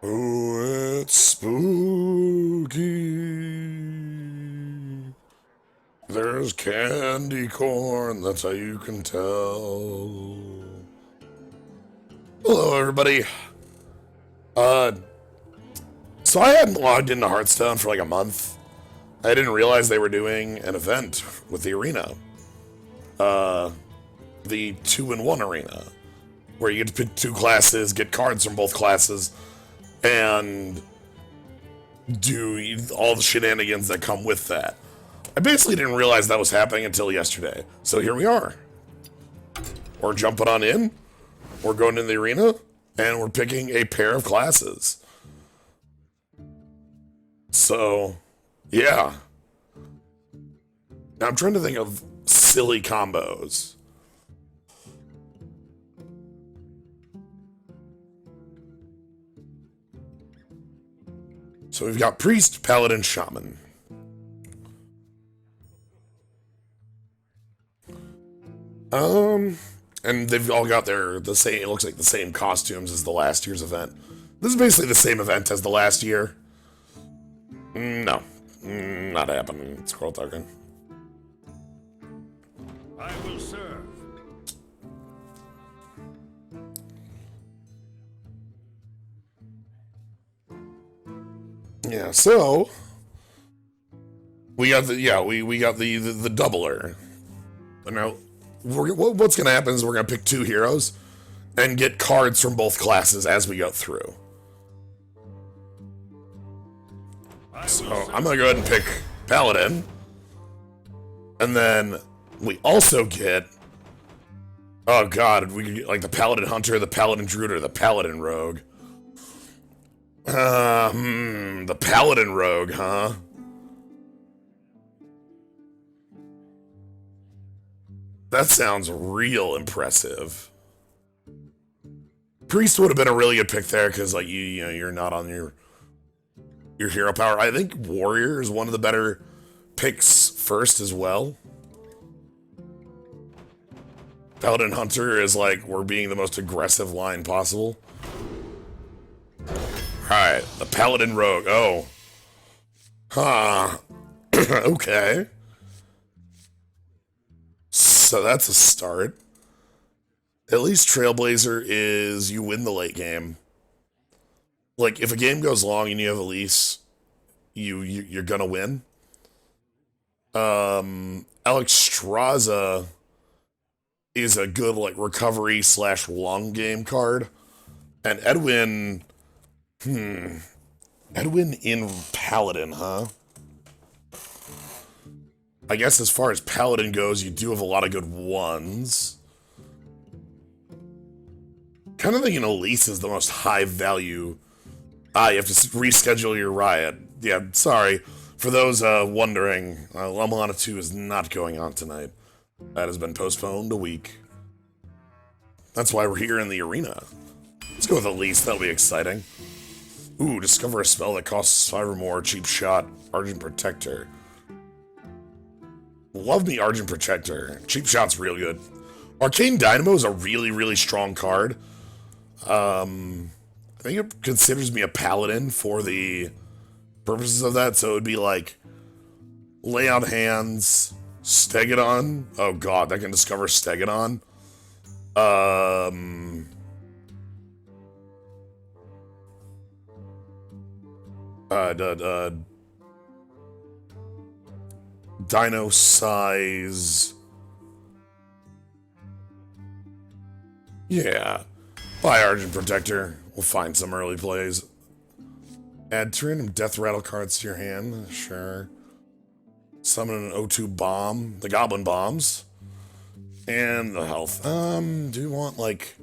Oh, it's spooky. There's candy corn, that's how you can tell. Hello, everybody. Uh, so I hadn't logged into Hearthstone for like a month. I didn't realize they were doing an event with the arena. The 2-in-1 arena, where you get to pick two classes, get cards from both classes, and do all the shenanigans that come with that. I basically didn't realize that was happening until yesterday. So here we are. We're jumping on in. We're going in the arena. And we're picking a pair of classes. So, yeah. Now I'm trying to think of silly combos. So we've got Priest, Paladin, Shaman. And they've all got the same, it looks like the same costumes as the last year's event. This is basically the same event as the last year. No, not happening. Scroll token. I will serve. Yeah, so we got we got the doubler. Now, what's gonna happen is we're gonna pick two heroes and get cards from both classes as we go through. So I'm gonna go ahead and pick Paladin, and then we also get, oh god, we could get like the Paladin Hunter, the Paladin Druid, or the Paladin Rogue. The Paladin Rogue, huh? That sounds real impressive. Priest would have been a really good pick there because, like, you know, you're not on your hero power. I think Warrior is one of the better picks first as well. Paladin Hunter is like, we're being the most aggressive line possible. Alright, the Paladin Rogue. Oh. Huh. Okay. So that's a start. At least Trailblazer is you win the late game. Like, if a game goes long and you have Elise, you're gonna win. Alex Straza is a good, like, recovery / long game card. And Edwin in Paladin, huh? I guess as far as Paladin goes, you do have a lot of good ones. Kind of thinking Elise is the most high value. You have to reschedule your riot. Yeah, sorry. For those wondering, Lamalana 2 is not going on tonight. That has been postponed a week. That's why we're here in the arena. Let's go with Elise, that'll be exciting. Ooh, discover a spell that costs 5 or more, cheap shot, Argent Protector. Love me Argent Protector. Cheap shot's real good. Arcane Dynamo is a really, really strong card. I think it considers me a paladin for the purposes of that, so it would be like lay on hands, Stegadon. Oh god, that can discover Stegadon. Dino size. Yeah. Buy Argent Protector. We'll find some early plays. Add 2 random Death Rattle cards to your hand. Sure. Summon an O2 bomb. The Goblin Bombs. And the health. Do you want, like...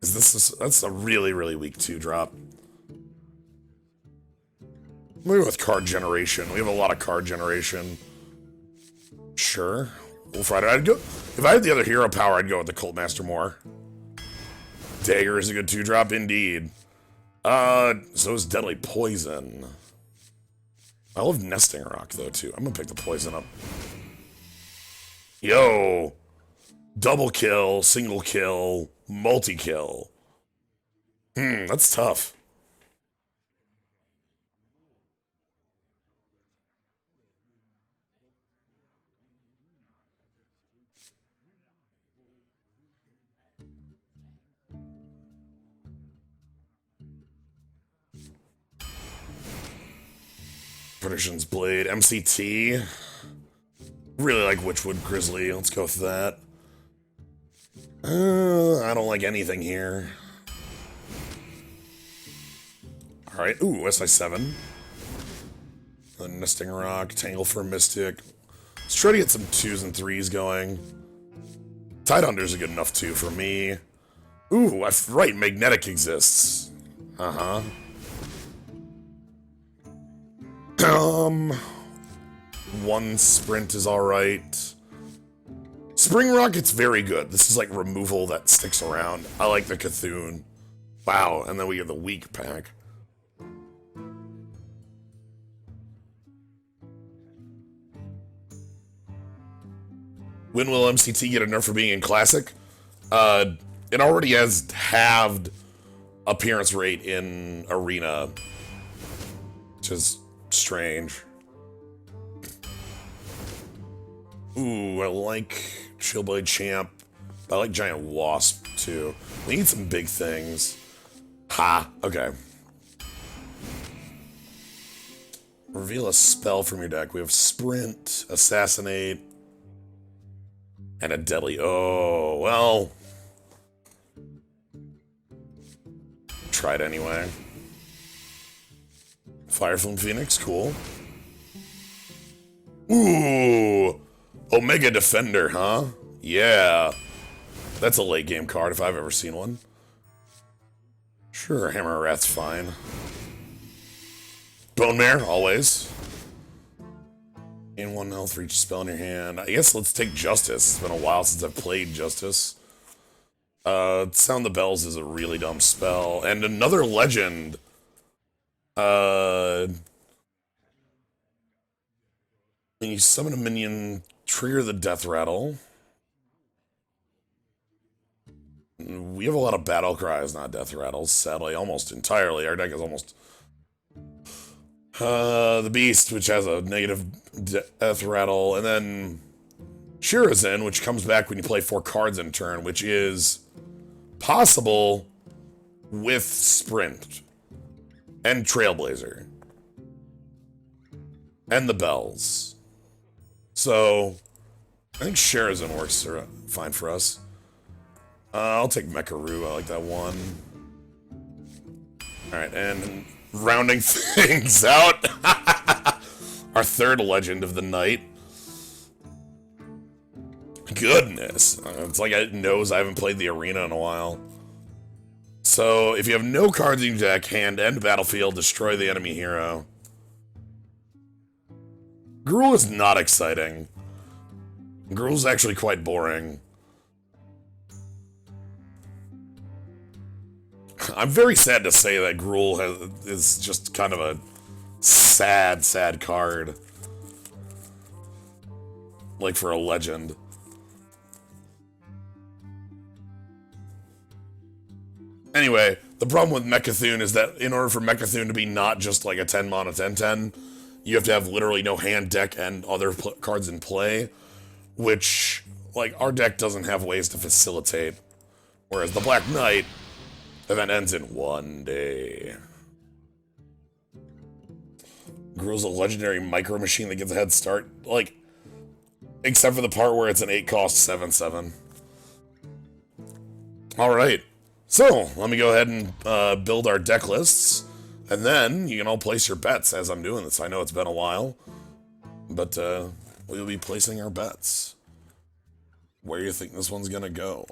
That's a really, really weak 2-drop. Maybe with card generation. We have a lot of card generation. Sure. Wolf Rider. I'd go... If I had the other hero power, I'd go with the Cult Master more. Dagger is a good 2-drop, indeed. So is Deadly Poison. I love Nesting Rock, though, too. I'm gonna pick the Poison up. Yo! Double kill, single kill, multi-kill. That's tough. Perdition's Blade. MCT. Really like Witchwood Grizzly. Let's go with that. I don't like anything here. Alright, ooh, SI7. The Nesting Rock, Tangle for Mystic. Let's try to get some 2s and 3s going. Tidehunter's are good enough too for me. Ooh, right, Magnetic exists. Uh-huh. One sprint is alright. Spring Rocket's very good. This is like removal that sticks around. I like the Cthulhu. Wow, and then we get the weak pack. When will MCT get a nerf for being in Classic? It already has halved appearance rate in Arena, which is strange. Ooh, I like Chillblade Champ. I like Giant Wasp, too. We need some big things. Ha, okay. Reveal a spell from your deck. We have Sprint, Assassinate, and a Deadly. Oh, well. Try it anyway. Fireflame Phoenix, cool. Ooh, Omega Defender, huh? Yeah. That's a late game card if I've ever seen one. Sure, Hammer Rat's fine. Bone Mare, always. Gain 1 health for each spell in your hand. I guess let's take Justice. It's been a while since I've played Justice. Sound the Bells is a really dumb spell. And another legend. When you summon a minion, trigger the Death Rattle. We have a lot of Battle Cries, not Death Rattles, sadly, almost entirely. Our deck is almost... the Beast, which has a negative Death Rattle, and then Shirazin, which comes back when you play 4 cards in turn, which is possible with Sprint and Trailblazer and the Bells. So I think Shirazin works fine for us. I'll take Mekaru. I like that one. All right, and rounding things out, our third legend of the night. Goodness, it's like it knows I haven't played the arena in a while. So if you have no cards in your deck, hand end battlefield, destroy the enemy hero. Gruul is not exciting. Gruul's actually quite boring. I'm very sad to say that Gruul is just kind of a sad, sad card. Like for a legend. Anyway, the problem with Mecha'thun is that in order for Mecha'thun to be not just like a 10 mana 10/10, you have to have literally no hand, deck, and other cards in play, which, like, our deck doesn't have ways to facilitate. Whereas the Black Knight event ends in 1 day. Gruul's a legendary micro machine that gets a head start, like, except for the part where it's an 8-cost 7/7. Alright, so let me go ahead and build our deck lists, and then you can all place your bets as I'm doing this. I know it's been a while, but we'll be placing our bets. Where do you think this one's gonna go?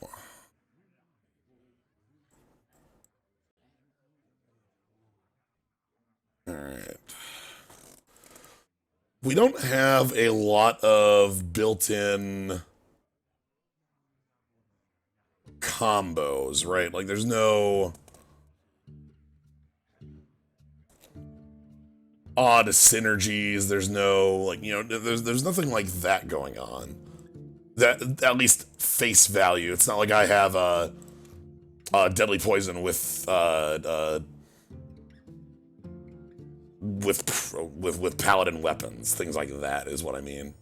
Alright. We don't have a lot of built-in combos, right? Like, there's no odd synergies. There's no, like, you know, there's nothing like that going on. That, at least face value. It's not like I have a deadly poison with paladin weapons, things like that is what I mean.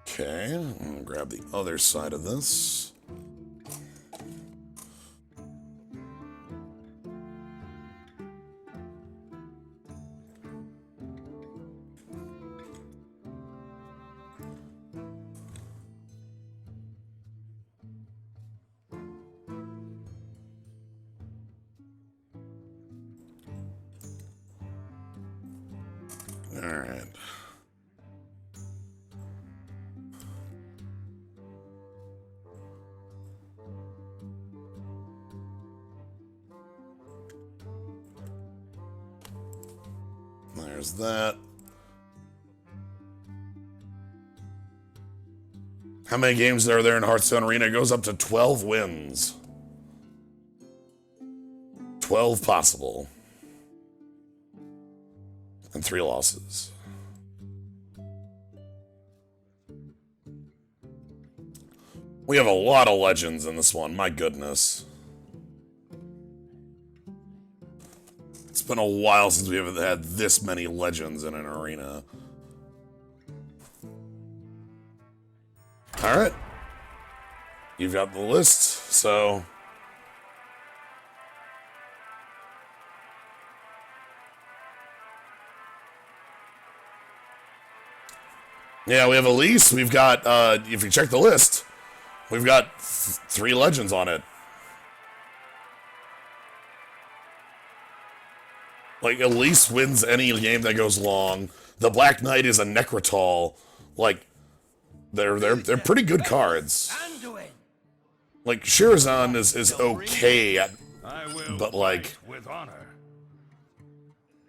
Okay, I'm gonna grab the other side of this. There's that. How many games are there in Hearthstone Arena? It goes up to 12 wins. 12 possible. And 3 losses. We have a lot of legends in this one, my goodness. It's been a while since we haven't had this many legends in an arena. Alright. You've got the list, so... Yeah, we have Elise. We've got, if you check the list, we've got 3 legends on it. Like, Elise wins any game that goes long. The Black Knight is a Necrotal. Like, they're pretty good cards. Like, Shirazan is okay, but like...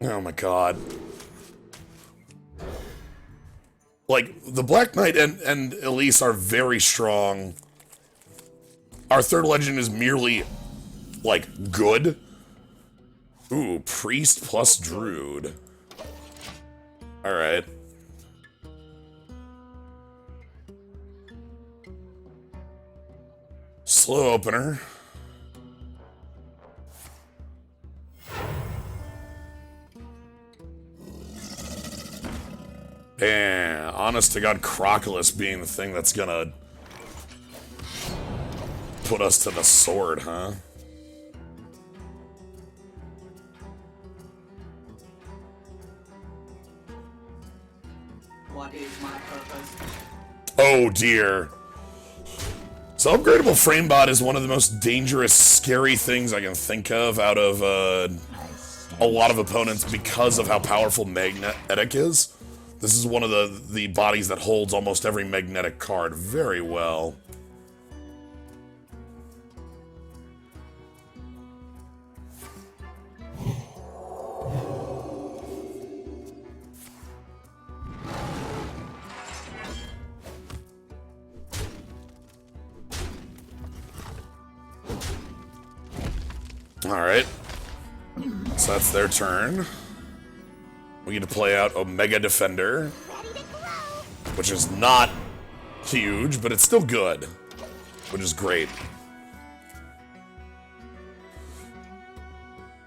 Oh my god. Like, the Black Knight and Elise are very strong. Our 3rd legend is merely, like, good. Ooh, Priest plus Druid. Alright. Slow opener. Yeah, honest to God, Croculus being the thing that's gonna put us to the sword, huh? What is my purpose? Oh dear. So upgradable framebot is one of the most dangerous, scary things I can think of out of a lot of opponents because of how powerful magnetic is. This is one of the bodies that holds almost every magnetic card very well. Alright. So that's their turn. We get to play out Omega Defender, which is not huge, but it's still good, which is great.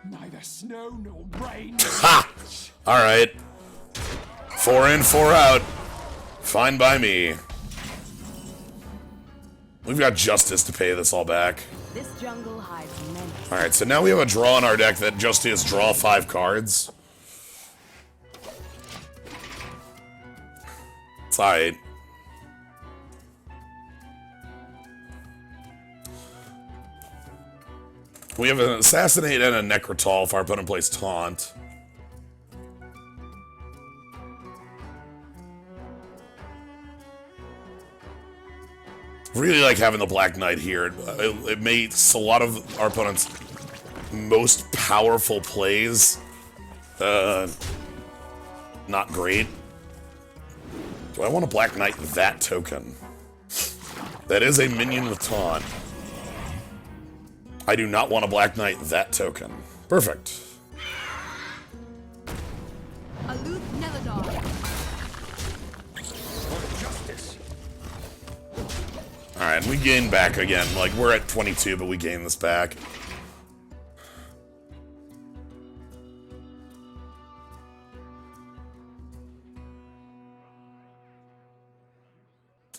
Neither snow nor rain. Ha! Alright. 4 in, 4 out. Fine by me. We've got Justice to pay this all back. This jungle hides many. Alright, so now we have a draw in our deck that just is draw 5 cards. It's alright. We have an Assassinate and a Necrotal if our opponent plays Taunt. Really like having the Black Knight here. It makes a lot of our opponents' most powerful plays not great. Do I want a Black Knight that token? That is a minion with Taunt. I do not want a Black Knight that token. Perfect. Aloof Neladar. Alright, and we gain back again. Like, we're at 22, but we gain this back.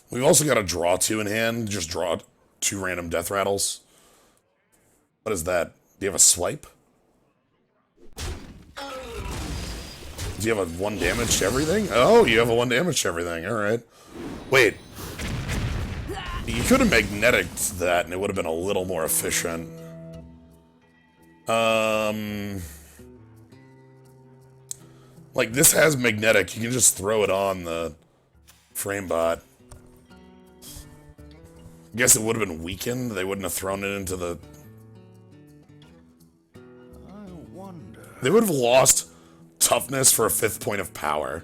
We've also got a draw 2 in hand. Just draw 2 random death rattles. What is that? Do you have a swipe? Do you have a 1 damage to everything? Oh, you have a 1 damage to everything. Alright. Wait. You could have magneticked that and it would have been a little more efficient. Like, this has magnetic. You can just throw it on the framebot. I guess it would have been weakened. They wouldn't have thrown it into the... I wonder. They would have lost toughness for a 5th point of power.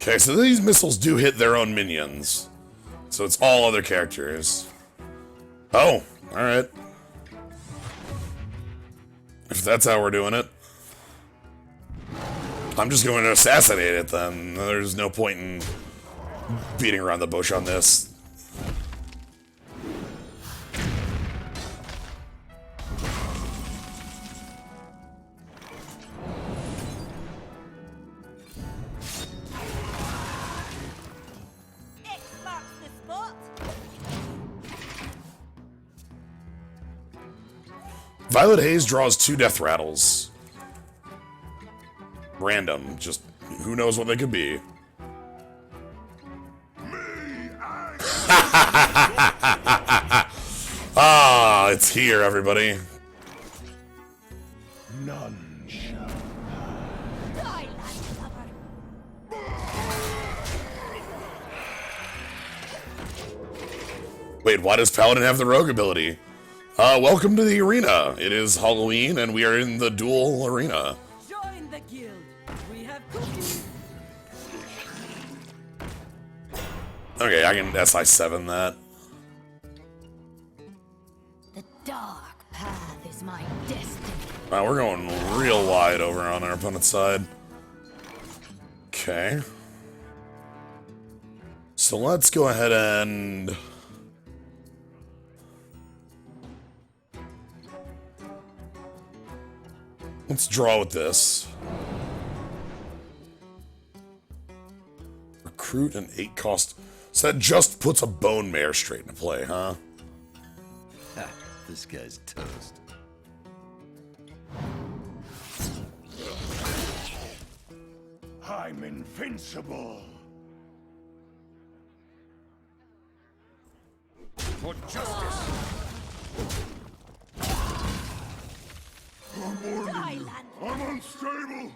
Okay, so these missiles do hit their own minions. So it's all other characters. Oh, alright. If that's how we're doing it. I'm just going to assassinate it then. There's no point in beating around the bush on this. Violet Haze draws 2 death rattles. Random, just who knows what they could be. Ah, it's here, everybody. None shall. Wait, why does Paladin have the rogue ability? Welcome to the arena. It is Halloween, and we are in the duel arena. Join the guild. We have cookies. Okay, I can SI7 that. The dark path is my destiny. Wow, we're going real wide over on our opponent's side. Okay. So let's go ahead and... let's draw with this. Recruit an 8 cost. So that just puts a bone mare straight into play, huh? Ha, this guy's toast. I'm invincible. For justice. I'm unstable.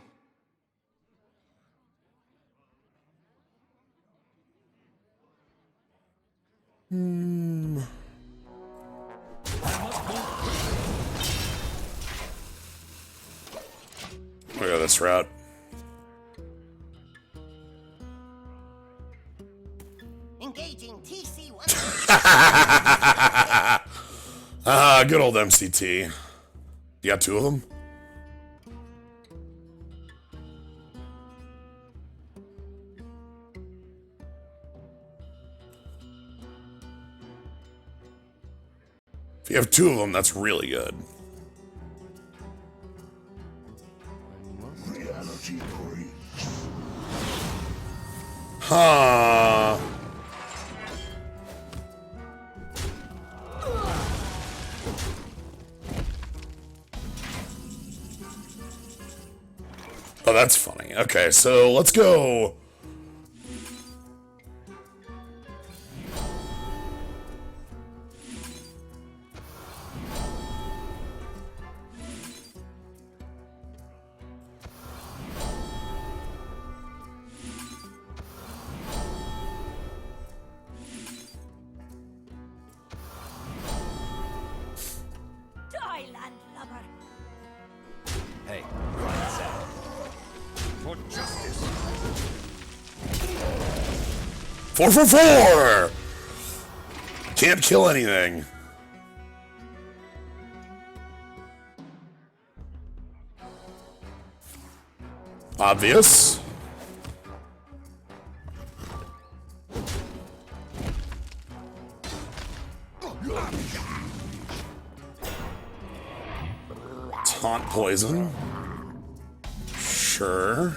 We go this route. Engaging TC1. Good old MCT. You got 2 of them? If you have 2 of them, that's really good. Reality breaks. Huh. Oh, that's funny. Okay, so let's go. Hey, grind this out. For justice. 4 for 4! Can't kill anything. Obvious. Taunt poison. Sure.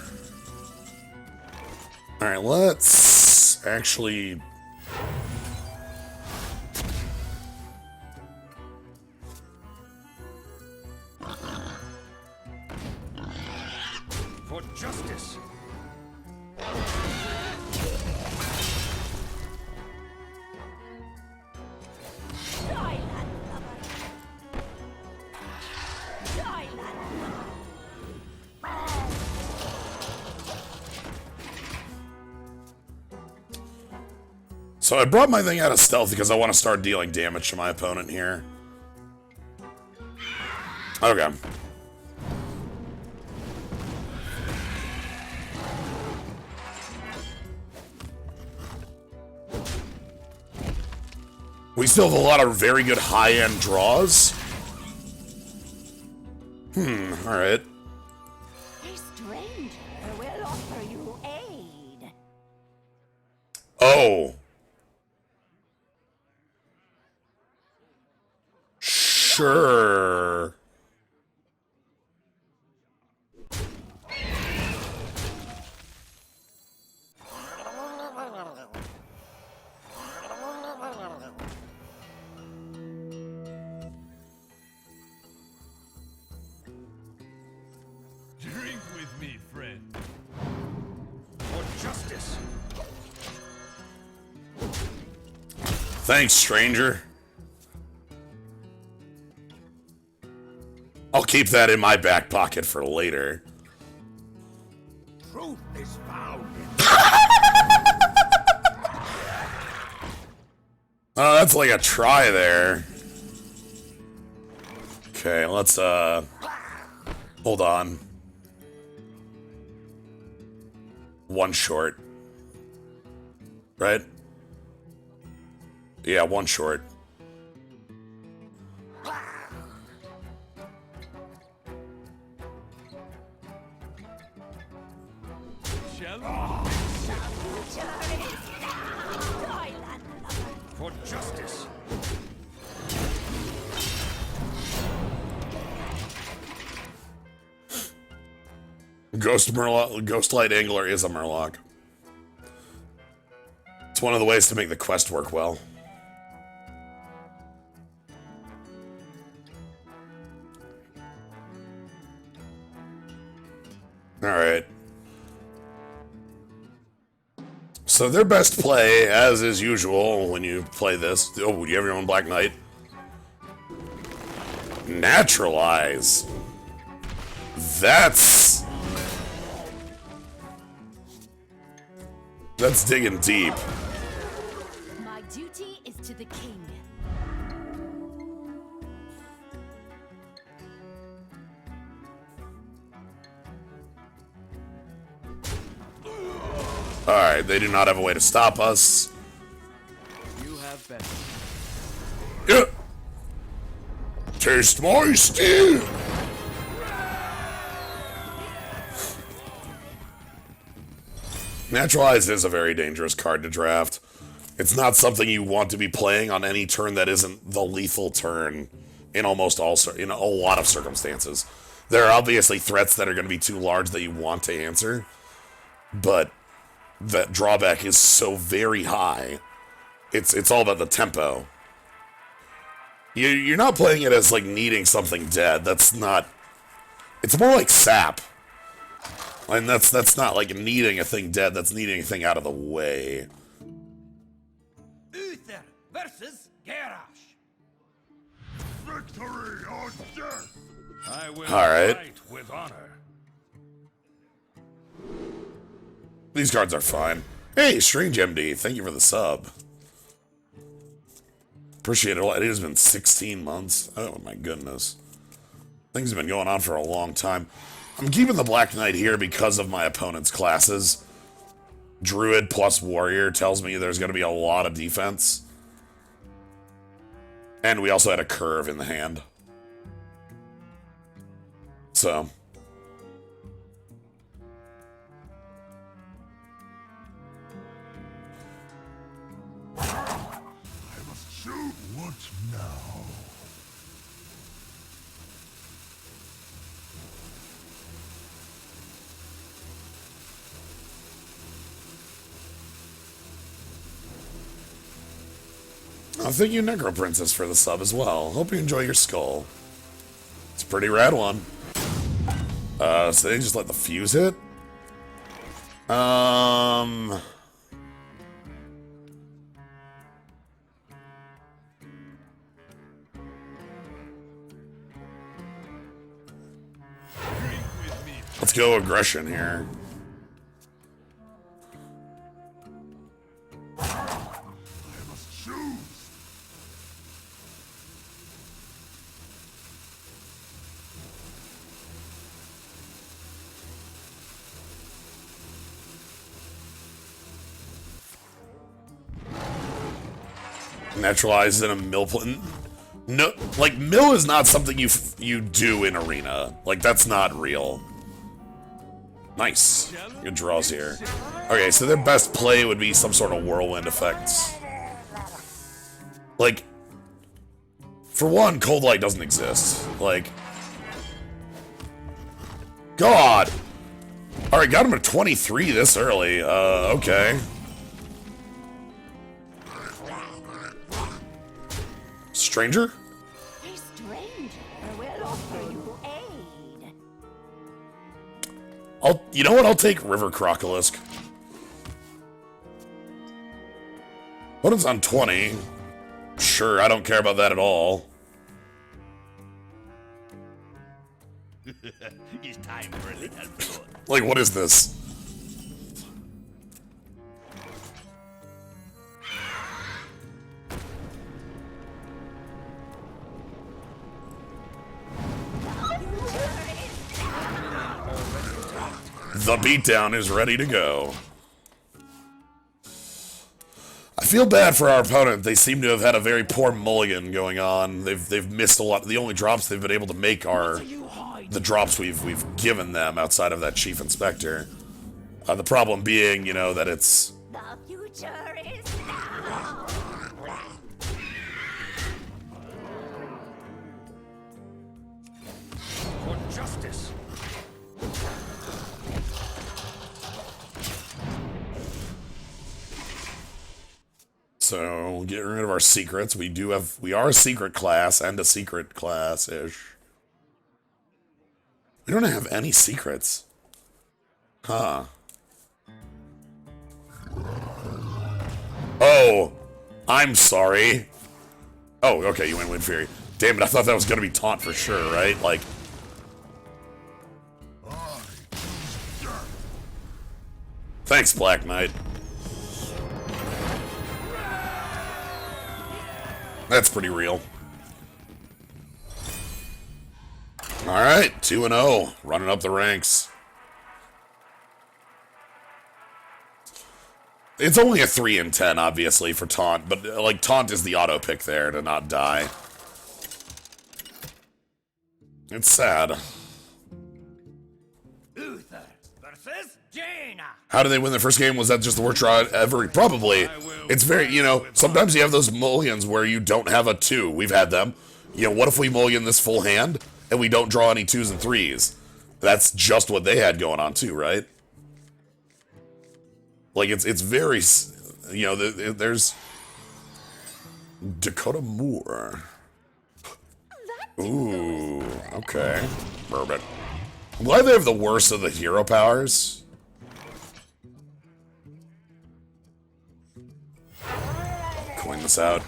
Alright, let's actually... For justice. So I brought my thing out of stealth because I want to start dealing damage to my opponent here. Okay. We still have a lot of very good high-end draws. Alright. A stranger will offer you aid. Oh. Sure. Drink with me, friend. For justice. Thanks, stranger. I'll keep that in my back pocket for later. Truth is found in Oh, that's like a try there. Okay, let's, hold on. One short. Right? Yeah, one short. shall Thailand lover. for justice. Ghostlight Angler is a Murloc. It's one of the ways to make the quest work well. Alright. So their best play, as is usual when you play this... Oh, you have your own Black Knight? Naturalize. That's digging deep. My duty is to the king. Alright, they do not have a way to stop us. You have been. Yeah. Taste my steel! Naturalize is a very dangerous card to draft. It's not something you want to be playing on any turn that isn't the lethal turn in almost all, in a lot of circumstances. There are obviously threats that are going to be too large that you want to answer, but that drawback is so very high. It's all about the tempo. You're not playing it as like needing something dead. That's not. It's more like sap. And that's not like needing a thing dead, that's needing a thing out of the way. Uther versus Garrosh. Victory or death. I will Alright. fight with honor. These cards are fine. Hey, Strange MD, thank you for the sub. Appreciate it a lot. It has been 16 months. Oh my goodness. Things have been going on for a long time. I'm keeping the Black Knight here because of my opponent's classes. Druid plus Warrior tells me there's going to be a lot of defense. And we also had a curve in the hand. So. I must shoot. What now? Oh, thank you, Necro Princess, for the sub as well. Hope you enjoy your skull. It's a pretty rad one. So they just let the fuse hit? Let's go aggression here. naturalized in a mill. No, like mill is not something you do in arena. Like that's not real. Nice. Good draws here. Okay, so their best play would be some sort of whirlwind effects. Like, for one, Cold Light doesn't exist. Like, God. All right, got him at 23 this early. Okay. Stranger? A stranger will offer you aid. You know what? I'll take River Crocolisk. Opponent's on 20. Sure, I don't care about that at all. It's time for a little blood. Like, what is this? The beatdown is ready to go. I feel bad for our opponent. They seem to have had a very poor mulligan going on. They've missed a lot. The only drops they've been able to make are the drops we've given them outside of that Chief Inspector. The problem being, you know, that it's... The future is now. For justice. So, get rid of our secrets. We are a secret class and a secret class-ish. We don't have any secrets. Huh. Oh, I'm sorry. Oh, okay, you went Wind Fury. Damn it, I thought that was gonna be taunt for sure, right? Like... Thanks, Black Knight. That's pretty real. Alright, 2-0. Running up the ranks. It's only a 3 in 10, obviously, for Taunt, but, like, Taunt is the auto pick there to not die. It's sad. Uther versus Jaina. How did they win their first game? Was that just the worst draw ever? Probably. It's very, you know, sometimes you have those mulligans where you don't have a 2. We've had them. You know, what if we mulligan this full hand and we don't draw any 2s and 3s? That's just what they had going on too, right? Like, it's very, you know, there's Dakota Moore. Ooh, okay. Bourbon. I'm glad they have the worst of the hero powers. Coin this out.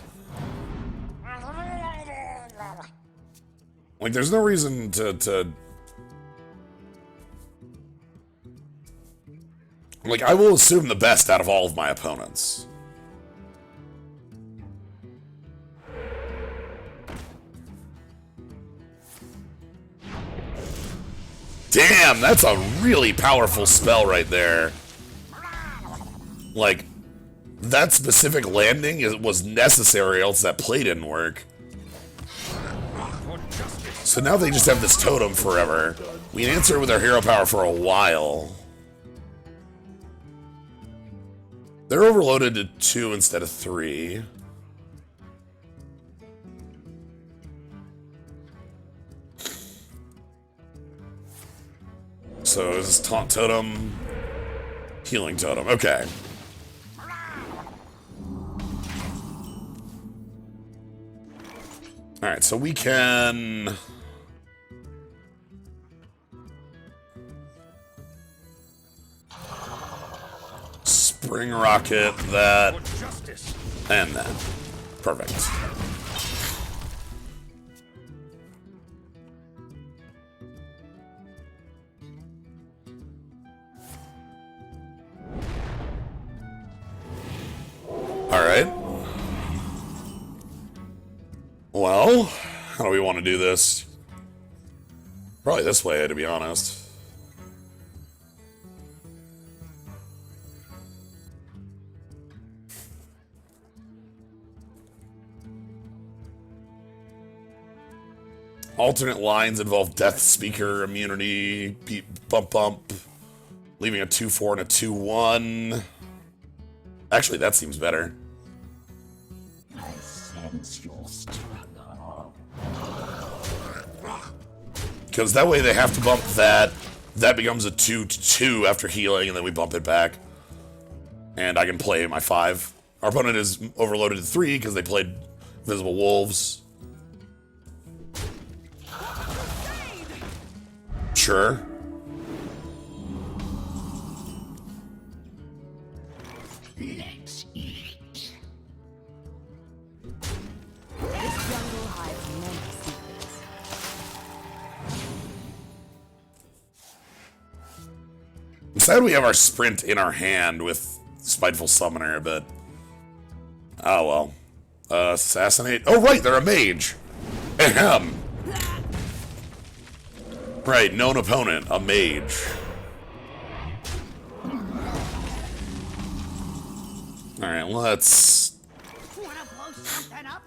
Like, there's no reason to... Like, I will assume the best out of all of my opponents. Damn, that's a really powerful spell right there. Like, that specific landing was necessary, else that play didn't work. So now they just have this totem forever. We answer with our hero power for a while. They're overloaded to 2 instead of 3. So this is Taunt Totem, Healing Totem. Okay. Alright, so we can... Spring Rocket, that, and that. Perfect. Alright. Well, how do we want to do this? Probably this way, to be honest. Alternate lines involve Death Speaker immunity, bump bump, leaving a 2/4 and a 2/1. Actually, that seems better. I sense your struggle. Because that way they have to bump that. That becomes a 2/2 after healing, and then we bump it back. And I can play my 5. Our opponent is overloaded to 3 because they played Visible Wolves. Sure. Let's eat. This jungle hides many secrets. I'm sad we have our sprint in our hand with Spiteful Summoner, but... oh well. Assassinate? Oh right, they're a mage! Ahem! Right, known opponent, a mage. Alright, let's... Wanna blow something up?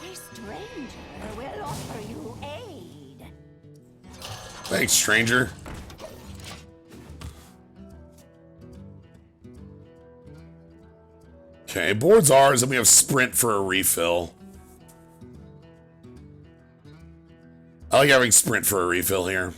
A stranger will offer you aid. Thanks, stranger. Okay, board's ours, and we have sprint for a refill. I like having sprint for a refill here.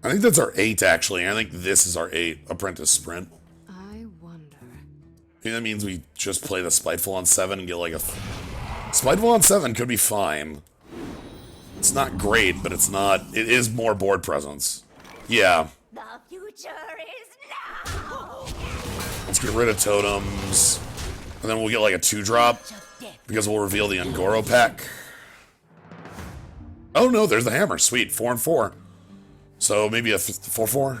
I think that's our 8, actually. I think this is our 8, Apprentice Sprint. I wonder. I think that means we just play the Spiteful on 7 and get like a... Spiteful on 7 could be fine. It's not great, but it's not... It is more board presence. Yeah. The future is now. Let's get rid of totems. And then we'll get like a 2-drop. Because we'll reveal the Angoro pack. Oh no, there's the hammer. Sweet. 4 and 4. So maybe a 4/4.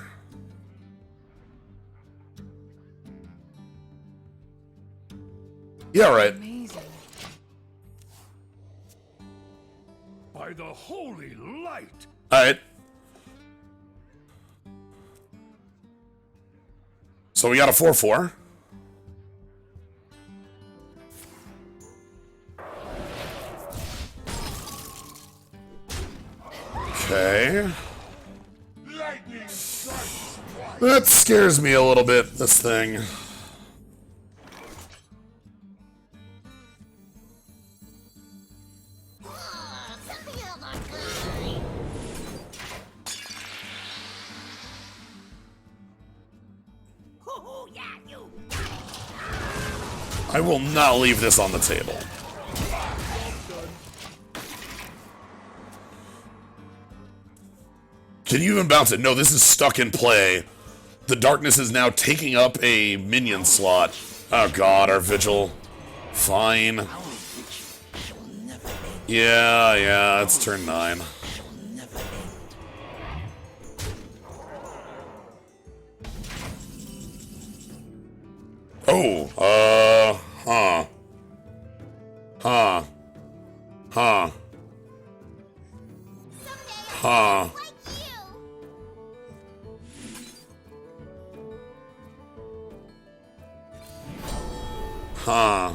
Yeah, right. Amazing. By the holy light! Alright. So we got a 4/4. Okay. That scares me a little bit, this thing. Something else on good. Oh, yeah, you. I will not leave this on the table. Can you even bounce it? No, this is stuck in play. The darkness is now taking up a minion slot. Oh god, our vigil. Fine. Yeah, it's turn 9. Oh, huh. Huh. Huh. Huh. Like you. Huh.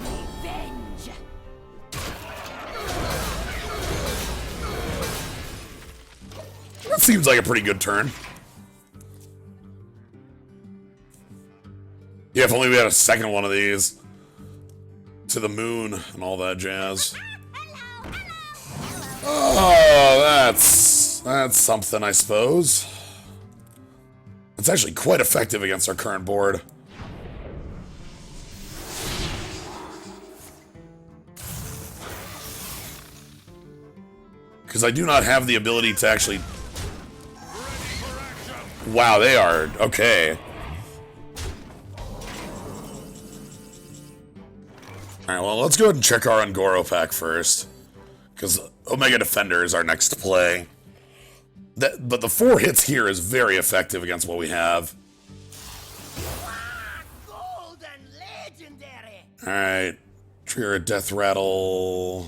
Revenge. That seems like a pretty good turn. Yeah, if only we had a second one of these. To the moon and all that jazz. Oh, that's something, I suppose. It's actually quite effective against our current board. Because I do not have the ability to actually... Wow, they are... Okay. Alright, well, let's go ahead and check our Ungoro pack first. Because Omega Defender is our next play. But the 4 hits here is very effective against what we have. Gold and legendary. Alright. Trigger a Death Rattle.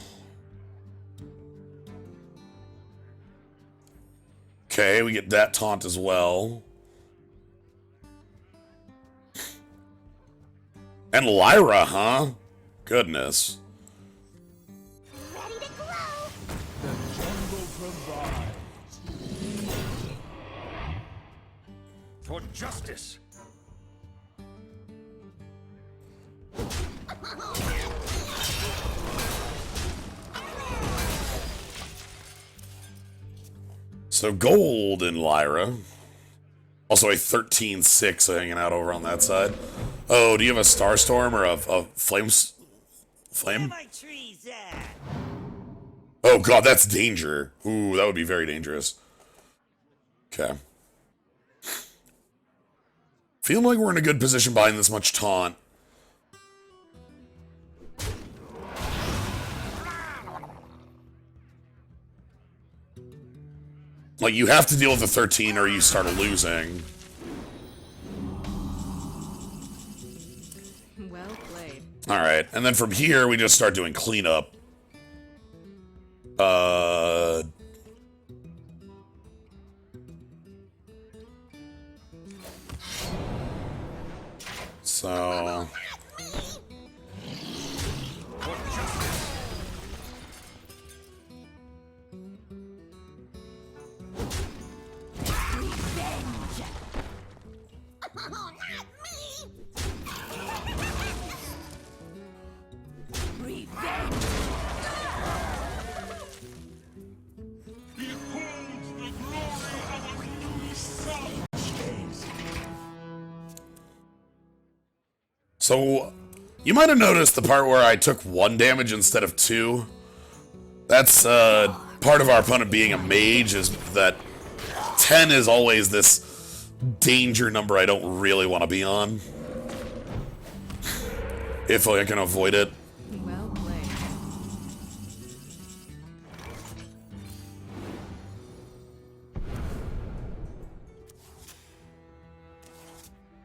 Okay, we get that taunt as well. And Lyra, huh? Goodness. Ready to grow. The jungle provides. For justice. So gold in Lyra. Also a 13-6 hanging out over on that side. Oh, do you have a Starstorm or a Flame? My trees at? Oh god, that's danger. Ooh, that would be very dangerous. Okay. Feeling like we're in a good position behind this much taunt. Like, you have to deal with the 13 or you start losing. Well played. Alright, and then from here, we just start doing cleanup. So... Oh, not me. Revenge. So, you might have noticed the part where I took 1 damage instead of 2. That's, part of our opponent being a mage, is that 10 is always this danger number I don't really want to be on. If I can avoid it. Well played.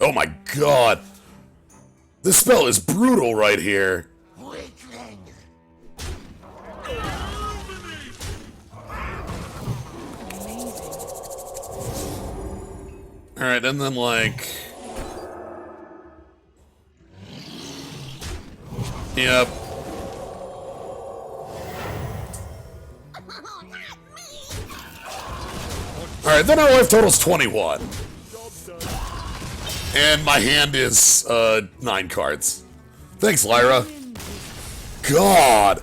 Oh my god! This spell is brutal right here. Weakling. Alright, and then like... Yep. Oh, not me. Alright, then our life total's 21. And my hand is, 9 cards. Thanks, Lyra. God!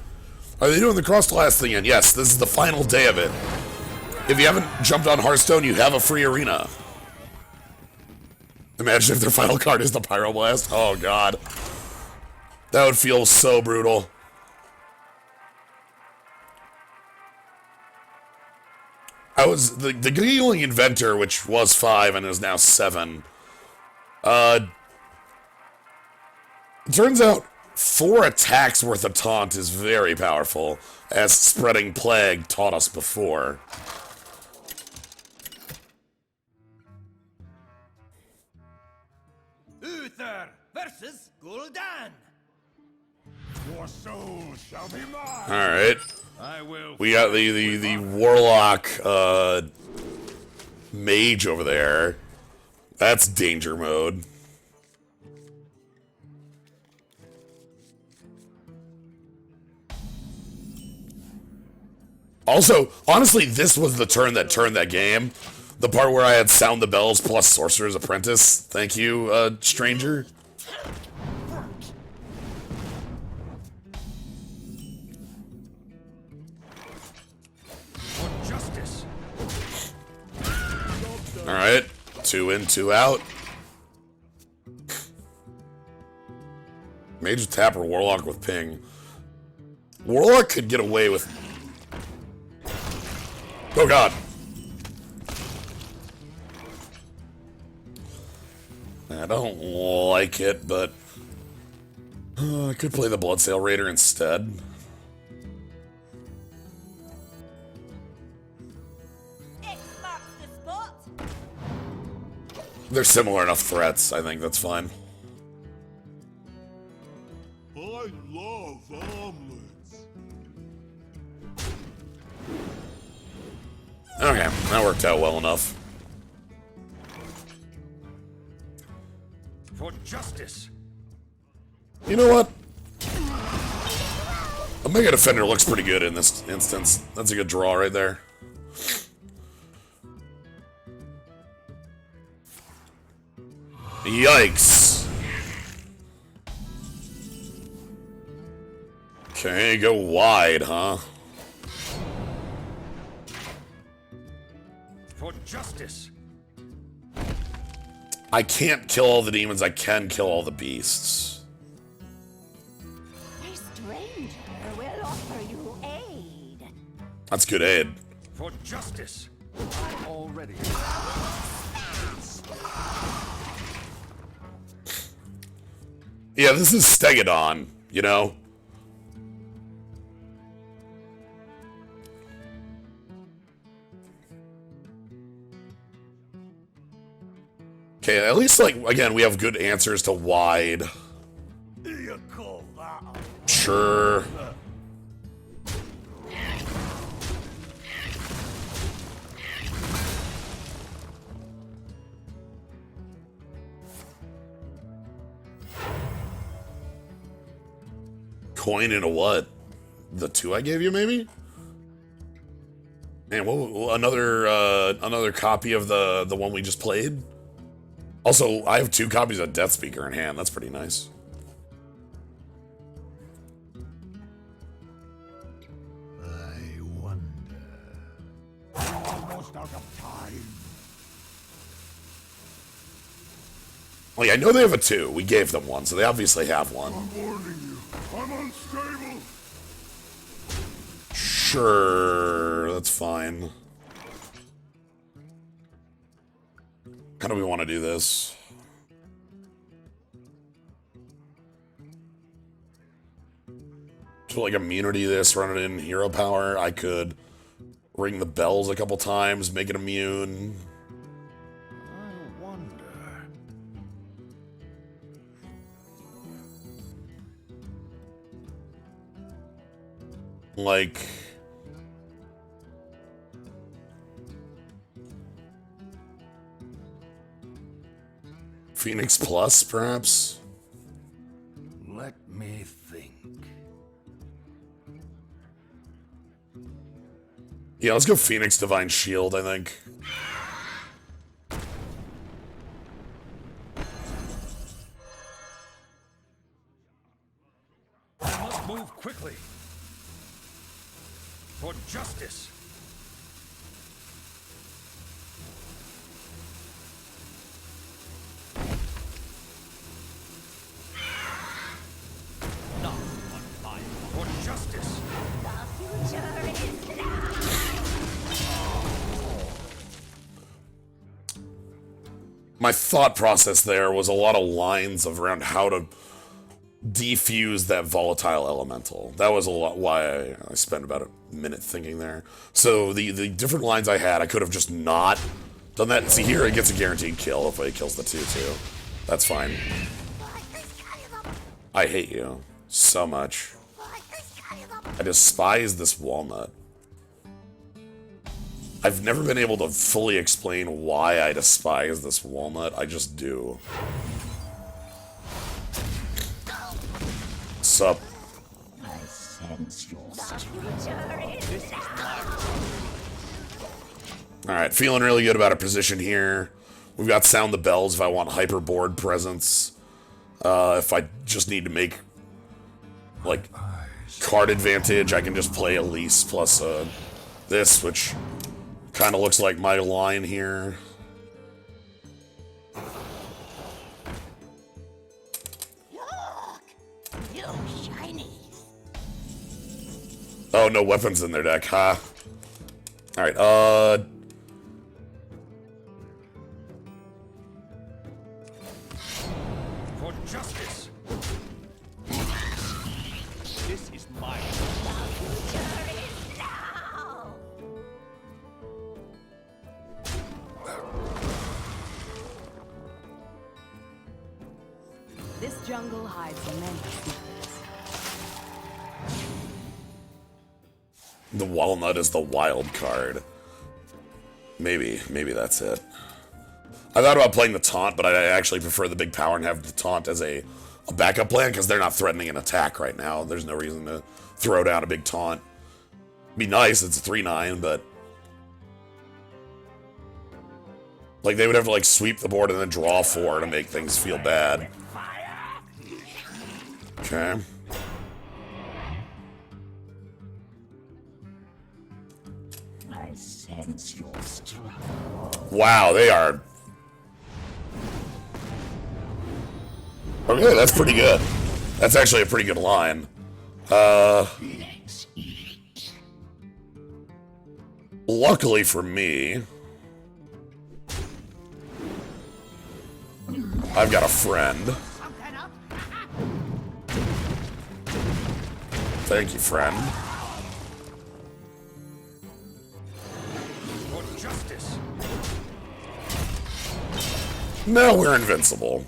Are they doing the cross-class thing again? Yes, this is the final day of it. If you haven't jumped on Hearthstone, you have a free arena. Imagine if their final card is the Pyroblast. Oh, God. That would feel so brutal. The Giggling Inventor, which was 5 and is now 7. It turns out 4 attacks worth of taunt is very powerful, as Spreading Plague taught us before. Uther versus Gul'dan. Your soul shall be mine. Alright. I will. We got the Warlock, Mage over there. That's danger mode. Also, honestly, this was the turn that turned that game. The part where I had Sound the Bells plus Sorcerer's Apprentice. Thank you, stranger. For justice. Alright, 2 in, 2 out. Mage Tapper, Warlock with ping. Warlock could get away with... Oh god. I don't like it, but... I could play the Bloodsail Raider instead. X marks the spot. They're similar enough threats, I think that's fine. I love omelets. Okay, that worked out well enough. For justice. You know what? A Mega Defender looks pretty good in this instance. That's a good draw right there. Yikes. Okay, go wide, huh? For justice. I can't kill all the demons, I can kill all the beasts. A stranger will offer you aid. That's good aid. For justice. Already. Yeah, this is Stegodon, you know? Okay, at least, like, again, we have good answers to wide. You call that? Sure. Coin into what? The 2 I gave you, maybe? Man, what another copy of the one we just played? Also, I have 2 copies of Death Speaker in hand. That's pretty nice. I wonder. Almost out of time. Like, I know they have a 2. We gave them one, so they obviously have one. I'm warning you. I'm unstable. Sure, that's fine. How do we want to do this? To like immunity this, run it in hero power. I could ring the bells a couple times, make it immune. I wonder. Like... Phoenix Plus, perhaps? Let me think. Yeah, let's go Phoenix Divine Shield, I think. I must move quickly. For justice. For justice. The future is now. My thought process there was a lot of lines of around how to defuse that volatile elemental. That was a lot why I spent about a minute thinking there. So the different lines I had, I could have just not done that. See here, it gets a guaranteed kill if it kills the 2/2. That's fine. I hate you so much. I despise this walnut. I've never been able to fully explain why I despise this walnut. I just do. Sup? I sense your Alright, feeling really good about our position here. We've got Sound the Bells if I want hyperboard presence. If I just need to make, like, card advantage, I can just play Elise plus this, which kind of looks like my line here. Look, new shinies. Oh, no weapons in their deck, huh? Alright, For justice. This is my Future is now! This jungle hides many secrets. The walnut is the wild card. Maybe that's it. I thought about playing the taunt, but I actually prefer the big power and have the taunt as a backup plan because they're not threatening an attack right now. There's no reason to throw down a big taunt. Be nice, it's a 3/9, but like they would have to like sweep the board and then draw 4 to make things feel bad. Okay. I sense your struggle. Wow, they are. Okay, that's pretty good. That's actually a pretty good line. Let's eat. Luckily for me, I've got a friend. Thank you, friend. For justice. Now we're invincible.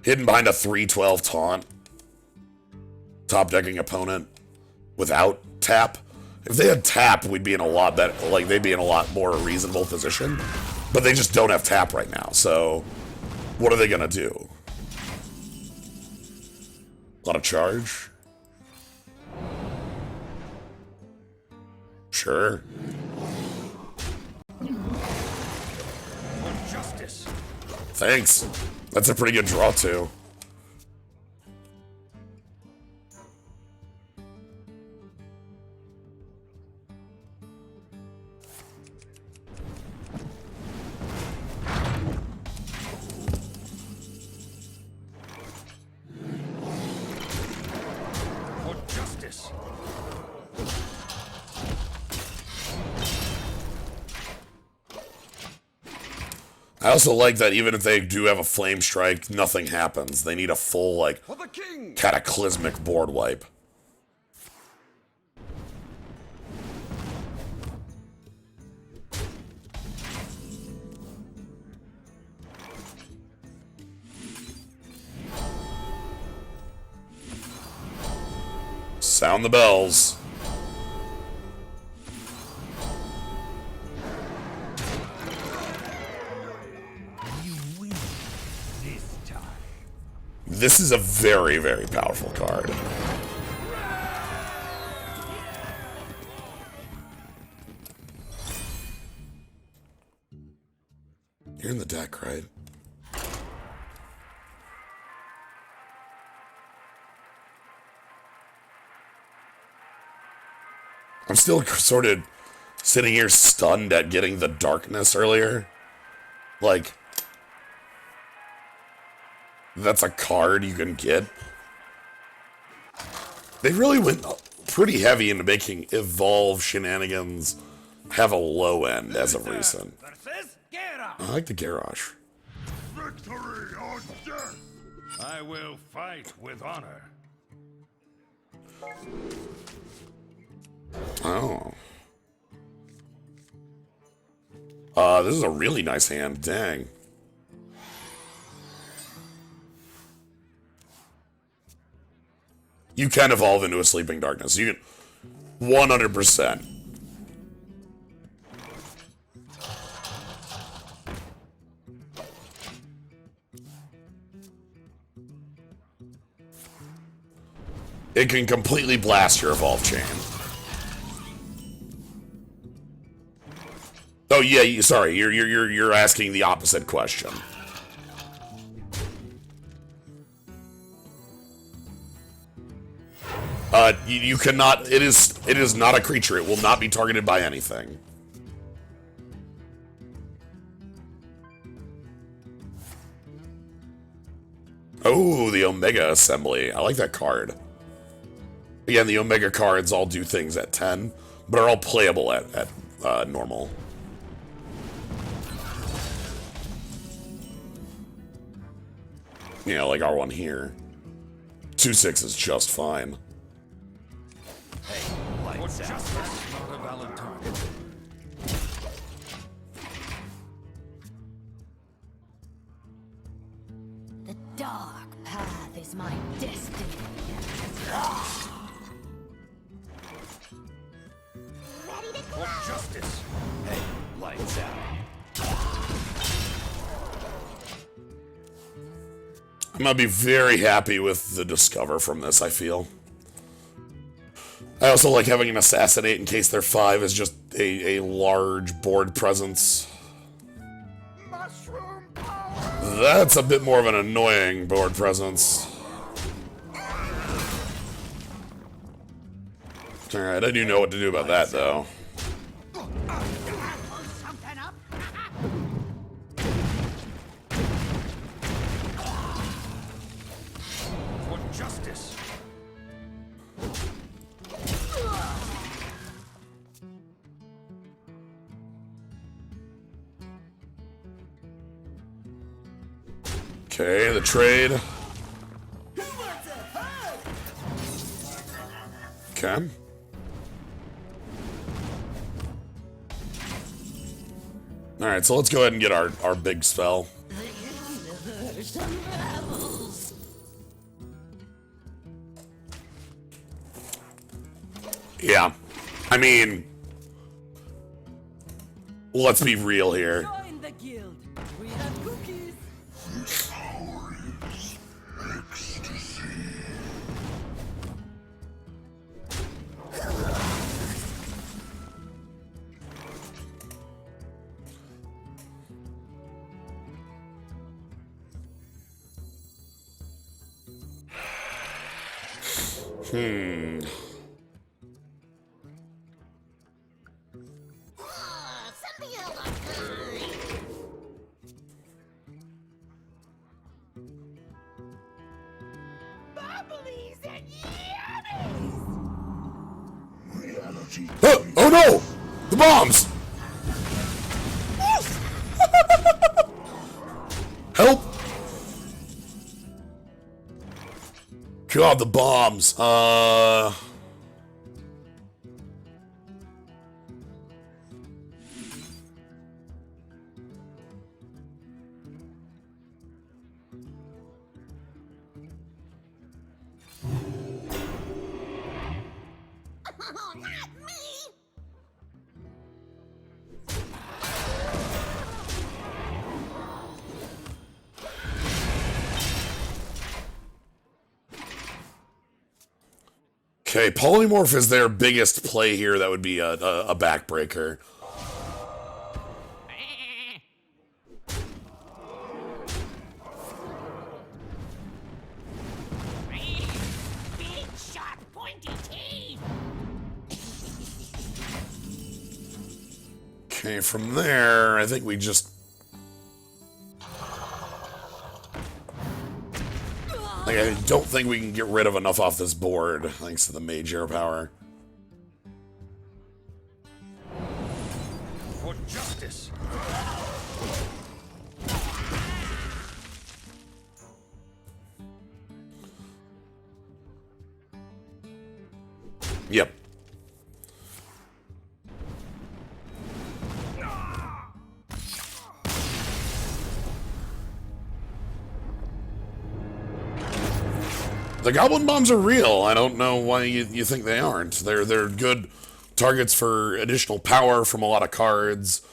Hidden behind a 3/12 taunt. Top decking opponent without tap. If they had tap, we'd be in a lot better, like they'd be in a lot more reasonable position. But they just don't have tap right now, so what are they gonna do? A lot of charge? Sure. For justice. Thanks. That's a pretty good draw, too. For justice. I also like that even if they do have a flame strike, nothing happens. They need a full, like, For the king. cataclysmic board wipe. Sound the bells. You win this time. This is a very, very powerful card. You're in the deck, right? I'm still sort of sitting here stunned at getting the darkness earlier. Like, that's a card you can get. They really went pretty heavy into making Evolve shenanigans have a low end as of recent. Versus Gera. I like the garage. Victory or death. I will fight with honor. Oh. This is a really nice hand. Dang. You can evolve into a Sleeping Darkness. You can 100%. It can completely blast your evolve chain. Oh yeah, sorry, you're asking the opposite question. You cannot. It is not a creature. It will not be targeted by anything. Oh, the Omega Assembly. I like that card. Again, the Omega cards all do things at 10, but are all playable at normal. You know, like our one here. 2/6 is just fine. What's just not a valid target. The dark path is my destiny. Ready to For justice. Hey, lights out. I'm gonna be very happy with the discover from this, I feel. I also like having an assassinate in case their 5 is just a large board presence. Mushroom power! That's a bit more of an annoying board presence. Alright, I do know what to do about that, though. Something up? For justice. Okay, the trade. Okay. Alright, so let's go ahead and get our big spell. Yeah. I mean, let's be real here. Join the guild. We have cookies. something else on time. Bubblies and yummies! Oh no! The bombs! Help! God, the bombs. Oh, not me! Okay, polymorph is their biggest play here. That would be a backbreaker. Big, sharp, pointy teeth! Okay, from there, I think we just... Like, I don't think we can get rid of enough off this board, thanks to the mage air power. For justice. Yep. The goblin bombs are real. I don't know why you think they aren't. They're good targets for additional power from a lot of cards.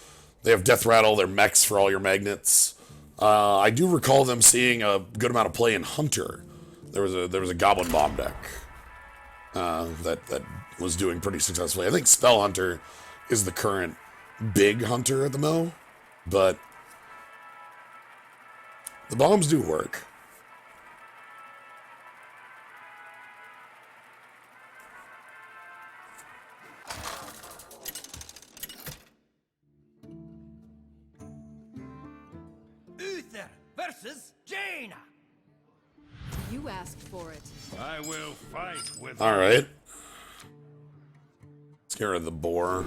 They have death rattle. They're mechs for all your magnets. I do recall them seeing a good amount of play in Hunter. There was a goblin bomb deck that was doing pretty successfully. I think Spell Hunter is the current big hunter at the mo, but the bombs do work. Uther versus Jaina. You asked for it. I will fight with All right. Let's get rid of the boar.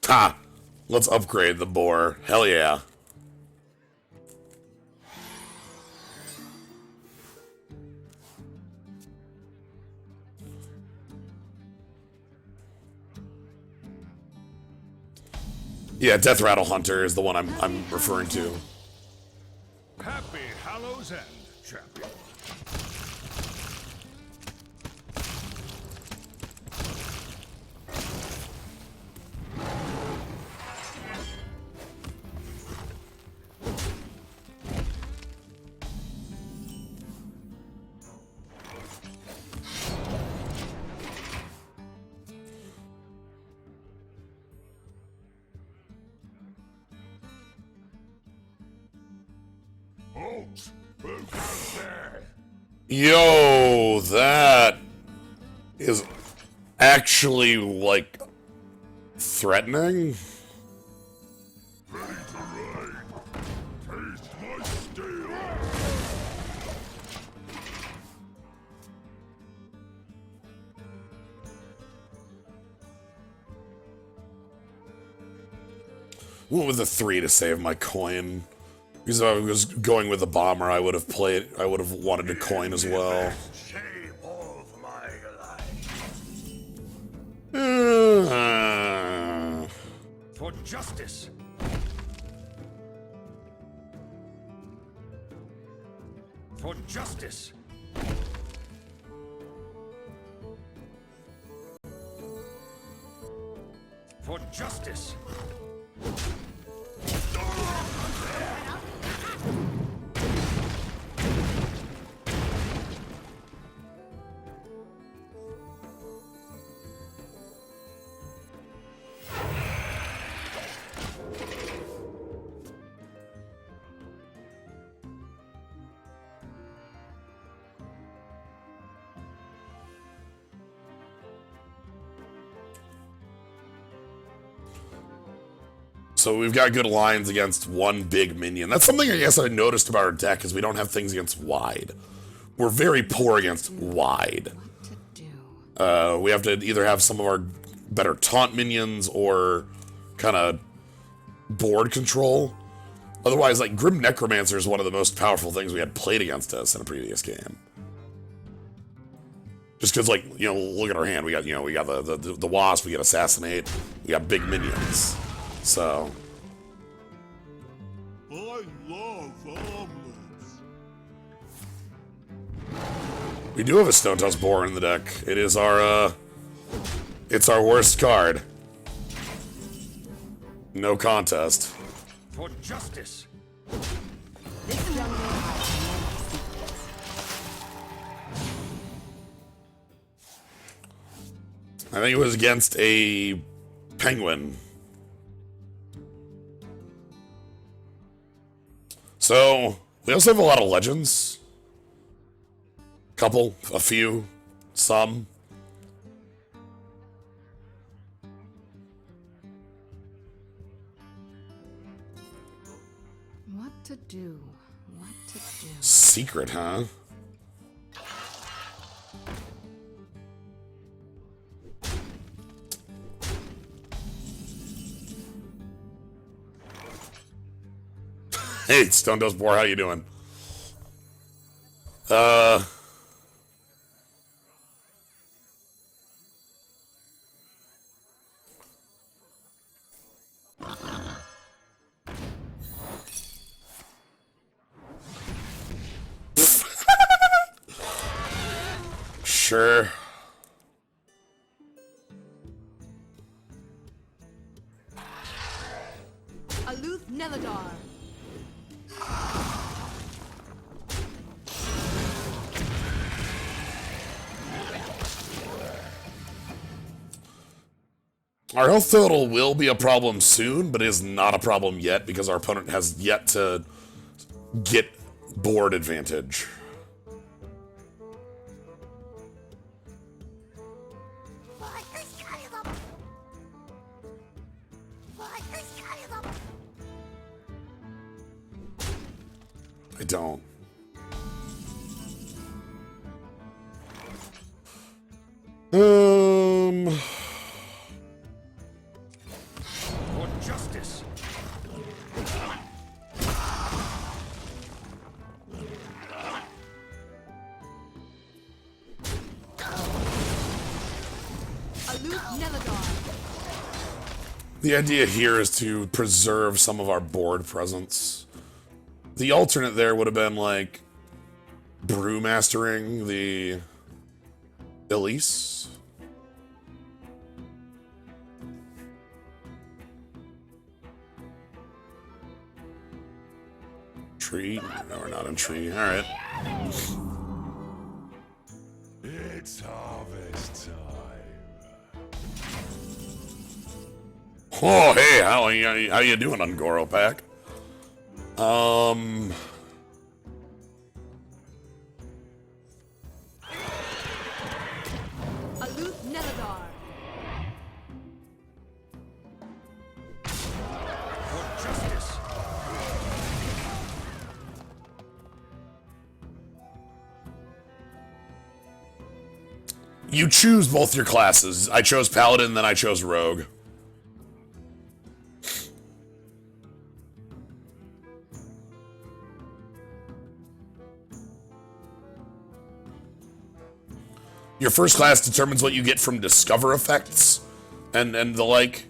Ha! Let's upgrade the boar. Hell yeah. Yeah, Death Rattle Hunter is the one I'm referring to. Happy Hallows End, champion. Folks, who's out there? Yo, that is actually, like, threatening. Ready to ride? Taste my steel. Went with a 3 to save my coin. Because if I was going with the bomber, I would have wanted to coin as well. Shame of my life. For justice. For justice. For justice. So we've got good lines against one big minion. That's something I guess I noticed about our deck is we don't have things against wide. We're very poor against wide. We have to either have some of our better taunt minions or kind of board control. Otherwise, like, Grim Necromancer is one of the most powerful things we had played against us in a previous game. Just because, like, you know, look at our hand. We got, you know, we got the Wasp, we got Assassinate, we got big minions. So. I love omelets. We do have a Stone Tusk Boar in the deck. It is our, it's our worst card. No contest. For justice. I think it was against a penguin. So, we also have a lot of legends. Couple, a few, some. What to do? What to do? Secret, huh? Hey, Stone Dust Boar, how you doing? Sure. Aloof Neladar. Our health total will be a problem soon, but is not a problem yet because our opponent has yet to get board advantage. I don't. For justice. Aloof Neladar. The idea here is to preserve some of our board presence. The alternate there would have been like brewmastering the Elise. Tree? No, we're not in tree. All right. It's harvest time. Oh, hey, how you doing, Ungoro Pack? Aloof Neladar. For justice. You choose both your classes. I chose Paladin, then I chose Rogue. Your first class determines what you get from discover effects and the like.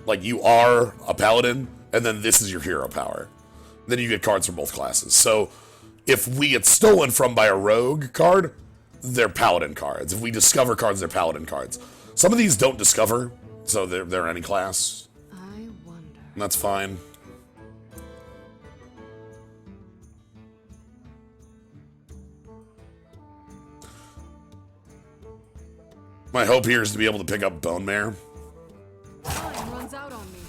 Like you are a paladin, and then this is your hero power. Then you get cards from both classes. So if we get stolen from by a rogue card, they're paladin cards. If we discover cards, they're paladin cards. Some of these don't discover, so they're any class. I wonder. And that's fine. My hope here is to be able to pick up Bone Mare. Time runs out on me.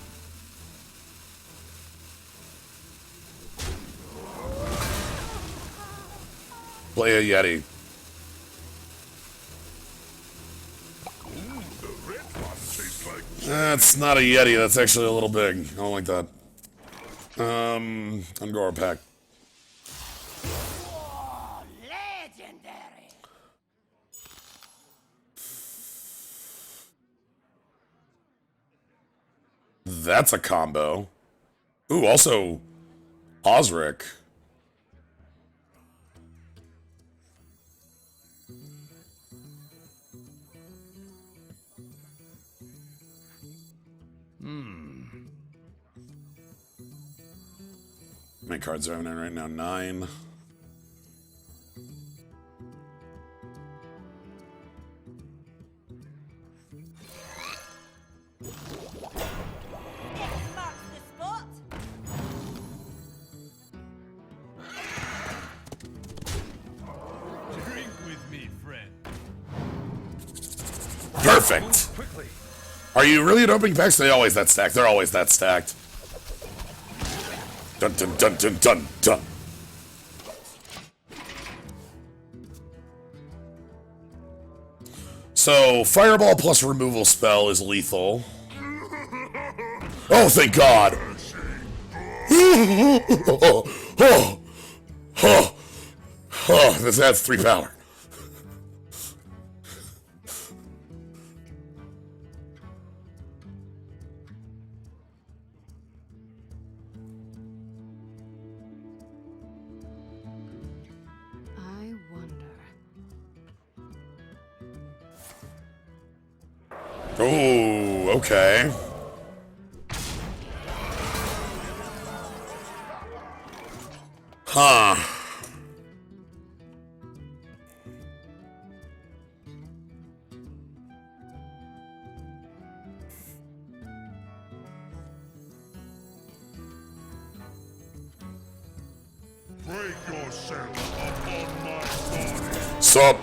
Play a Yeti. The red one tastes like That's not a Yeti, that's actually a little big. I don't like that. Angora Pack. Oh, legendary. That's a combo. Ooh, also Osric. How many cards are I in right now? 9. This marks the spot. Drink with me, friend. Perfect. quickly. Are you really at opening packs? They're always that stacked. They're always that stacked. Dun dun dun dun dun dun. So, Fireball plus removal spell is lethal. Oh, thank God! This adds 3 power. I wonder. Oh, okay. Huh. Break yourself upon my body. Sup?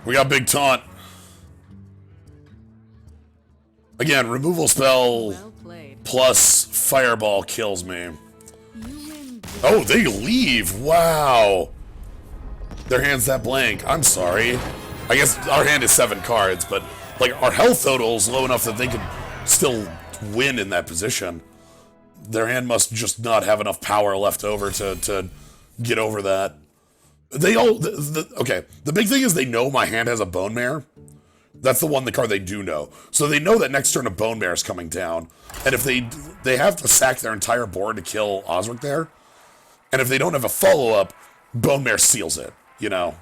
We got big taunt. Again, removal spell Well played. plus fireball kills me. You win. Oh, they leave. Wow. Their hand's that blank. I'm sorry. I guess our hand is 7 cards, but like our health total's low enough that they could still win in that position. Their hand must just not have enough power left over to get over that. They all okay. The big thing is they know my hand has a Bone Mare. That's the card they do know. So they know that next turn a Bone Mare is coming down, and if they have to sack their entire board to kill Osric there, and if they don't have a follow up, Bone Mare seals it. You know.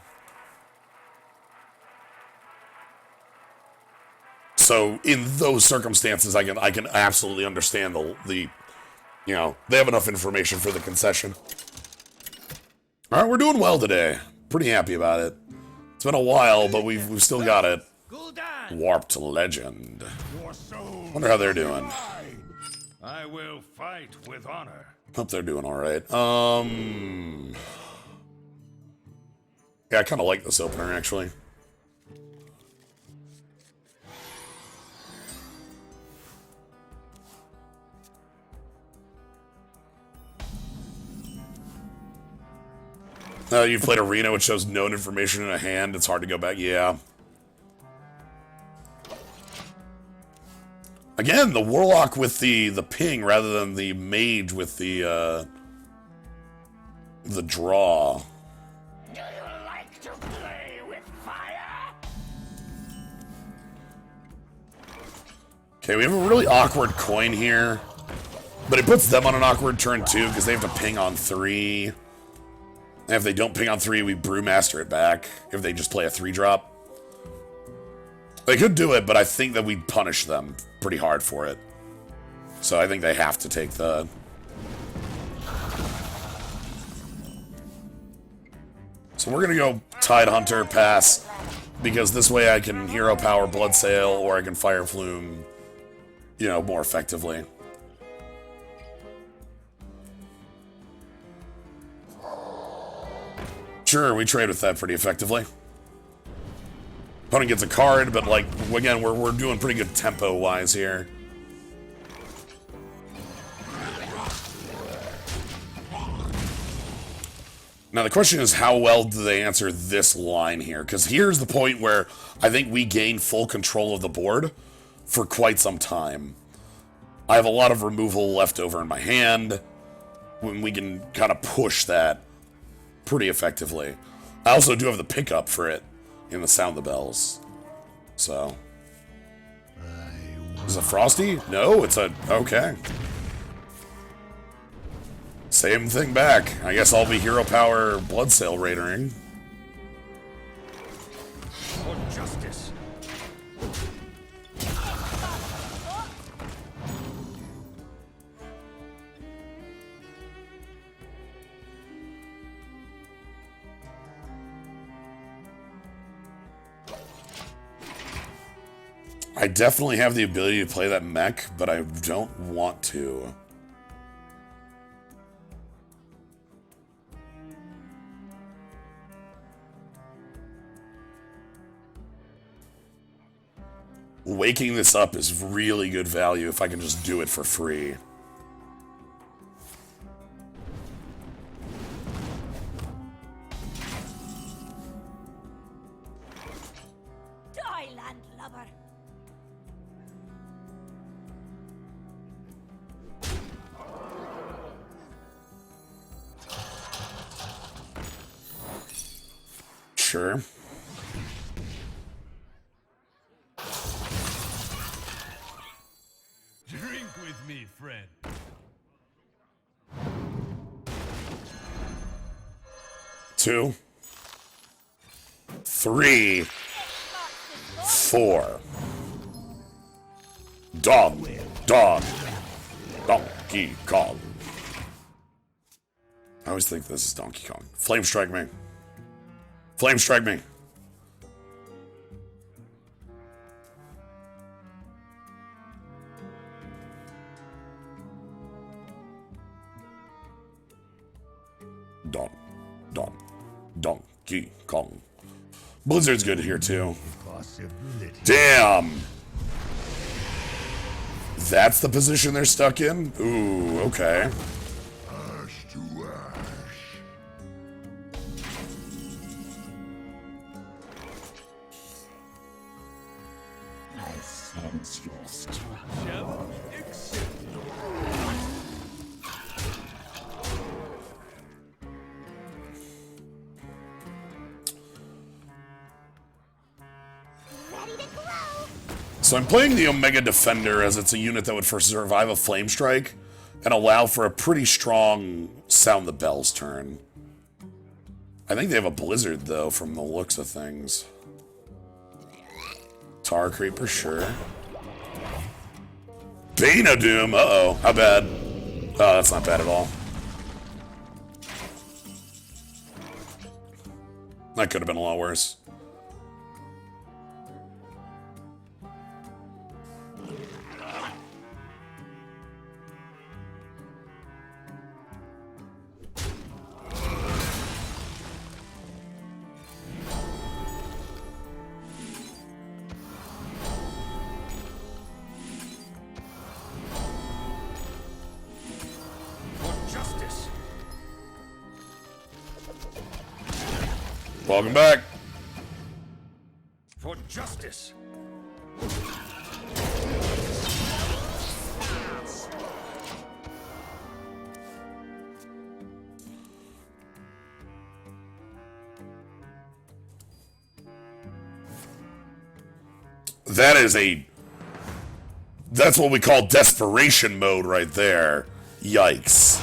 So in those circumstances, I can absolutely understand the you know, they have enough information for the concession. All right, we're doing well today. Pretty happy about it. It's been a while, but we've still got it. Gul'dan, Warped Legend. your soul. Wonder how they're doing. I will fight with honor. Hope they're doing all right. Yeah, I kind of like this opener actually. You've played Arena, which shows known information in a hand. It's hard to go back. Yeah. Again, the Warlock with the ping rather than the Mage with the draw. Do you like to play with fire? Okay, we have a really awkward coin here. But it puts them on an awkward turn too, because they have to ping on 3. And if they don't ping on 3, we Brewmaster it back. If they just play a 3-drop. They could do it, but I think that we'd punish them pretty hard for it. So I think they have to take the... So we're going to go Tide Hunter, pass. Because this way I can Hero Power Bloodsail, or I can Fire Flume, you know, more effectively. Sure, we trade with that pretty effectively. Opponent gets a card, but like, again, we're doing pretty good tempo-wise here. Now the question is, how well do they answer this line here? Because here's the point where I think we gain full control of the board for quite some time. I have a lot of removal left over in my hand, when we can kind of push that pretty effectively. I also do have the pickup for it in the Sound the Bells. So. Is it Frosty? No, it's a... Okay. Same thing back. I guess I'll be Hero Power Bloodsail Raidering. For justice. I definitely have the ability to play that mech, but I don't want to. Waking this up is really good value if I can just do it for free. Die, landlubber. Sure. Drink with me, friend. Two. 3. 4. Dog. Donkey Kong. I always think this is Donkey Kong. Flame strike me. Flame strike me. Donkey Kong. Blizzard's good here too. Damn. That's the position they're stuck in? Ooh, okay. Ash to ash. I sense your strength. Shall accept. Ready to grow. So I'm playing the Omega Defender as it's a unit that would first survive a Flame Strike and allow for a pretty strong Sound the Bells turn. I think they have a Blizzard, though, from the looks of things. Tar Creeper, sure. Bane of Doom, uh-oh, how bad? Oh, that's not bad at all. That could have been a lot worse. Welcome back. For justice. That's what we call desperation mode right there. Yikes.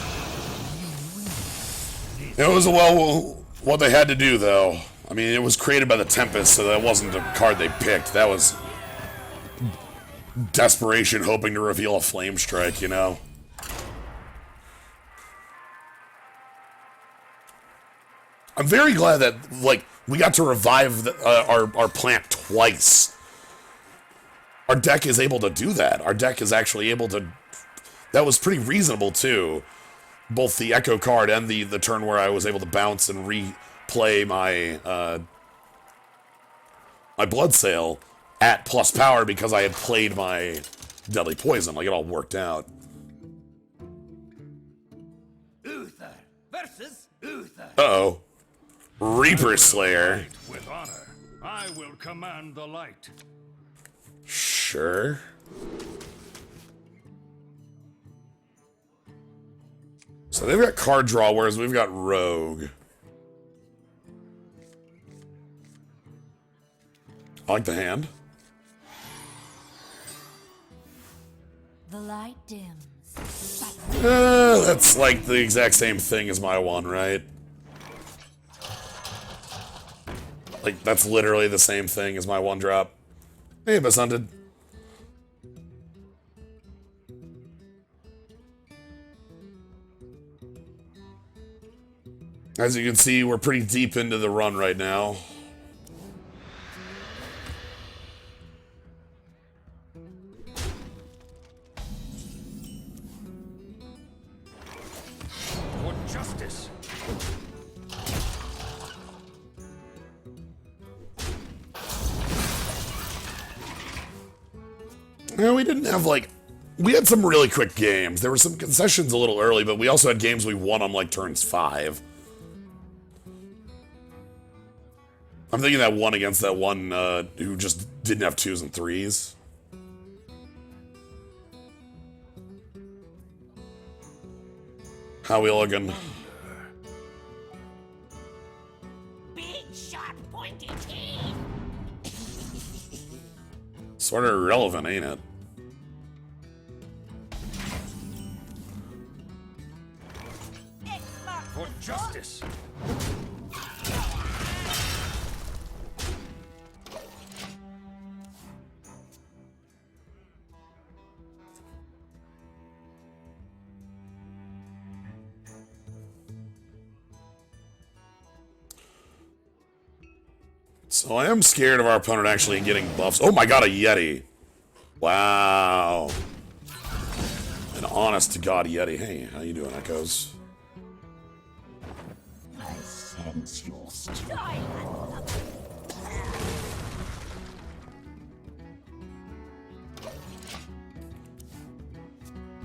It was what they had to do, though. I mean, it was created by the Tempest, so that wasn't the card they picked. That was desperation, hoping to reveal a Flame Strike, you know? I'm very glad that, like, we got to revive our plant twice. Our deck is able to do that. Our deck is actually able to... That was pretty reasonable, too. Both the Echo card and the turn where I was able to bounce and replay my my Blood Sail at plus power because I had played my Deadly Poison. Like, it all worked out. Uther versus Uther. Uh-oh. Reaper Slayer. With honor, I will command the light. Sure. So they've got card draw, whereas we've got Rogue. I like the hand. The light dims. That's like the exact same thing as my one, right? Like, that's literally the same thing as my one drop. Hey, Miss Hunted. As you can see, we're pretty deep into the run right now. For justice. Yeah, we didn't have, like... We had some really quick games. There were some concessions a little early, but we also had games we won on, like, turns 5. I'm thinking that one against that one who just didn't have 2s and 3s. How we looking? Big, sharp, pointy teeth. Sort of irrelevant, ain't it? For justice. So I am scared of our opponent actually getting buffs. Oh my god, a Yeti. Wow. An honest-to-God Yeti. Hey, how you doing, Echoes? I sense your style.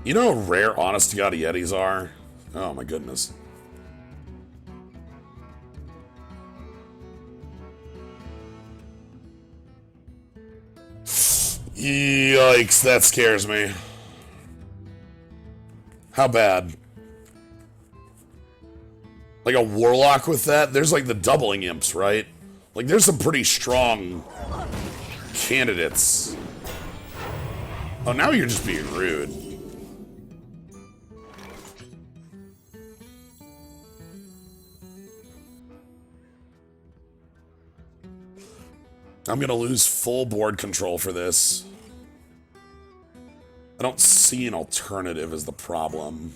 You know how rare honest-to-God Yetis are? Oh my goodness. Yikes, that scares me. How bad? Like a Warlock with that? There's like the doubling imps, right? Like there's some pretty strong candidates. Oh, now you're just being rude. I'm gonna lose full board control for this. I don't see an alternative is the problem.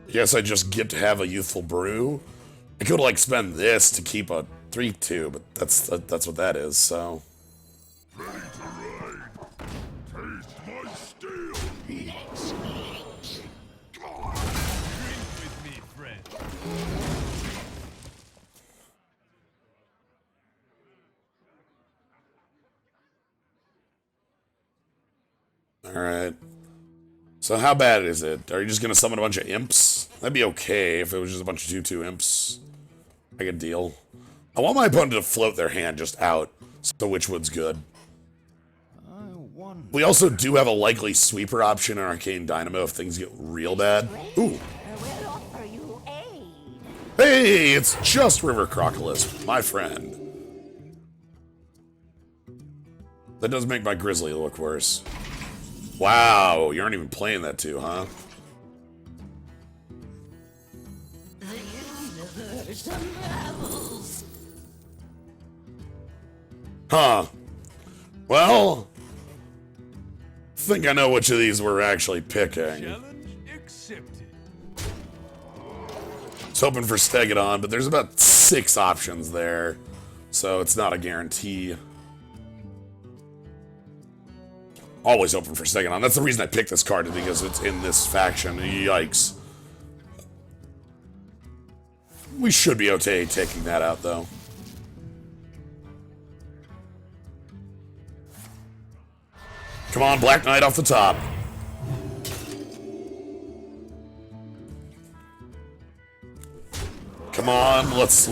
I guess I just get to have a youthful brew. I could like spend this to keep a 3-2, but that's what that is. So. Ready to ride. Taste my steel. Drink with me, friend. All right. So how bad is it? Are you just gonna summon a bunch of imps? That'd be okay if it was just a bunch of 2/2 imps. I could deal. I want my opponent to float their hand just out, so Witchwood's good. I wonder. We also do have a likely sweeper option in Arcane Dynamo if things get real bad. Ooh. We'll offer you aid. Hey, it's just River Crocodilus, my friend. That does make my Grizzly look worse. Wow, you aren't even playing that too, huh? The universe unravels. Huh. Well, I think I know which of these we're actually picking. Challenge accepted. I was hoping for Stegodon, but there's about 6 options there, so it's not a guarantee. Always open for Stegodon. That's the reason I picked this card, is because it's in this faction. Yikes. We should be okay taking that out, though. Come on, Black Knight off the top. Come on, let's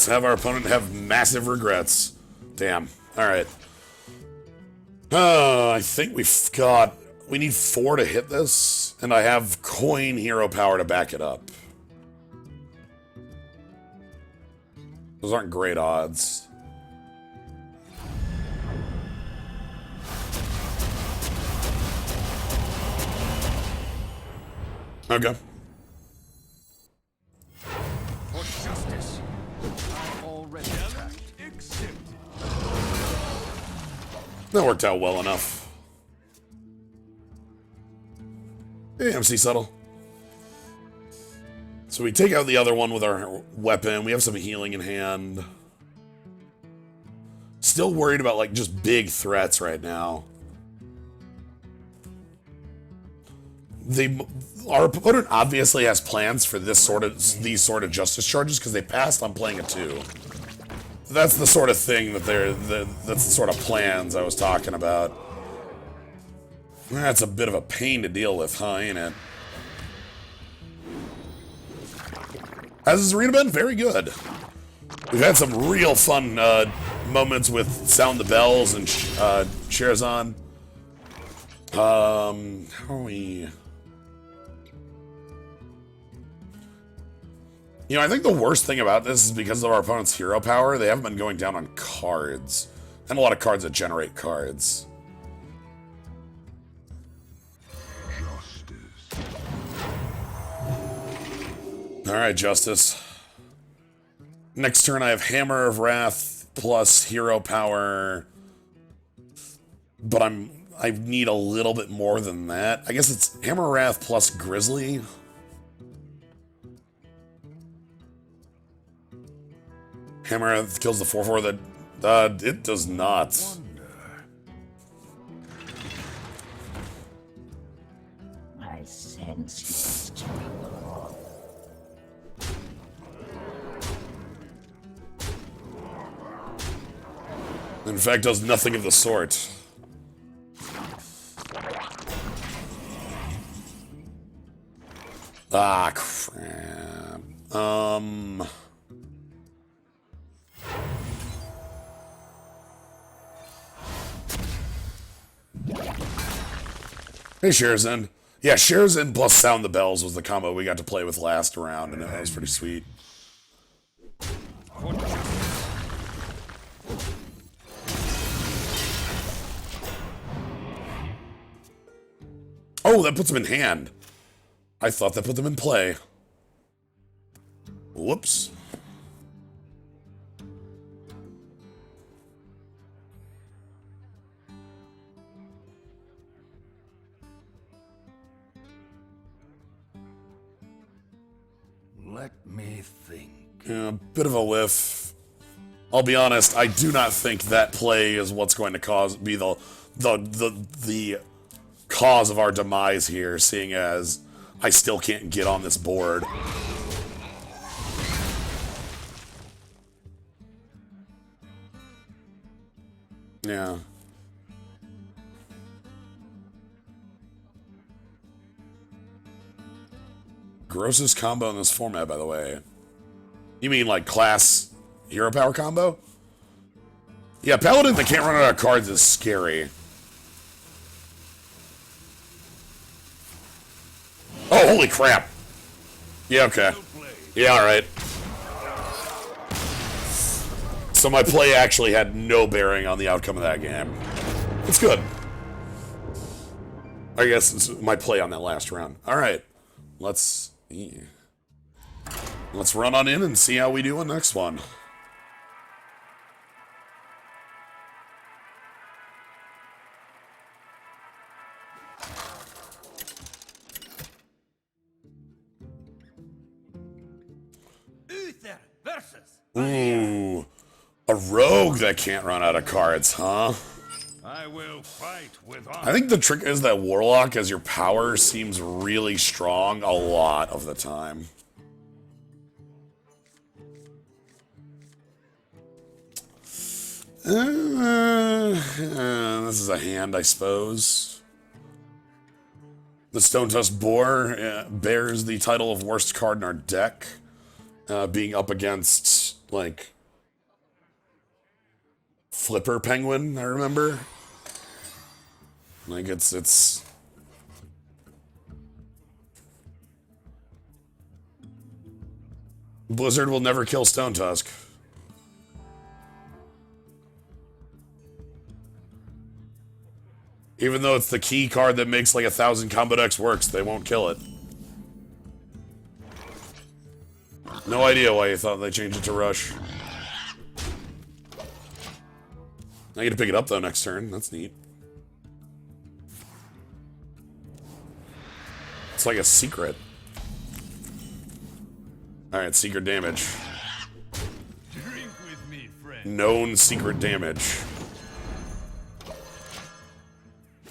have our opponent have massive regrets. Damn. Alright. I think we need 4 to hit this, and I have coin hero power to back it up. Those aren't great odds. Okay. For justice. I already attacked. Accepted. That worked out well enough. Hey, MC Subtle. So we take out the other one with our weapon. We have some healing in hand. Still worried about, like, just big threats right now. Our opponent obviously has plans for these sort of justice charges because they passed on playing a 2. That's the sort of thing that that's the sort of plans I was talking about. That's a bit of a pain to deal with, huh, ain't it? Has this arena been? Very good. We've had some real fun moments with Sound the Bells and Sherazan. How are we... You know, I think the worst thing about this is because of our opponent's hero power, they haven't been going down on cards. And a lot of cards that generate cards. Justice. Alright, Justice. Next turn I have Hammer of Wrath plus hero power. But I need a little bit more than that. I guess it's Hammer of Wrath plus Grizzly. Hammer kills the 4/4 that it does not. I sense your struggle. In fact, does nothing of the sort. Ah, crap. Hey, Sherazin. Yeah, Sherazin plus Sound the Bells was the combo we got to play with last round, and that was pretty sweet. Oh, that puts them in hand. I thought that put them in play. Whoops. Let me think. Yeah, bit of a whiff. I'll be honest, I do not think that play is what's going to be the cause of our demise here, seeing as I still can't get on this board. Yeah. Grossest combo in this format, by the way. You mean like class hero power combo? Yeah, Paladin that can't run out of cards is scary. Oh, holy crap. Yeah, okay. Yeah, alright. So my play actually had no bearing on the outcome of that game. It's good. I guess it's my play on that last round. Alright. Let's run on in and see how we do on next one. Uther versus. Ooh, a rogue that can't run out of cards, huh? I will fight with honor. I think the trick is that Warlock, as your power, seems really strong a lot of the time. This is a hand, I suppose. The Stone Tusk Boar bears the title of worst card in our deck, being up against, like, Flipper Penguin, I remember. Like, it's... Blizzard will never kill Stone Tusk. Even though it's the key card that makes like 1,000 combo decks works, they won't kill it. No idea why you thought they changed it to Rush. I get to pick it up though next turn. That's neat. It's like a secret. Alright, secret damage. Drink with me, friend. Known secret damage.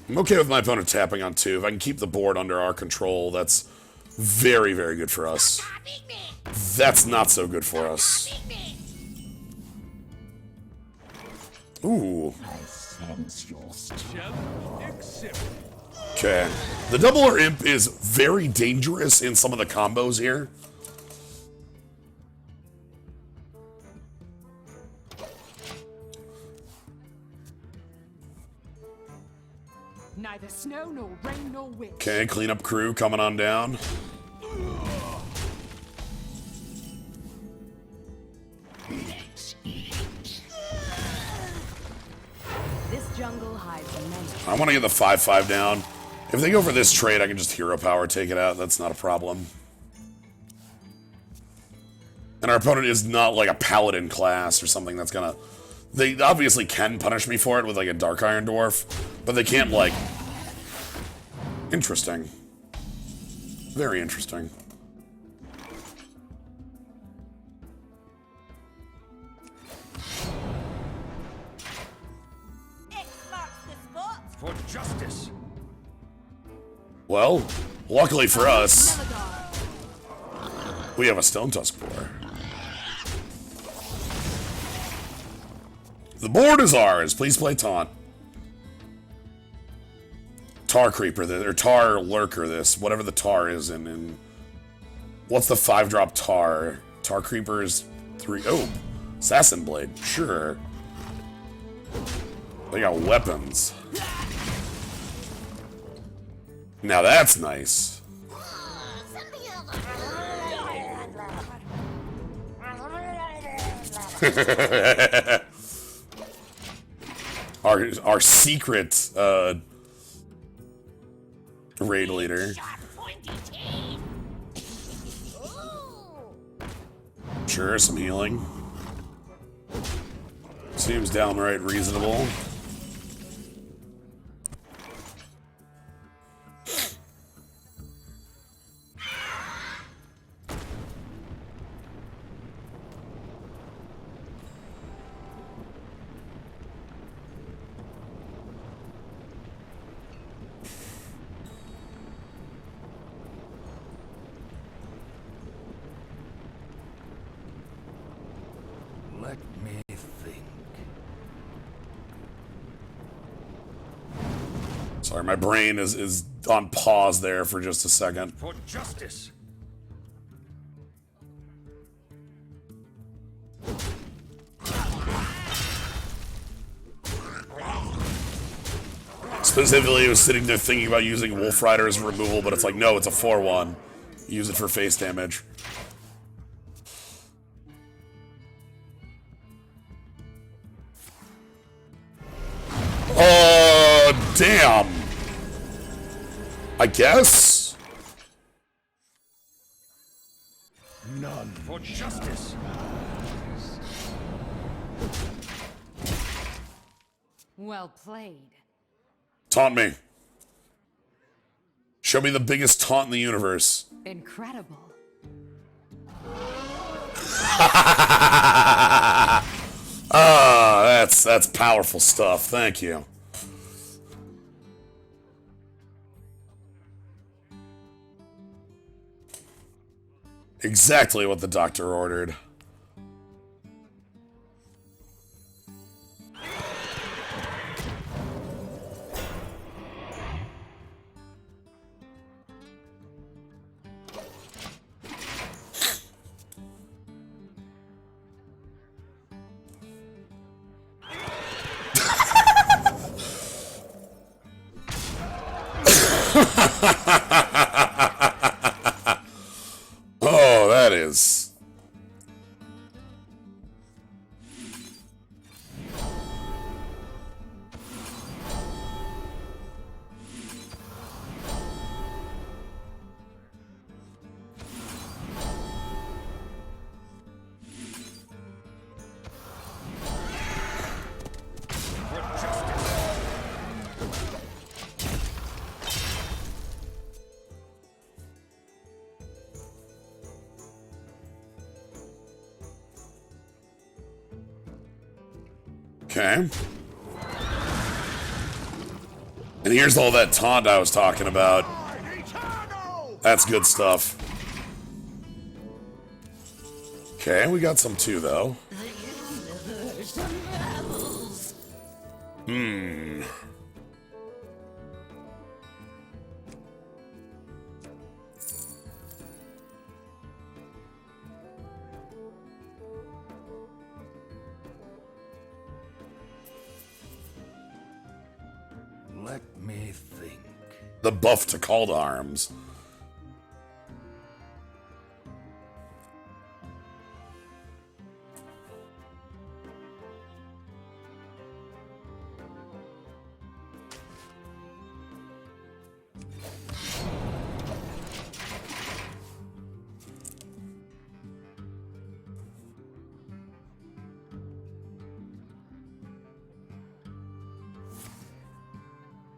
I'm okay with my opponent tapping on 2. If I can keep the board under our control, that's very, very good for us. That's not so good for us. Ooh. Okay. The double or imp is very dangerous in some of the combos here. Neither snow nor rain nor wind. Okay, cleanup crew coming on down. This jungle hides many. I want to get the 5/5 down. If they go for this trade, I can just hero power take it out. That's not a problem. And our opponent is not like a paladin class or something that's gonna... They obviously can punish me for it with like a Dark Iron Dwarf, but they can't like... Interesting. Very interesting. For justice. Well, luckily for us, we have a Stone Tusk Boar. The board is ours. Please play Taunt. Tar Creeper, or Tar Lurker, this. Whatever the tar is in what's the 5-drop tar? Tar Creeper is 3... Oh, Assassin Blade. Sure. They got weapons. Now that's nice. our secret raid leader. Sharp, pointy teeth. Sure, some healing. Seems downright reasonable. Let me think. Sorry, my brain is on pause there for just a second. For justice. Specifically, I was sitting there thinking about using Wolf Rider as removal, but it's like, no, it's a 4-1. Use it for face damage. Damn. I guess? None. For justice. Well played. Taunt me. Show me the biggest taunt in the universe. Incredible. That's powerful stuff. Thank you. Exactly what the doctor ordered. Oh, that is. Okay. And here's all that taunt I was talking about. That's good stuff. Okay, we got some too, though. Let me think. The buff to call to arms.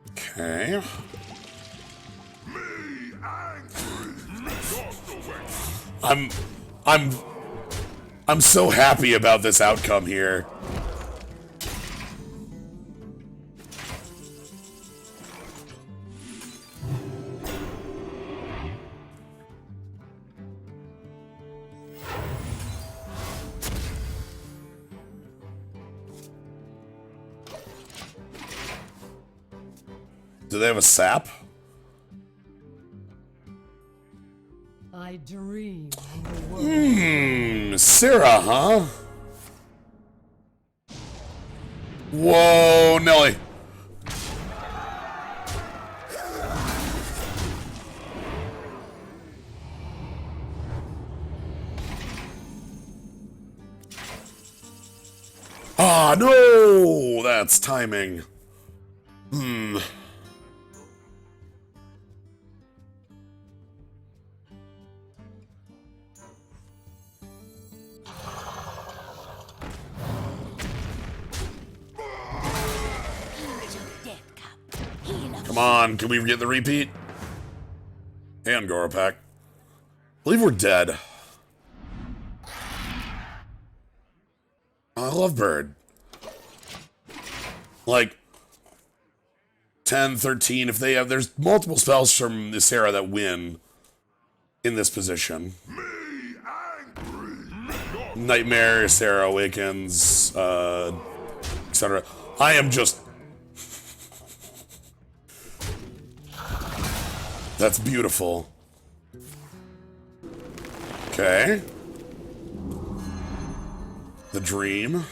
Okay. I'm so happy about this outcome here. Do they have a sap? I dream in the world. Sarah, huh? Whoa, Nelly. Ah, no! That's timing. Come on, can we get the repeat? And Goropak. I believe we're dead. I love Bird. Like, 10, 13, if they have... There's multiple spells from this era that win in this position. Nightmare, Sarah Awakens, etc. I am just... That's beautiful. Okay. The Dream.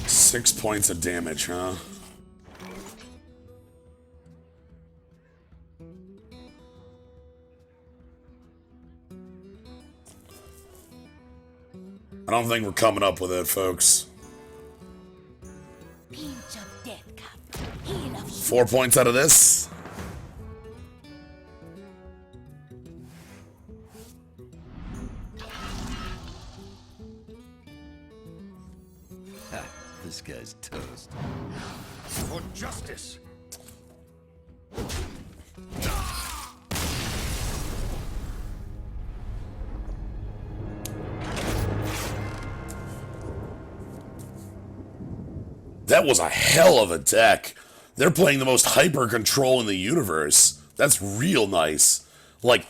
Six points of damage, huh? I don't think we're coming up with it, folks. Pinch of death cup. Heal of 4 points out of this. This guy's toast. For justice. That was a hell of a deck. They're playing the most hyper control in the universe. That's real nice. Like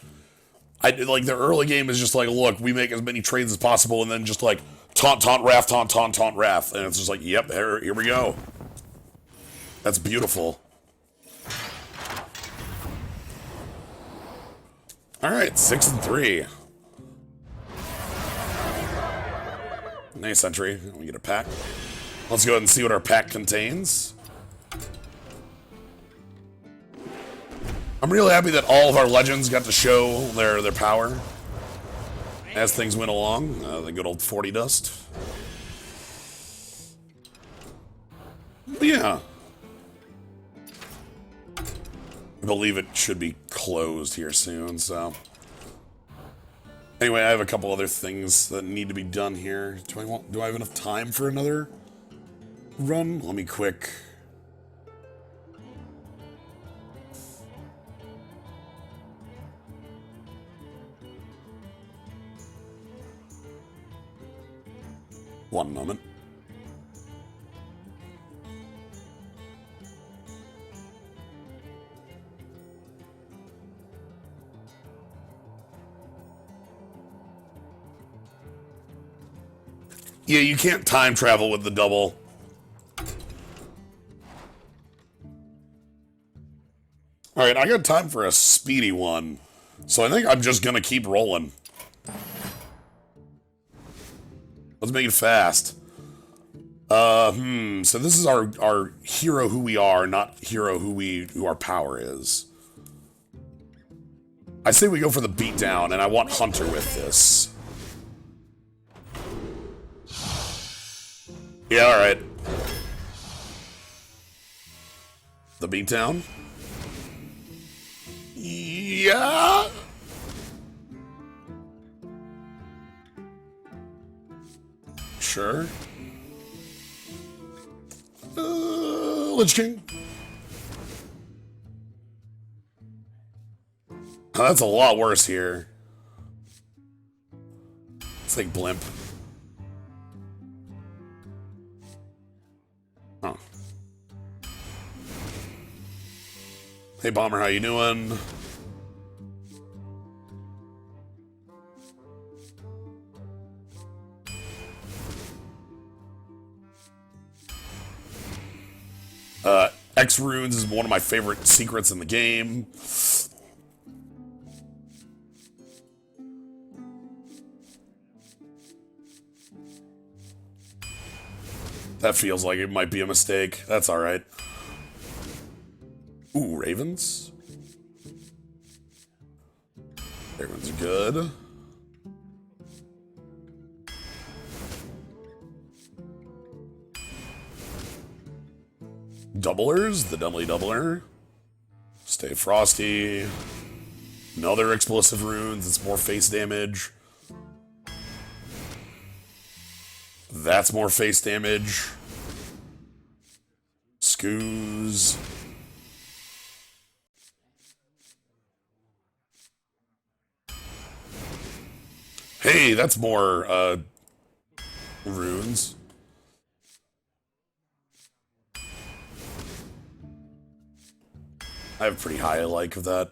their early game is just like, look, we make as many trades as possible, and then just like taunt, wrath, taunt, wrath, and it's just like, yep, here we go. That's beautiful. All right, 6-3. Nice entry. We get a pack. Let's go ahead and see what our pack contains. I'm really happy that all of our legends got to show their power as things went along. The good old 40 dust. But yeah. I believe it should be closed here soon, so. Anyway, I have a couple other things that need to be done here. Do I have enough time for another run? Let me quick. One moment. Yeah, you can't time travel with the double. Alright, I got time for a speedy one. So I think I'm just gonna keep rolling. Let's make it fast. So this is our hero who we are, not hero who our power is. I say we go for the beatdown, and I want Hunter with this. Yeah, alright. The beatdown? Yeah. Sure. Lich King. Oh, that's a lot worse here. It's like Blimp. Huh. Hey Bomber, how you doing? X runes is one of my favorite secrets in the game. That feels like it might be a mistake. That's alright. Ooh, Ravens. Ravens are good. Doublers, the Deadly Doubler. Stay Frosty. Another Explosive Runes, it's more face damage. That's more face damage. Scoos. Hey, that's more, runes. I have pretty high like of that.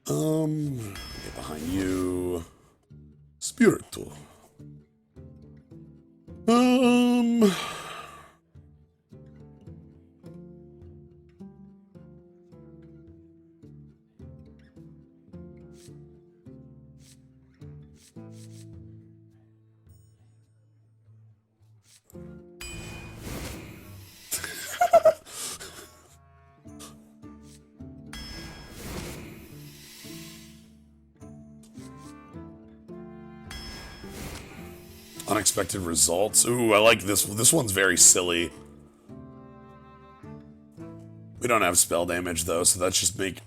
Get behind you. Spiritu. Unexpected results. Ooh, I like this. This one's very silly. We don't have spell damage though, so that's just make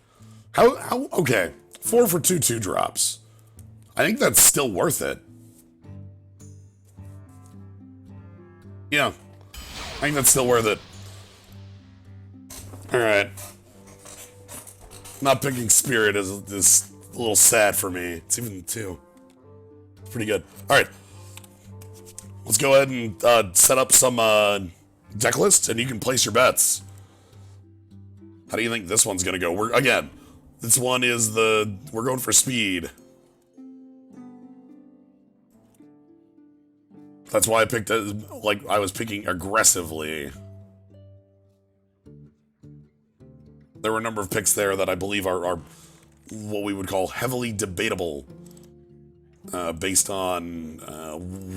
okay. 4 for 2 drops. I think that's still worth it. Yeah. I think that's still worth it. Alright. Not picking Spirit is a little sad for me. It's even 2. It's pretty good. Alright. Let's go ahead and set up some deck lists, and you can place your bets. How do you think this one's gonna go? Again, this one is we're going for speed. That's why I picked like I was picking aggressively. There were a number of picks there that I believe are what we would call heavily debatable, based on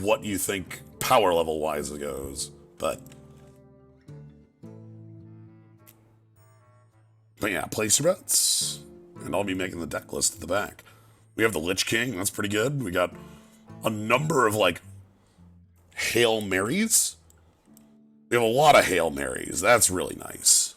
what you think power level wise it goes. But yeah, place your bets, and I'll be making the deck list at the back. We have the Lich King. That's pretty good. We got a number of like Hail Marys. We have a lot of Hail Marys. That's really nice.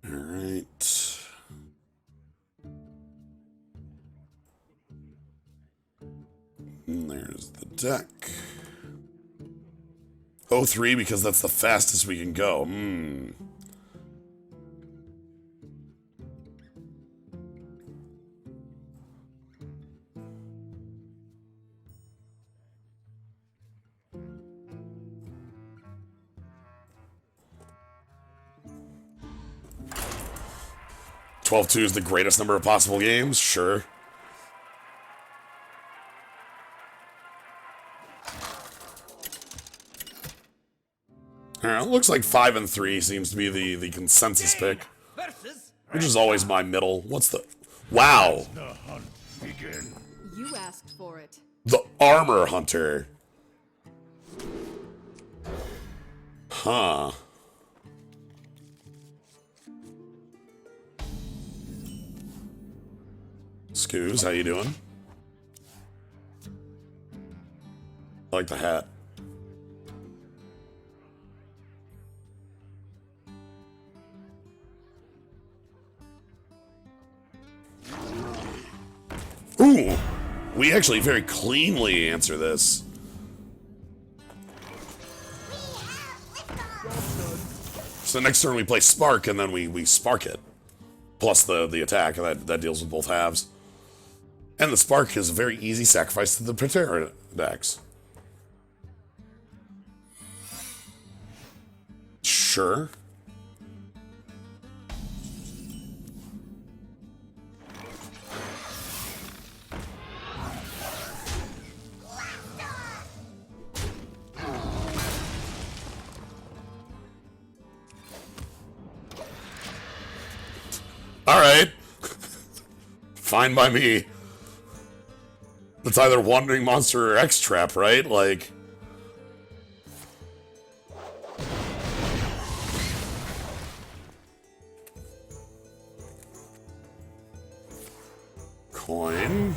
All right. And there's the deck. 03 because that's the fastest we can go. 12-2 is the greatest number of possible games? Sure. Alright, looks like 5 and 3 seems to be the consensus pick. Which is always my middle. What's the... Wow! The hunt begin. You asked for it. The Armor Hunter. Huh. Scoos, how you doing? I like the hat. Ooh! We actually very cleanly answer this. So next turn we play Spark, and then we spark it. Plus the attack, that deals with both halves. And the Spark is a very easy sacrifice to the Patera decks. Sure. Alright. Fine by me. It's either Wandering Monster or X-Trap, right? Like... Coin.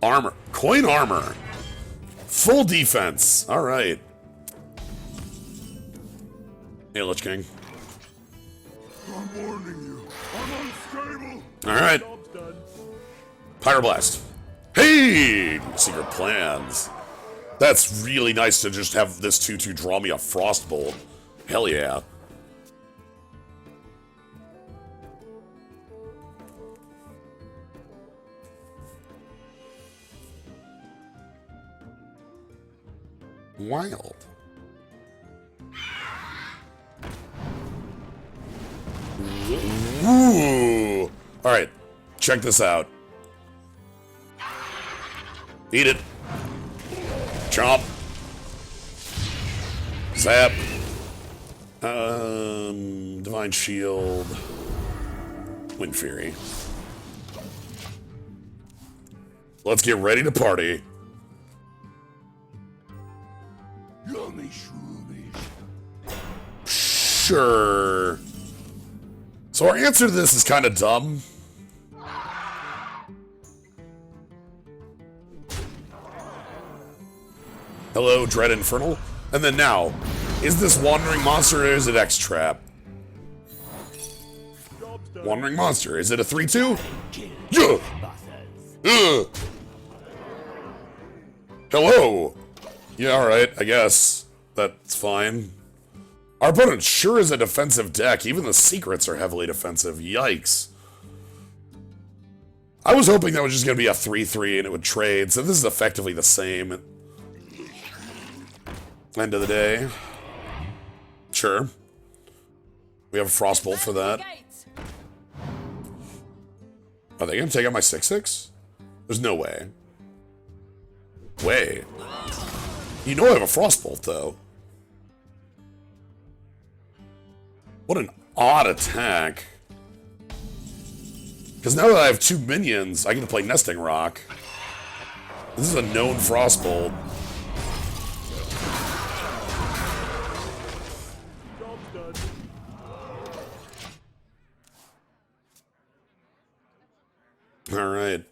Armor. Coin armor. Full defense. All right. Hey, Lich King. I'm warning you. I'm unstable. All right. Pyroblast. Hey! Secret plans. That's really nice to just have this 2/2 draw me a Frostbolt. Hell yeah. Wild. Ooh. All right, check this out. Eat it. Chomp. Zap. Divine Shield. Wind Fury. Let's get ready to party. Yummy shroomies. Sure. So our answer to this is kind of dumb. Hello, Dread Infernal. And then now, is this Wandering Monster or is it X-Trap? Wandering Monster, is it a 3/2? Yeah! Hello! Yeah, alright, I guess. That's fine. Our opponent sure is a defensive deck. Even the secrets are heavily defensive. Yikes. I was hoping that was just going to be a 3/3 and it would trade, so this is effectively the same. End of the day. Sure. We have a Frostbolt for that. Are they going to take out my 6/6? There's no way. Way. You know I have a Frostbolt, though. What an odd attack. Because now that I have 2 minions, I get to play Nesting Rock. This is a known Frostbolt. Alright.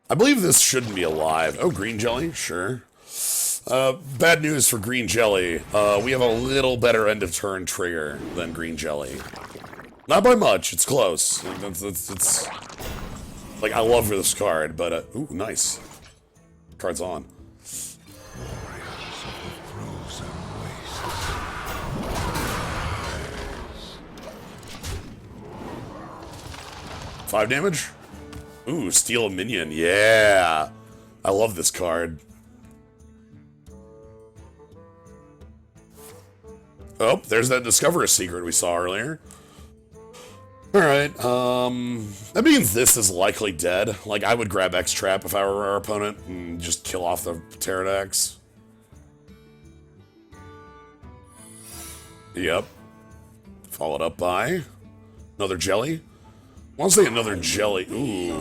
I believe this shouldn't be alive. Oh, green jelly? Sure. Bad news for green jelly. We have a little better end of turn trigger than green jelly. Not by much, it's close. It's like, I love this card, but, ooh, nice. Card's on. Frozen waste. 5 damage? Ooh, steal a minion. Yeah! I love this card. Oh, there's that Discover a Secret we saw earlier. Alright, that means this is likely dead. Like, I would grab X-Trap if I were our opponent and just kill off the Pterodax. Yep. Followed up by another jelly. I want to say another jelly. Ooh.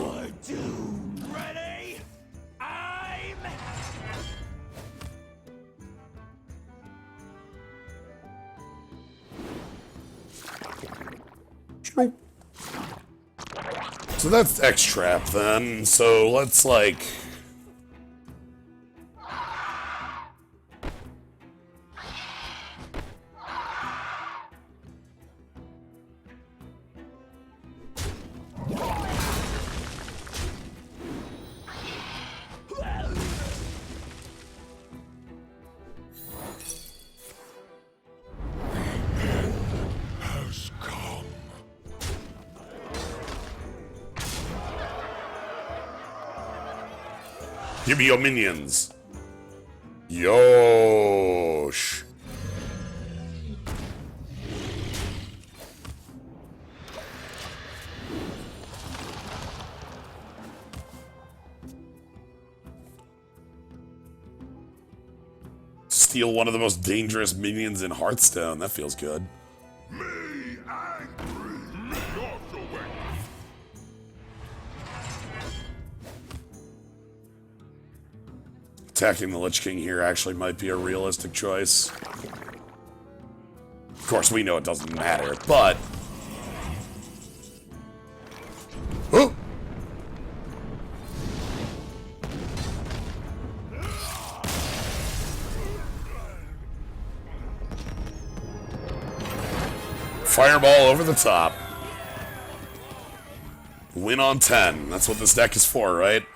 Ready? I'm... So that's X-Trap then. So let's like... Has come. Give me your minions. Yosh. Steal one of the most dangerous minions in Hearthstone. That feels good. Me angry. Me also wait. Attacking the Lich King here actually might be a realistic choice. Of course, we know it doesn't matter, but... Oh! Fireball over the top. Win on 10. That's what this deck is for, right?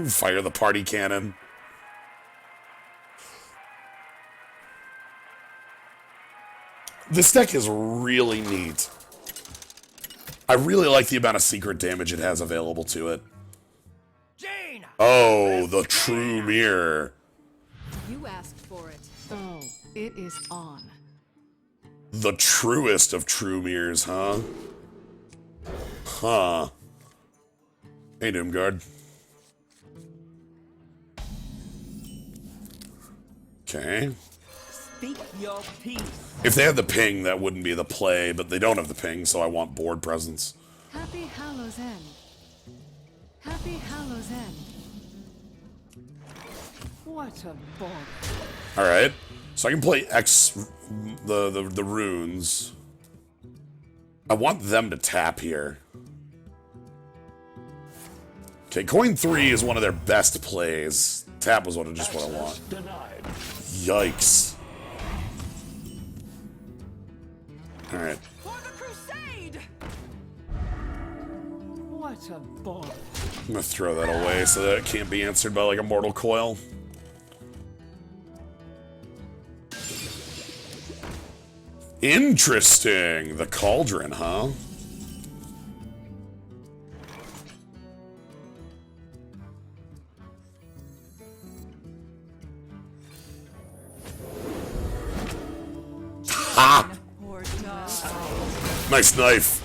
Fire the party cannon. This deck is really neat. I really like the amount of secret damage it has available to it. Oh, the true mirror. You asked for it. Oh, it is on. The truest of true mirrors, huh? Huh. Hey, Doomguard. Okay. Speak your peace. If they had the ping, that wouldn't be the play, but they don't have the ping, so I want board presence. Happy Hallows End. Happy Hallows End. What a bore. Alright. So I can play the runes. I want them to tap here. Okay, coin 3 is one of their best plays. Tap was just what I want. Yikes. Alright. For the crusade! What a bore. I'm gonna throw that away so that it can't be answered by like a mortal coil. Interesting. The cauldron, huh? Ha! Nice knife.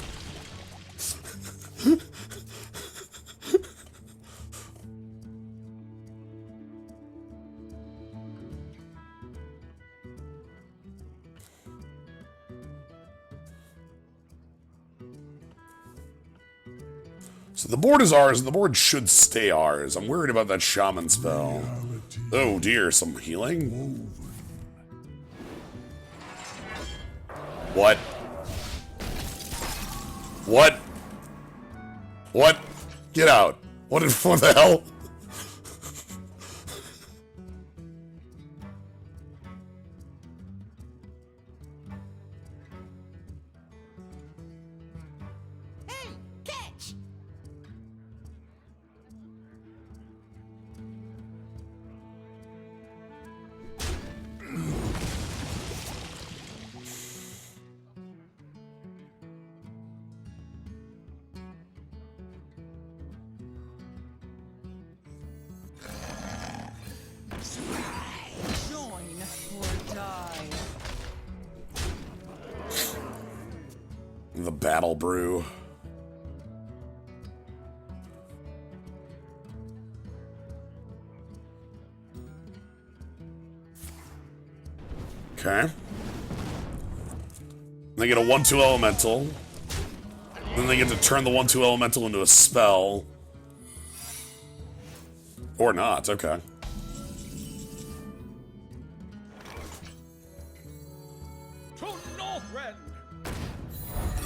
So the board is ours, and the board should stay ours. I'm worried about that shaman spell. Oh dear, some healing? What? What? What? Get out. What the hell? Hey, catch! Join or die. The battle brew. Okay. They get a 1/2 elemental. Then they get to turn the 1/2 elemental into a spell. Or not, okay. To Northrend!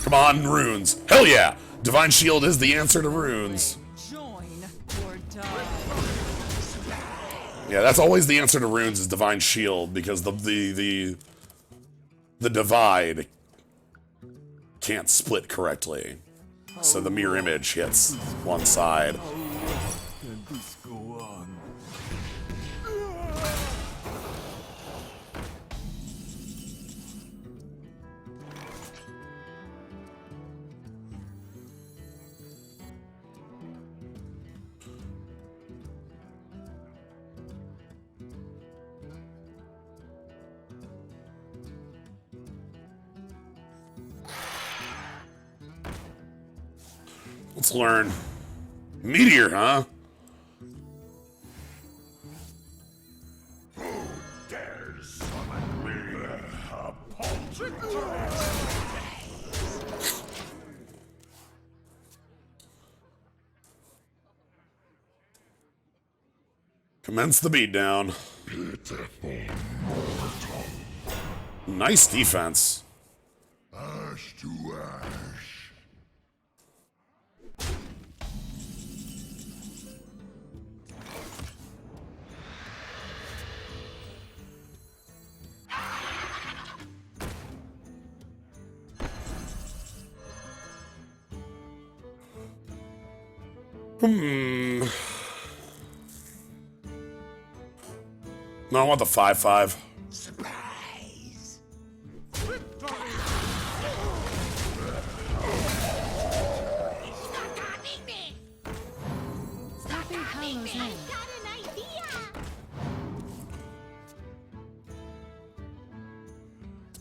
Come on, runes. Hell yeah! Divine Shield is the answer to runes. Join or die. Yeah, that's always the answer to runes is Divine Shield, because the divide can't split correctly. So the mirror image hits one side. Can this go on? Let's learn. Meteor, huh? Dares summon me, a paltry. Commence the beatdown. Nice defense. Ash to ash. No, I want the 5/5. Surprise! Happy Hallows End.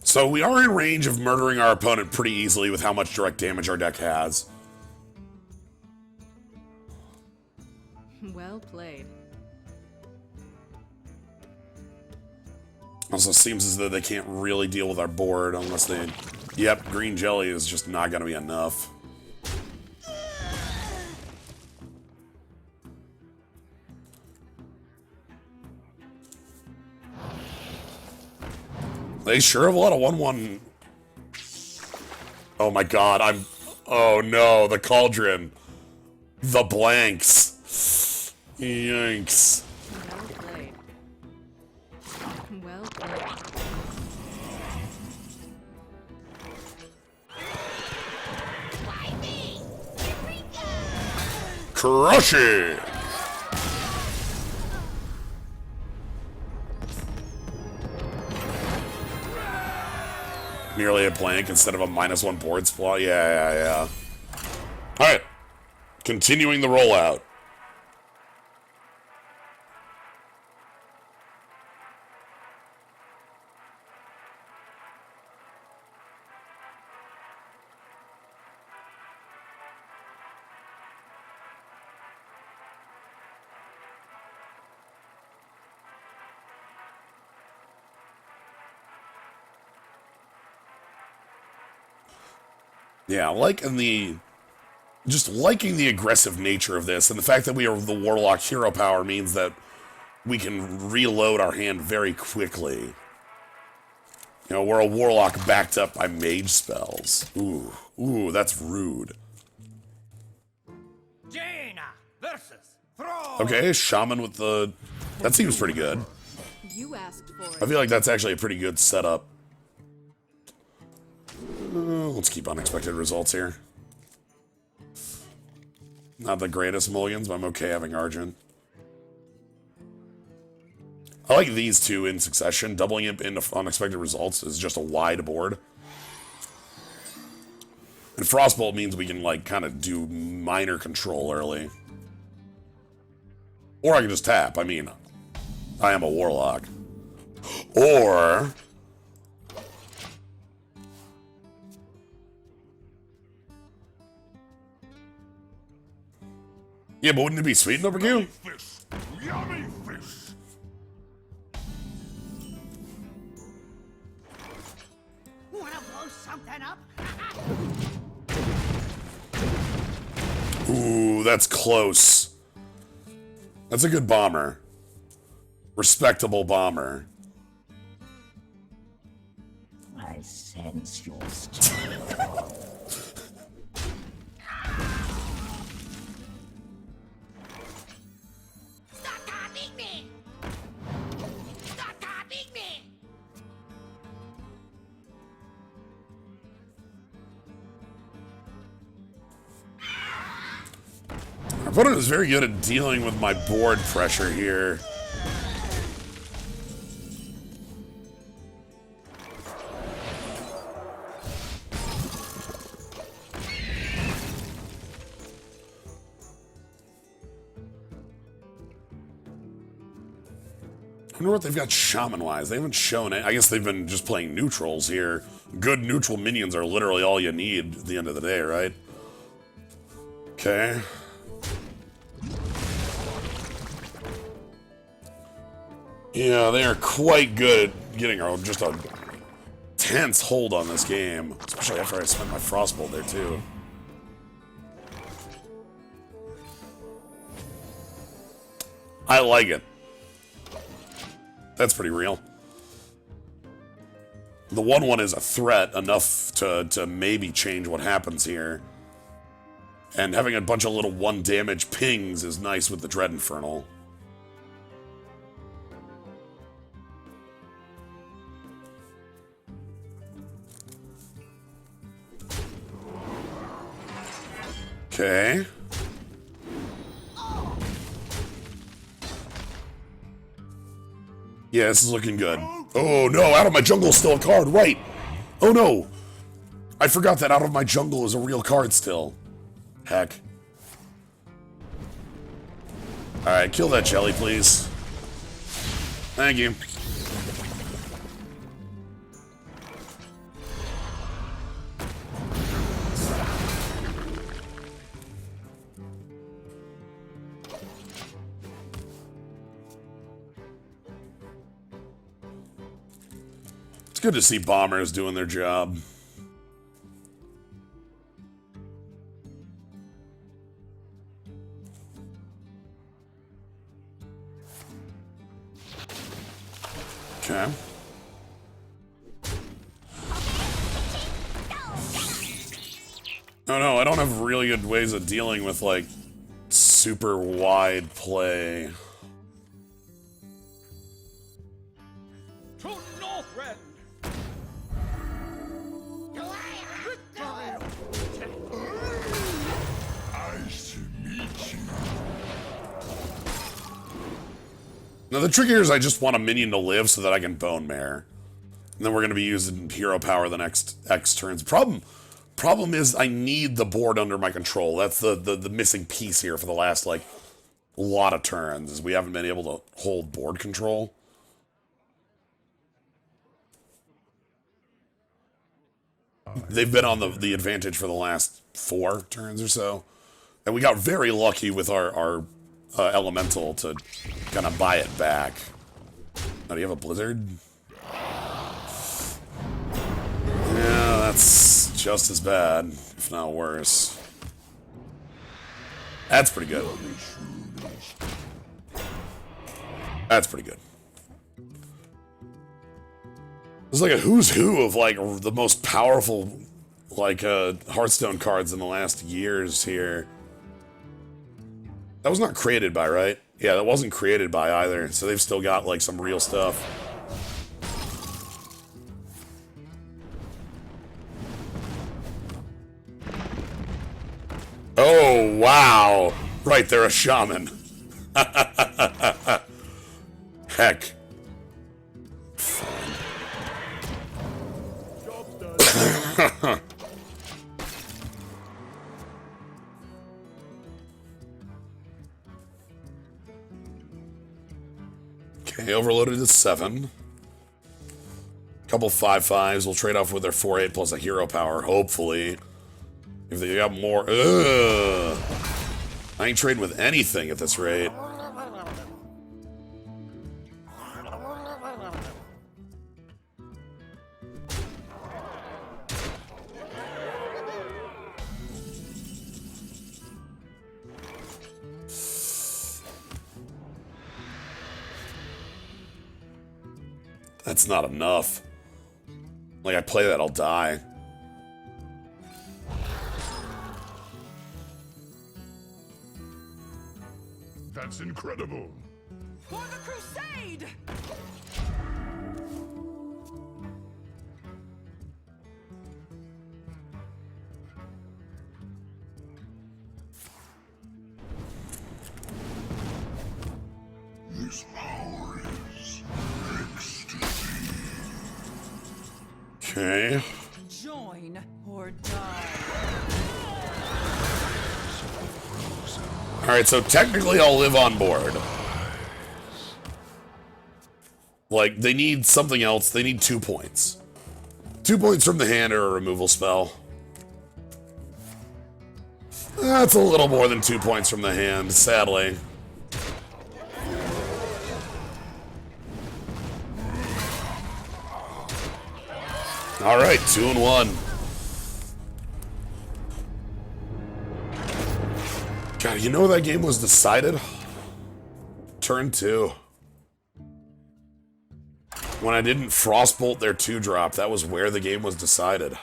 So we are in range of murdering our opponent pretty easily with how much direct damage our deck has. Well played. Also seems as though they can't really deal with our board unless they... Yep, green jelly is just not going to be enough. They sure have a lot of 1/1. Oh my god, Oh no, the cauldron. The blanks. Yikes. Well played. Well played. Crush it! Merely a blank instead of a -1 board spot. Yeah. Alright. Continuing the rollout. Yeah, just liking the aggressive nature of this, and the fact that we are the Warlock hero power means that we can reload our hand very quickly. You know, we're a Warlock backed up by mage spells. Ooh, that's rude. Jaina versus Throw. Okay, Shaman with the... That seems pretty good. You asked for I it. feel like that's actually a pretty good setup. Let's keep unexpected results here. Not the greatest mulligans, but I'm okay having Argent. I like these two in succession. Doubling it into unexpected results is just a wide board. And Frostbolt means we can, like, kind of do minor control early. Or I can just tap. I mean, I am a Warlock. Or... Yeah, but wouldn't it be sweet, Number Q? Fish! Yummy fish! Wanna blow something up? Ooh, that's close. That's a good bomber. Respectable bomber. I sense your strength. Stop copying me! Stop copying me! Our opponent is very good at dealing with my board pressure here. I wonder what they've got shaman-wise. They haven't shown it. I guess they've been just playing neutrals here. Good neutral minions are literally all you need at the end of the day, right? Okay. Yeah, they are quite good at getting just a tense hold on this game. Especially after I spent my Frostbolt there, too. I like it. That's pretty real. The 1/1 is a threat enough to maybe change what happens here. And having a bunch of little 1 damage pings is nice with the Dread Infernal. Okay. Yeah, this is looking good. Oh no, Out of My Jungle is still a card, right? Oh no! I forgot that Out of My Jungle is a real card still. Heck. Alright, kill that jelly, please. Thank you. It's good to see bombers doing their job. Okay. Oh no, I don't have really good ways of dealing with, like, super wide play. To Northrend! Now the trick here is I just want a minion to live so that I can Bone Mare. And then we're going to be using Hero Power the next X turns. Problem is I need the board under my control. That's the missing piece here for the last, like, lot of turns, is we haven't been able to hold board control. They've been on the advantage for the last 4 turns or so. And we got very lucky with our Elemental to kind of buy it back. Oh, do you have a Blizzard? Yeah, that's just as bad, if not worse. That's pretty good. That's pretty good. There's like a who's who of, like, the most powerful, like, Hearthstone cards in the last years here. That was not created by, right? Yeah, that wasn't created by either, so they've still got, like, some real stuff. Oh, wow. Right, they're a shaman. Heck. Okay, overloaded to 7. Couple 5/5s. We'll trade off with their 4/8 plus a hero power, hopefully. If they got more... Ugh. I ain't trading with anything at this rate. That's not enough. Like, I play that, I'll die. That's incredible. For the crusade! This power is ecstasy. Okay. Join or die. Alright, so technically I'll live on board. Like, they need something else. They need 2 points. 2 points from the hand or a removal spell. That's a little more than 2 points from the hand, sadly. Alright, 2 and 1. God, you know that game was decided? Turn 2. When I didn't Frostbolt their 2-drop, that was where the game was decided.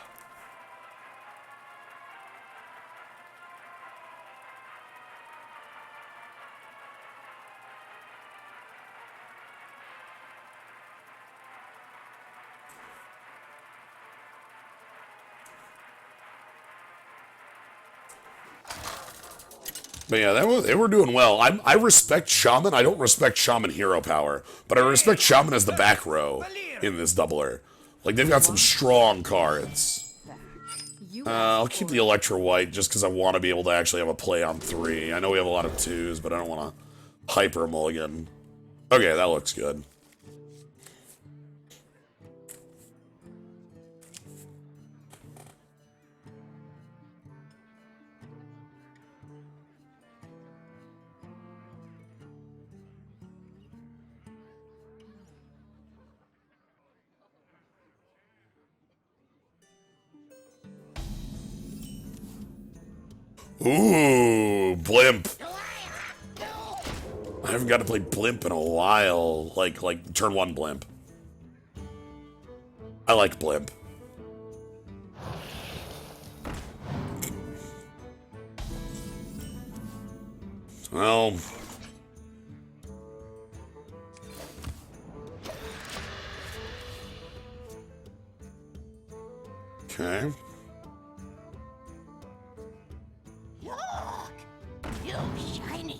But yeah, they were doing well. I respect Shaman. I don't respect Shaman hero power, but I respect Shaman as the back row in this doubler. Like, they've got some strong cards. I'll keep the Electro White just because I want to be able to actually have a play on 3. I know we have a lot of 2s, but I don't want to hyper mulligan. Okay, that looks good. Ooh, Blimp. I haven't got to play Blimp in a while. Like turn 1 Blimp. I like Blimp. Well. Okay. Look! You shinies!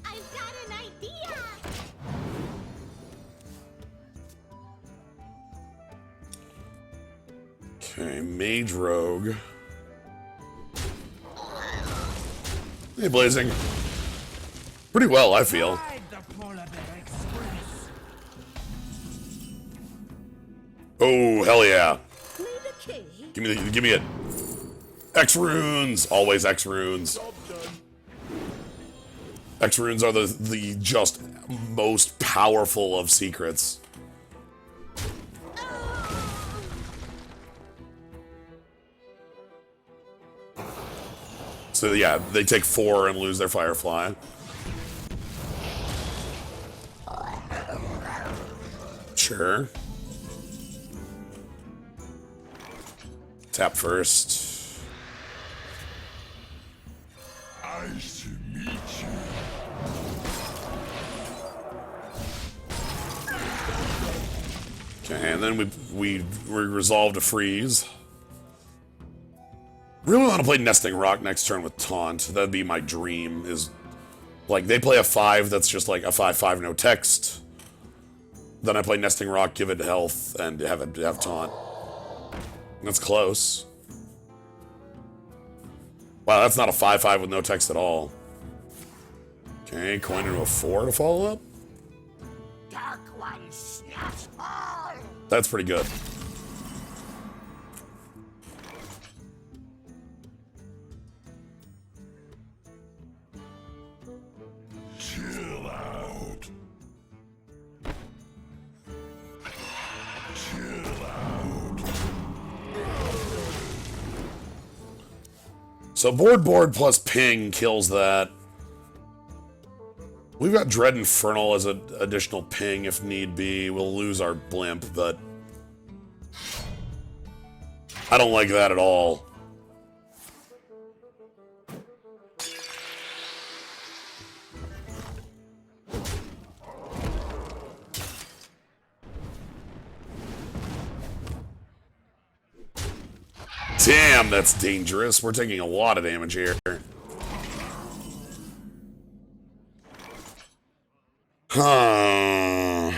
I've got an idea! Okay, Mage Rogue. Hey, Blazing. Pretty well, I feel. Ride the Polar Bear Express. Oh, hell yeah. Need a key? Give me it. X runes, always X runes. X runes are the just most powerful of secrets. So yeah, they take 4 and lose their Firefly. Sure. Tap first. Nice to meet you. Okay, and then we resolve to freeze. Really want to play Nesting Rock next turn with Taunt. That'd be my dream. Is like they play a 5 that's just like a 5/5 no text. Then I play Nesting Rock, give it health, and have Taunt. That's close. Wow, that's not a 5/5 with no text at all. Okay, coin into a 4 to follow up. Dark one snuffs all! That's pretty good. Chill out. Chill out. So board plus ping kills that. We've got Dread Infernal as an additional ping if need be. We'll lose our Blimp, but I don't like that at all. Damn, that's dangerous. We're taking a lot of damage here. Huh.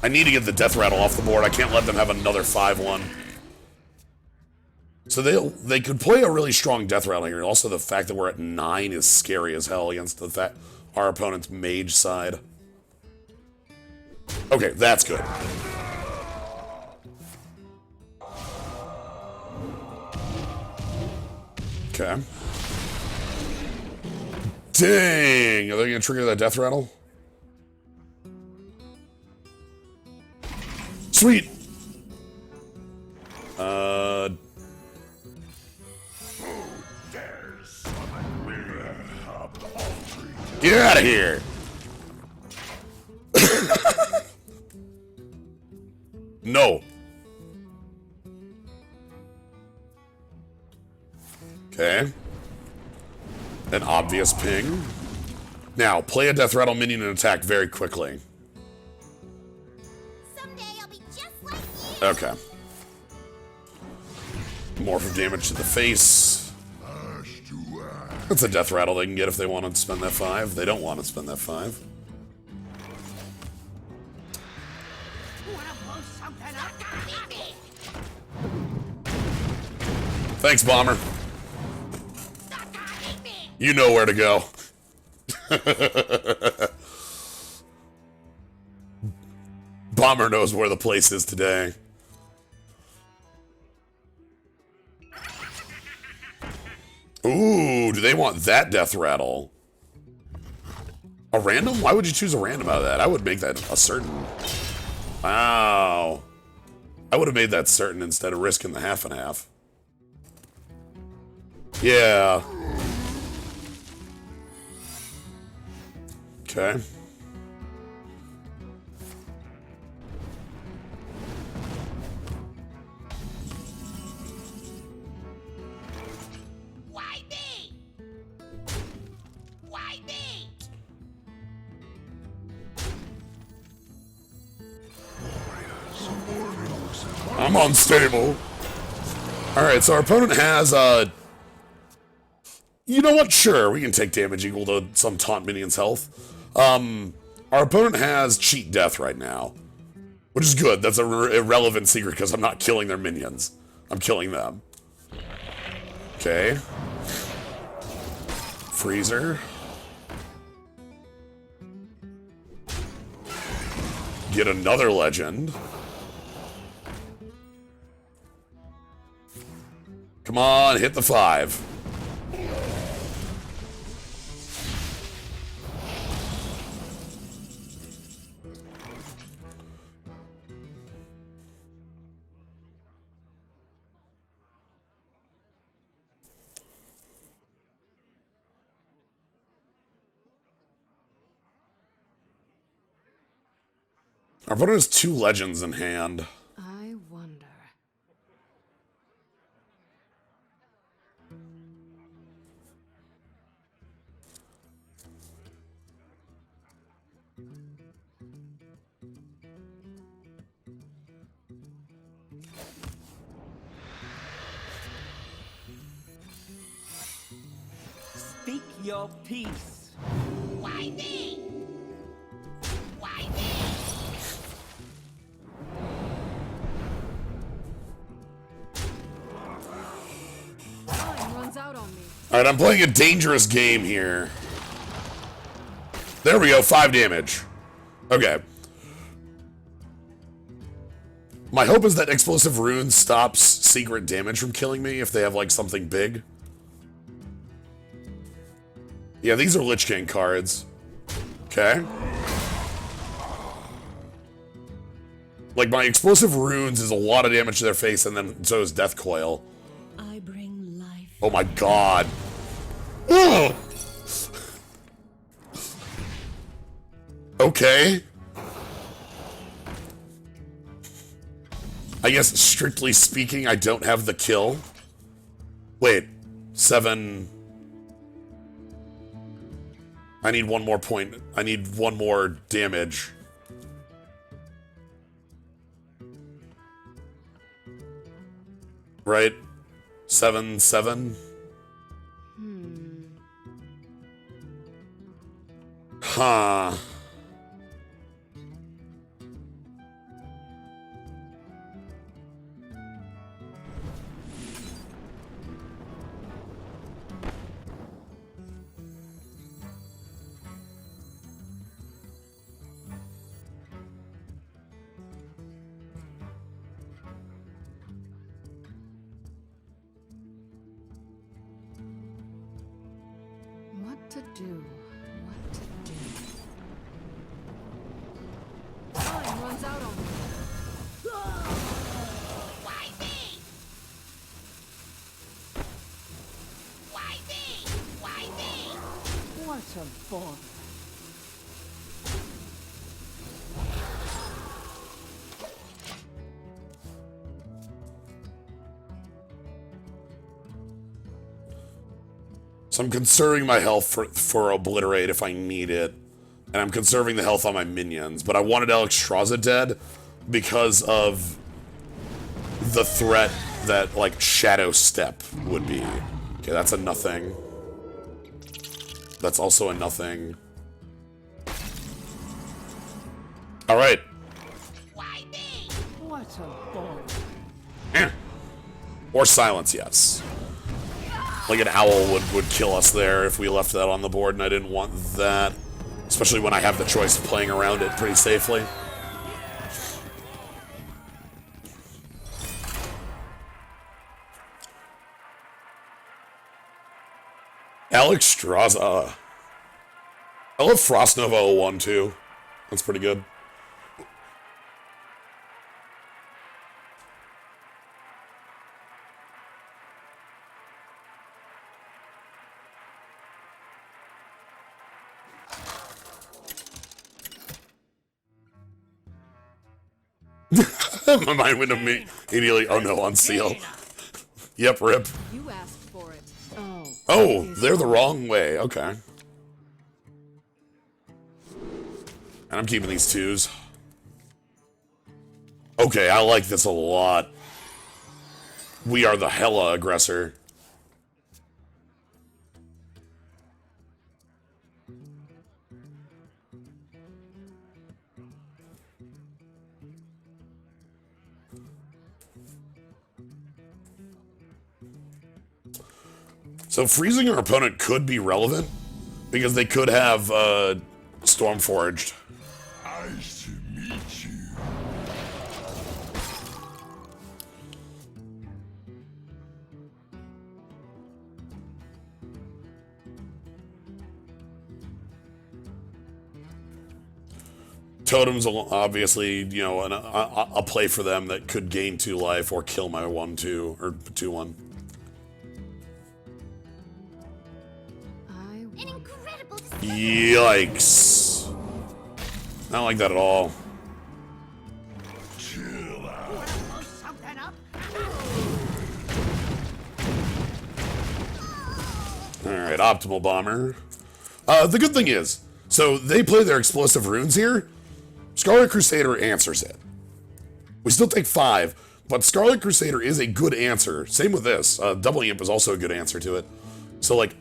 I need to get the Death Rattle off the board. I can't let them have another 5/1. So they could play a really strong Death Rattle here. Also, the fact that we're at 9 is scary as hell against our opponent's mage side. Okay, that's good. Okay. Dang! Are they gonna trigger that Death Rattle? Sweet! Get out of here! No. Okay. An obvious ping. Now, play a Death Rattle minion and attack very quickly. Someday I'll be just like you. Okay. Morph of damage to the face. That's a Death Rattle they can get if they want to spend that 5. They don't want to spend that 5. Thanks, Bomber. You know where to go. Bomber knows where the place is today. Ooh, do they want that Death Rattle? A random? Why would you choose a random out of that? I would make that a certain. Wow. I would have made that certain instead of risking the half and half. Yeah. Okay. Why me? Why me? I'm unstable. Alright, so our opponent has, you know what? Sure, we can take damage equal to some taunt minion's health. Our opponent has cheat death right now. Which is good. That's a irrelevant secret because I'm not killing their minions. I'm killing them. Okay. Freezer. Get another legend. Come on, hit the 5. Our opponent has 2 legends in hand. I wonder. Speak your peace. Why me? Why me? Time runs out on me. Alright, I'm playing a dangerous game here. There we go, 5 damage. Okay. My hope is that Explosive Rune stops secret damage from killing me if they have, like, something big. Yeah, these are Lich King cards. Okay. Like, my Explosive Runes is a lot of damage to their face, and then so is Death Coil. I bring life. Oh my god. Ugh. Okay. I guess, strictly speaking, I don't have the kill. Wait. 7... I need 1 more point. I need 1 more damage. Right? 7, 7? Huh. What to do? What to do? Time runs out on me. Why me? Why me? Why me? What a bother. So I'm conserving my health for Obliterate if I need it. And I'm conserving the health on my minions. But I wanted Alexstrasza dead because of the threat that, like, Shadow Step would be. Okay, that's a nothing. That's also a nothing. Alright. What a bore. Or silence, yes. Like an owl would kill us there if we left that on the board, and I didn't want that. Especially when I have the choice of playing around it pretty safely. Alexstrasza. I love Frost Nova 01 too. That's pretty good. My mind went immediately. Oh no, unseal. Yep, rip. You asked for it. Oh. Oh, they're the wrong way. Okay. And I'm keeping these twos. Okay, I like this a lot. We are the hella aggressor. So freezing our opponent could be relevant because they could have Stormforged. Nice to meet you. Totems, obviously, you know, a play for them that could gain 2 life or kill my 1/2 or 2/1. An incredible Yikes! I don't like that at all. Chill out. something up. All right, optimal bomber. The good thing is, so they play their explosive runes here. Scarlet Crusader answers it. We still take 5, but Scarlet Crusader is a good answer. Same with this. Double Imp is also a good answer to it. So, like,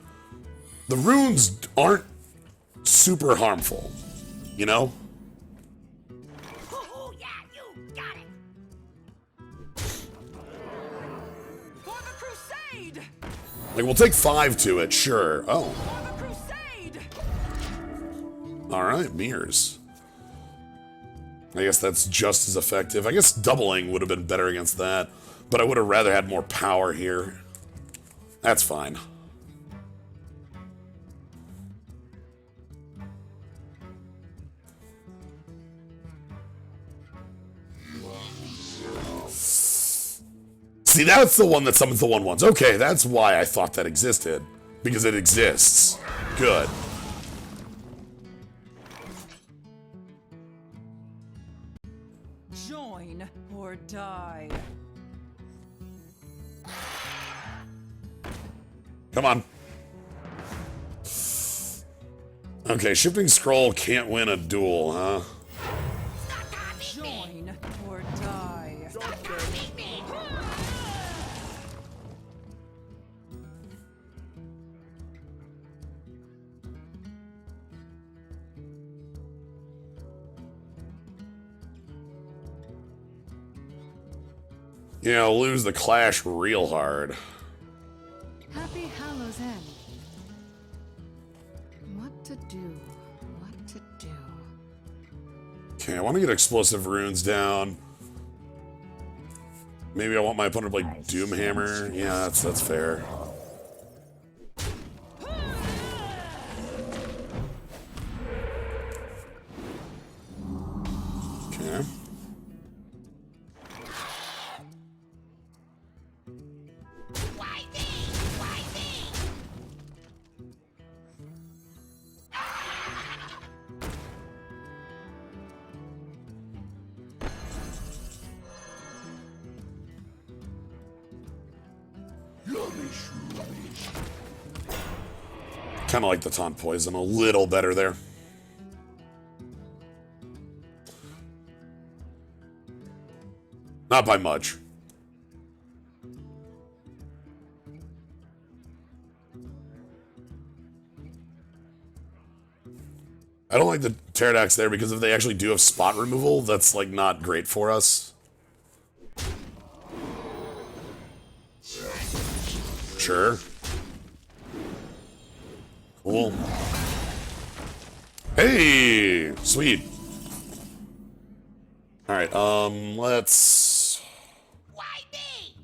the runes aren't super harmful, you know? Oh, yeah, you got it. For the crusade! Like, we'll take 5 to it, sure. Oh, For the crusade! all right, mirrors. I guess that's just as effective. I guess doubling would have been better against that, but I would have rather had more power here. That's fine. See, that's the one that summons the 1/1s. Okay, that's why I thought that existed. Because it exists. Good. Join or die. Come on. Okay, Shifting Scroll can't win a duel, huh? Join or die. Yeah, I'll lose the clash real hard. Happy Hallows End. What to do? What to do? Okay, I want to get explosive runes down. Maybe I want my opponent to play Doomhammer. Yeah, that's fair. Okay. Why me? Why me? Yummy shrewish. Kind of like the taunt poison a little better there. Not by much. I don't like the Pterodax there because if they actually do have spot removal, that's like not great for us. Sure. Cool. Hey, sweet. All right, let's. Why me?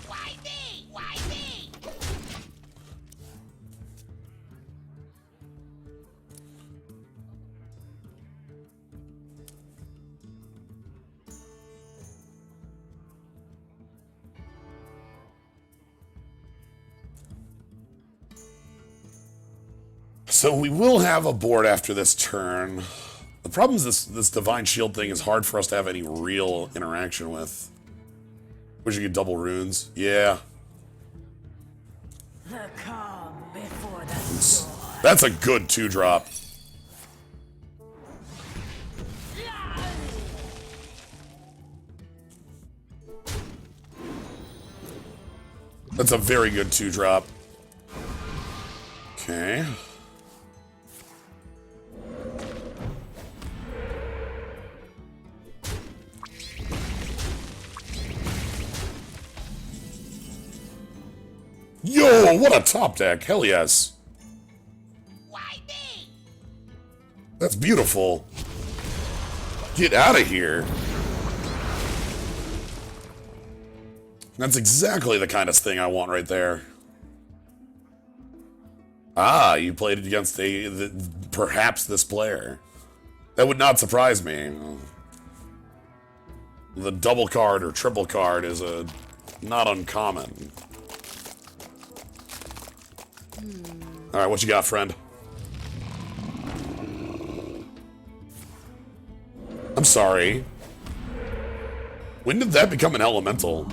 Why me? Why me? So we will have a board after this turn. The problem is this Divine Shield thing is hard for us to have any real interaction with. Wish you could double runes. Yeah. The calm before the storm. That's a good 2-drop. That's a very good 2-drop. Okay. Yo, what a top deck. Hell yes. Why me? That's beautiful. Get out of here. That's exactly the kind of thing I want right there. Ah, you played it against perhaps this player. That would not surprise me. The double card or triple card is not uncommon. All right, what you got, friend? I'm sorry. When did that become an elemental?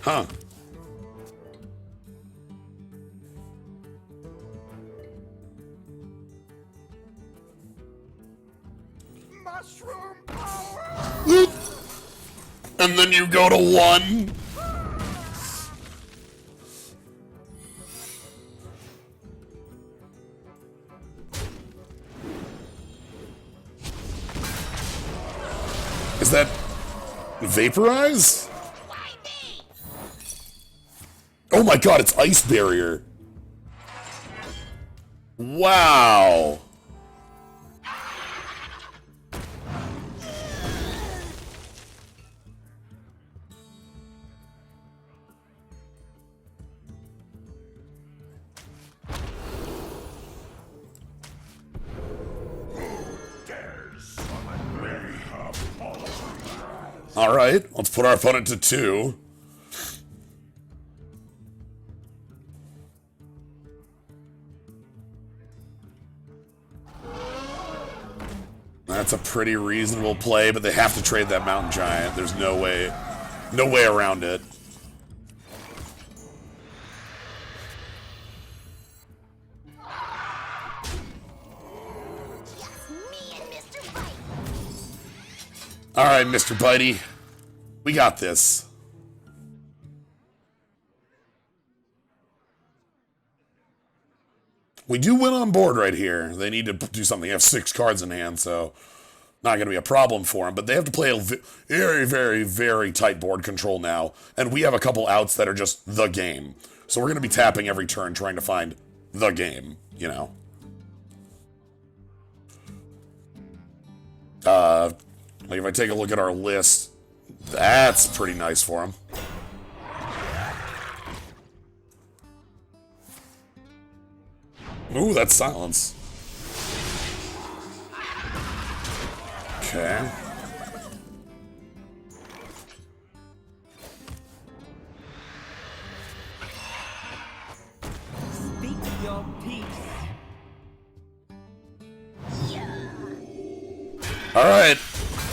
Huh. Mushroom power! And then you go to 1. Is that vaporize? Why me? Oh my god, it's ice barrier. Wow. All right, let's put our opponent to 2. That's a pretty reasonable play, but they have to trade that Mountain Giant. There's no way around it. Just me and Mr. Bite. All right, Mr. Bitey. We got this. We do win on board right here. They need to do something. They have 6 cards in hand, so not going to be a problem for them. But they have to play a very, very, very tight board control now. And we have a couple outs that are just the game. So we're going to be tapping every turn trying to find the game, you know. Like if I take a look at our list, that's pretty nice for him. Ooh, that's silence. Okay. Speak your peace. Alright.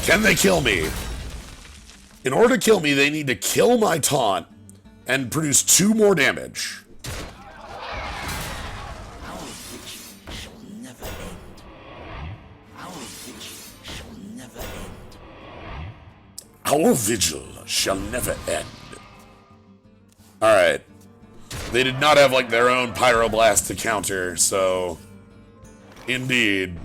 Can they kill me? In order to kill me, they need to kill my taunt and produce 2 more damage. Our vigil shall never end. Alright. They did not have, like, their own pyroblast to counter, so... Indeed.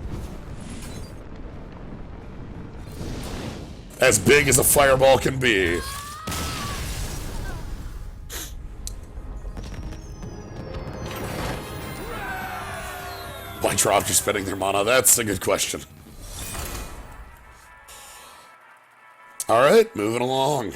As big as a fireball can be. Why drop after spending their mana? That's a good question. Alright, moving along.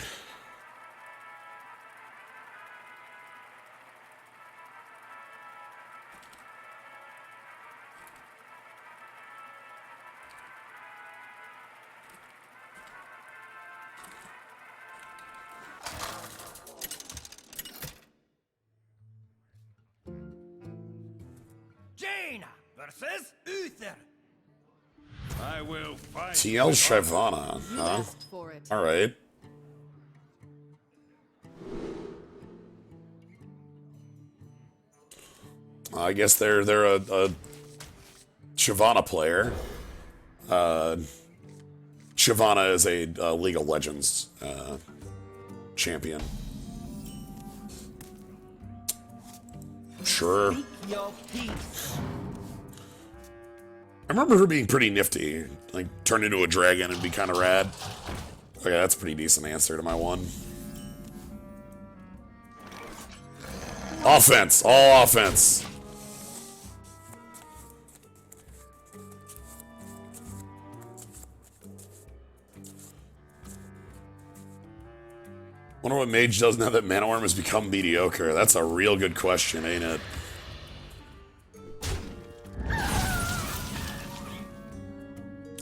Jaina versus Uther. I will fight. TL Shyvana, You huh? asked for it. Alright. I guess they're a Shyvana player. Shyvana is a League of Legends champion. Sure. Speak your peace. I remember her being pretty nifty. Like, turn into a dragon and be kind of rad. Okay, that's a pretty decent answer to my one. Offense. All offense. Wonder what Mage does now that Manowar has become mediocre. That's a real good question, ain't it?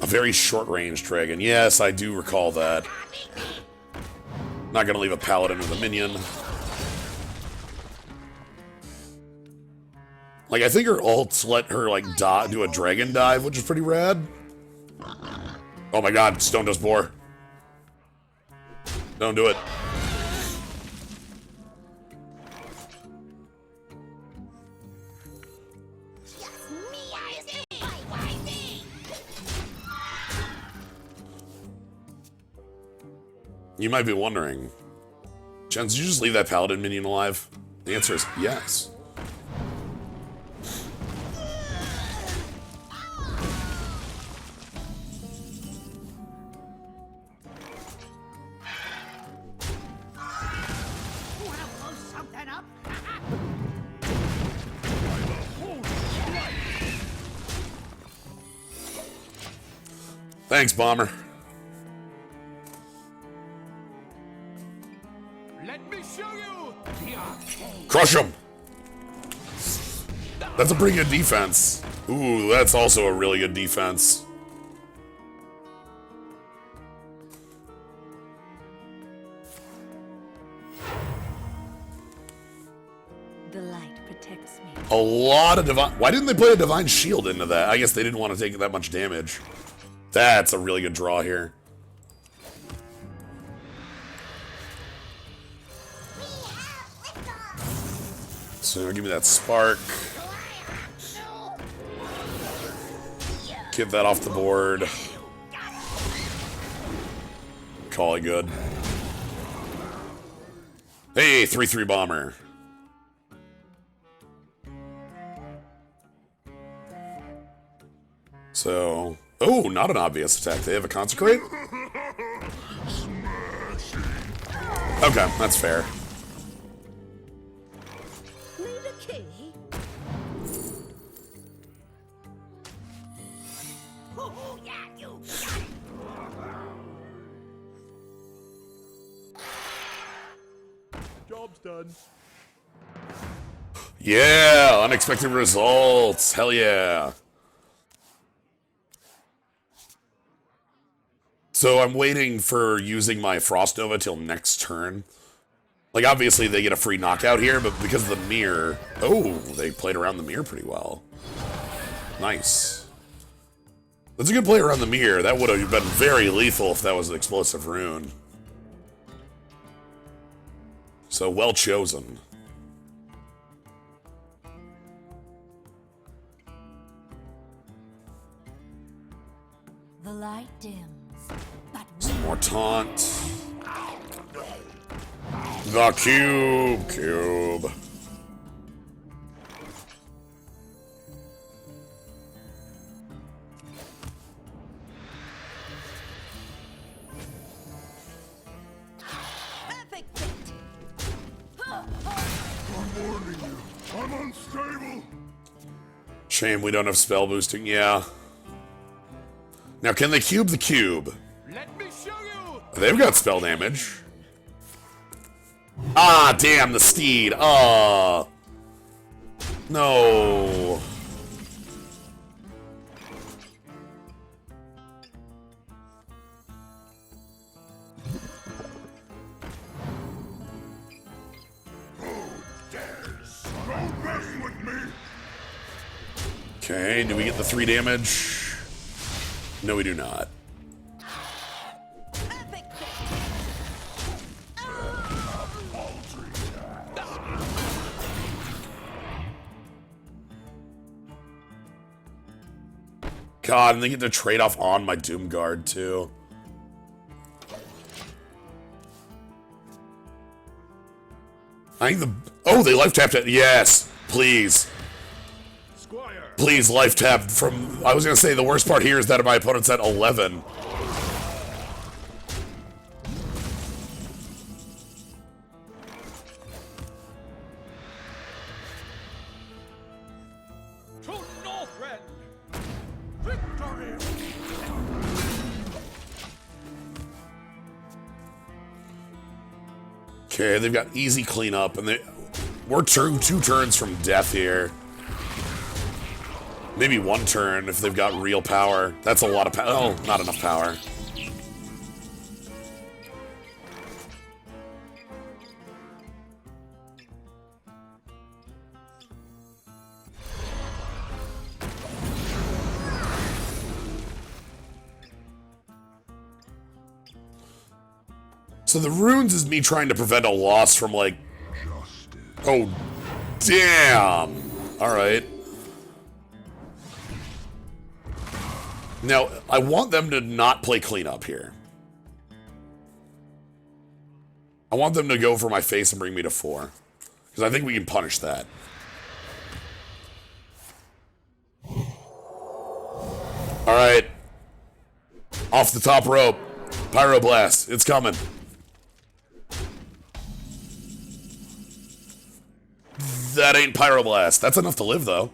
A very short-range dragon. Yes, I do recall that. Not gonna leave a paladin with a minion. Like, I think her ults let her, like, do a dragon dive, which is pretty rad. Oh my god, Stone does Boar. Don't do it. You might be wondering, Jens, did you just leave that paladin minion alive? The answer is yes. Thanks, Bomber. Let me show you the arcade. Crush him! That's a pretty good defense. Ooh, that's also a really good defense. The light protects me. A lot of divine... Why didn't they play a divine shield into that? I guess they didn't want to take that much damage. That's a really good draw here. So give me that spark. Get that off the board. Call it good. Hey, 3/3 bomber. So, oh, not an obvious attack. They have a consecrate? Okay, that's fair. Yeah, you got it. Job's done. Yeah, unexpected results. Hell yeah. So I'm waiting for using my Frost Nova till next turn. Like, obviously they get a free knockout here, but because of the mirror... Oh, they played around the mirror pretty well. Nice. That's a good play around the mirror. That would have been very lethal if that was an explosive rune. So, well chosen. The light dims, but Some more taunt. The cube. perfect fit. I'm warning you. I'm unstable. Shame we don't have spell boosting, yeah. Now, can they cube the cube? Let me show you. They've got spell damage. Ah, damn, the steed. Ah. No. Don't mess with me. Okay, do we get the 3 damage? No, we do not. Perfect fit. God, and they get to trade off on my Doom Guard, too. I think the... Oh, they life tapped it. Yes, please. Squire. Please, life tap from... I was going to say, the worst part here is that my opponent's at 11. To Northrend. Victory. Okay, they've got easy cleanup, and we're two turns from death here. Maybe 1 turn if they've got real power. That's a lot of power. Oh, not enough power. So the runes is me trying to prevent a loss from, like... Oh, damn! Alright. Now, I want them to not play cleanup here. I want them to go for my face and bring me to 4. Because I think we can punish that. Alright. Off the top rope. Pyroblast. It's coming. That ain't Pyroblast. That's enough to live, though.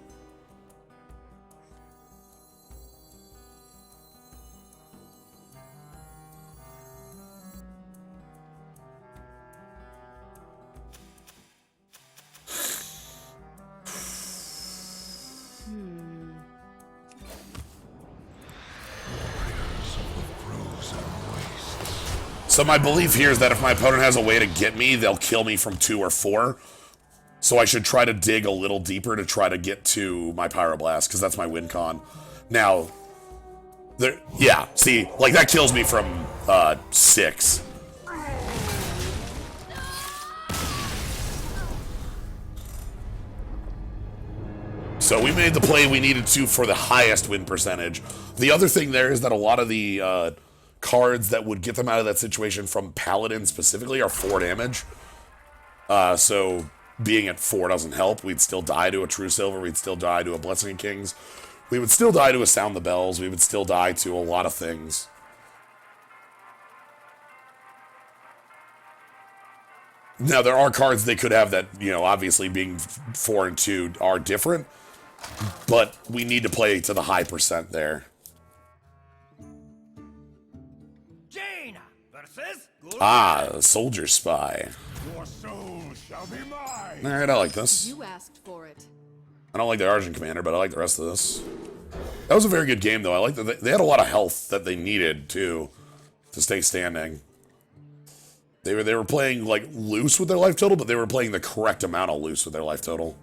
So my belief here is that if my opponent has a way to get me, they'll kill me from 2 or 4. So I should try to dig a little deeper to try to get to my Pyroblast, because that's my win con. Now, yeah, see, like that kills me from 6. So we made the play we needed to for the highest win percentage. The other thing there is that a lot of the cards that would get them out of that situation from Paladin specifically are 4 damage. So being at 4 doesn't help. We'd still die to a True Silver. We'd still die to a Blessing of Kings. We would still die to a Sound the Bells. We would still die to a lot of things. Now, there are cards they could have that, you know, obviously being 4 and 2 are different. But we need to play to the high percent there. success. Ah, soldier spy. Your soul shall be mine. Alright, I like this. You asked for it. I don't like the Argent Commander, but I like the rest of this. That was a very good game, though. I like that they had a lot of health that they needed, too, to stay standing. They were playing, like, loose with their life total, but they were playing the correct amount of loose with their life total.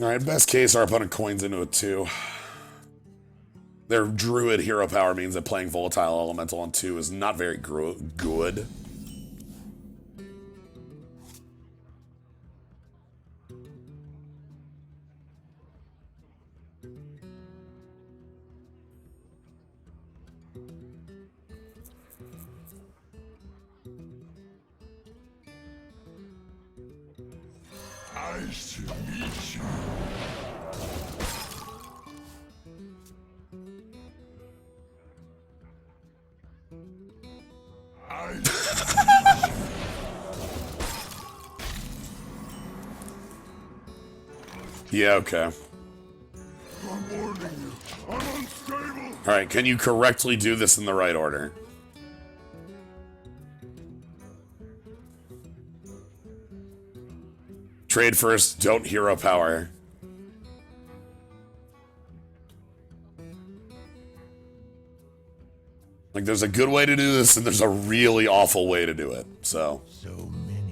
Alright, best case, our opponent coins into it, too. Their Druid hero power means that playing Volatile Elemental on 2 is not very good. Nice to meet you. Yeah, okay. I'm warning you. I'm unstable. Alright, can you correctly do this in the right order? Trade first, don't hero power. Like, there's a good way to do this, and there's a really awful way to do it. So,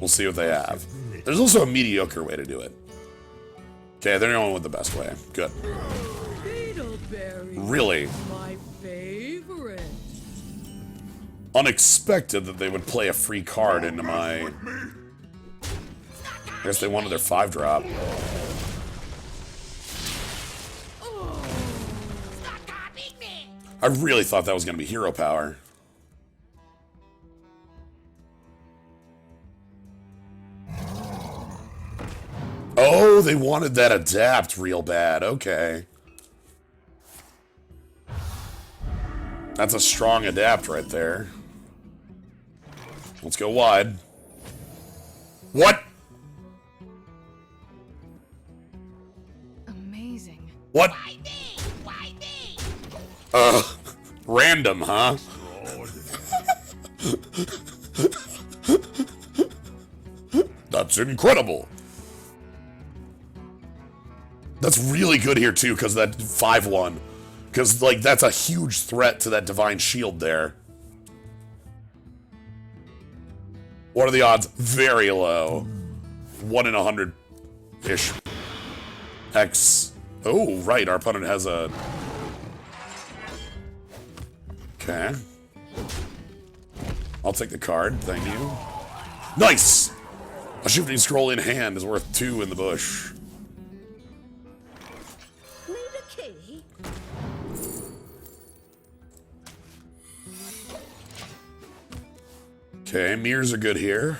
we'll see what they have. There's also a mediocre way to do it. Okay, they're going with the best way. Good. Really? My favorite. Unexpected that they would play a free card into my... I guess they wanted their 5-drop. I really thought that was going to be hero power. Oh, they wanted that adapt real bad. Okay. That's a strong adapt right there. Let's go wide. What? Amazing. What? Random, huh? That's incredible. That's really good here, too, because that 5-1. Because, like, that's a huge threat to that Divine Shield there. What are the odds? Very low. 1 in 100-ish. X. Oh, right, our opponent has a... Okay. I'll take the card, thank you. Nice! A shifting scroll in hand is worth 2 in the bush. Need a key? Okay, mirrors are good here.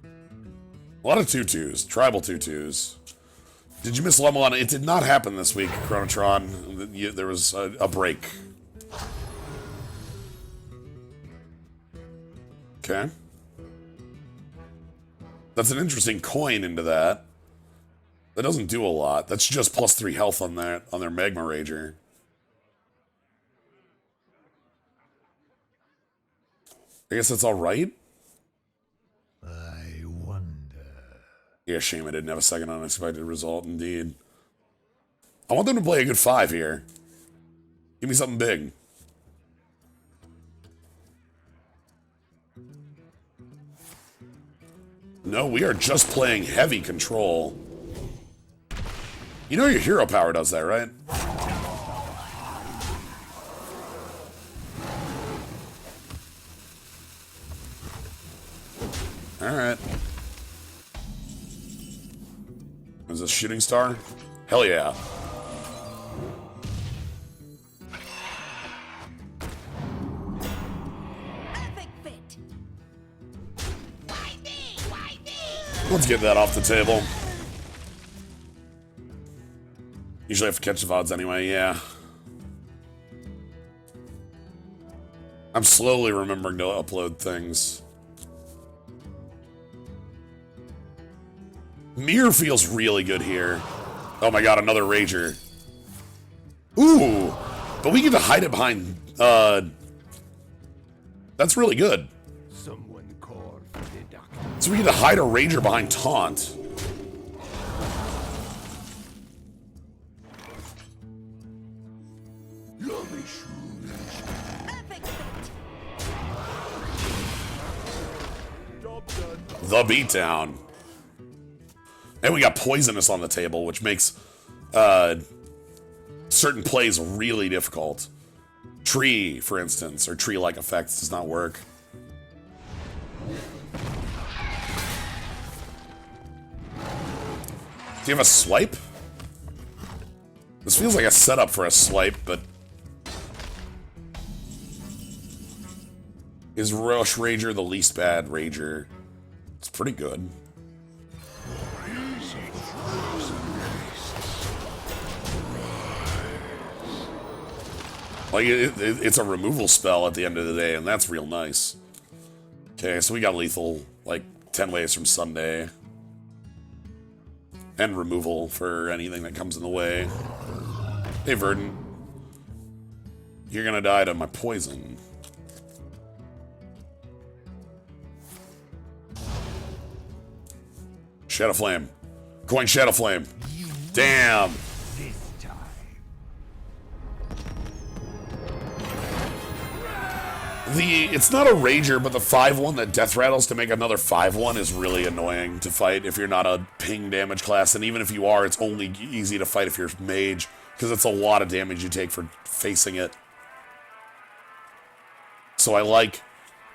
A lot of 2/2s, tribal 2/2s. Did you miss Lemelon? It did not happen this week, Chronotron. There was a break. Okay. That's an interesting coin into that. That doesn't do a lot. That's just +3 health on that on their Magma Rager. I guess that's alright. I wonder. Yeah, shame I didn't have a second unexpected result, indeed. I want them to play a good 5 here. Give me something big. No, we are just playing heavy control. You know your hero power does that, right? Alright. Is this shooting star? Hell yeah. Let's get that off the table. Usually have to catch the VODs anyway, yeah. I'm slowly remembering to upload things. Mirror feels really good here. Oh my god, another Rager. Ooh! But we get to hide it behind That's really good. Someone call for the doctor. So we get to hide a ranger behind taunt. The beatdown. And we got poisonous on the table, which makes certain plays really difficult. Tree, for instance, or tree-like effects does not work. Do you have a swipe? This feels like a setup for a swipe, but... Is Rush Rager the least bad Rager? It's pretty good. Like, it's a removal spell at the end of the day, and that's real nice. Okay, so we got lethal, like, 10 ways from Sunday. And removal for anything that comes in the way. Hey, Verdant. You're gonna die to my poison. Shadow Flame. Coin Shadow Flame. Damn. It's not a Rager, but the 5-1 that death rattles to make another 5-1 is really annoying to fight if you're not a ping damage class, and even if you are, it's only easy to fight if you're mage, because it's a lot of damage you take for facing it. So I like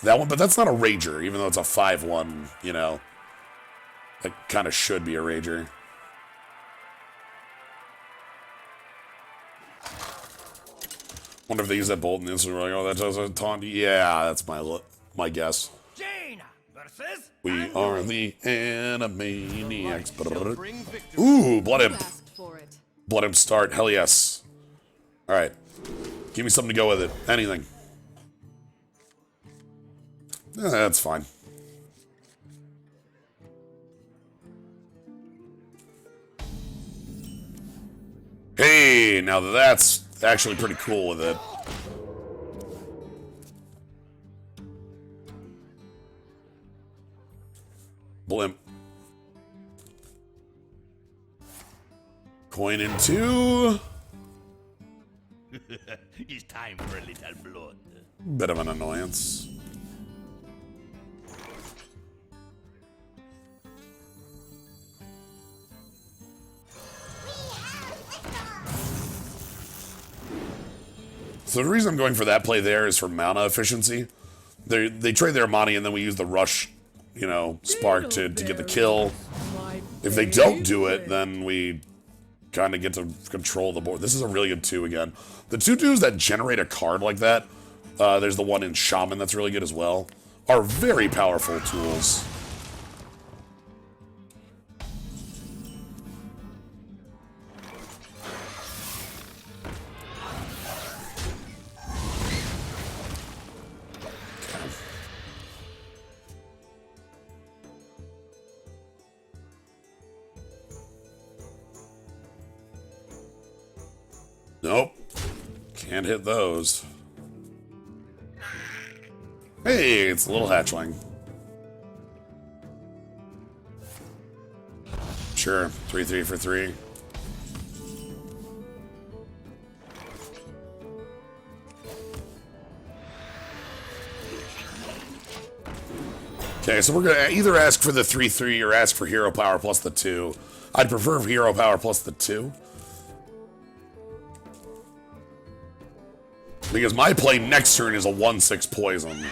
that one, but that's not a Rager, even though it's a 5-1, you know. That kind of should be a Rager. Wonder if they use that bolt and instantly we're like, oh, that does a taunt. Yeah, that's my guess. Jaina versus We are the Animaniacs. Ooh, Blood Imp. Asked for it. Blood Imp start. Hell yes. Alright. Give me something to go with it. Anything. That's fine. Hey, now that's actually pretty cool with it. Blimp. Coin in 2. It's time for a little blood. Bit of an annoyance. So the reason I'm going for that play there is for mana efficiency. They trade their money and then we use the rush, you know, spark to get the kill. If they don't do it, then we kind of get to control the board. This is a really good 2 again. The 2/2s that generate a card like that, there's the one in Shaman that's really good as well, are very powerful tools. Nope. Can't hit those. Hey, it's a little hatchling. Sure, 3/3 for 3. Okay, so we're gonna either ask for the 3/3 or ask for hero power plus the 2. I'd prefer hero power plus the 2. Because my play next turn is a 1/6 poison,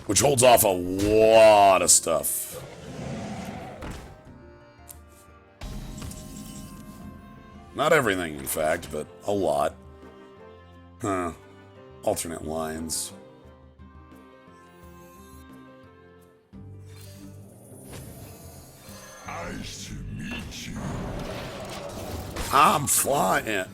which holds off a lot of stuff. Not everything, in fact, but a lot. Huh. Alternate lines. Nice to meet you. I'm flying.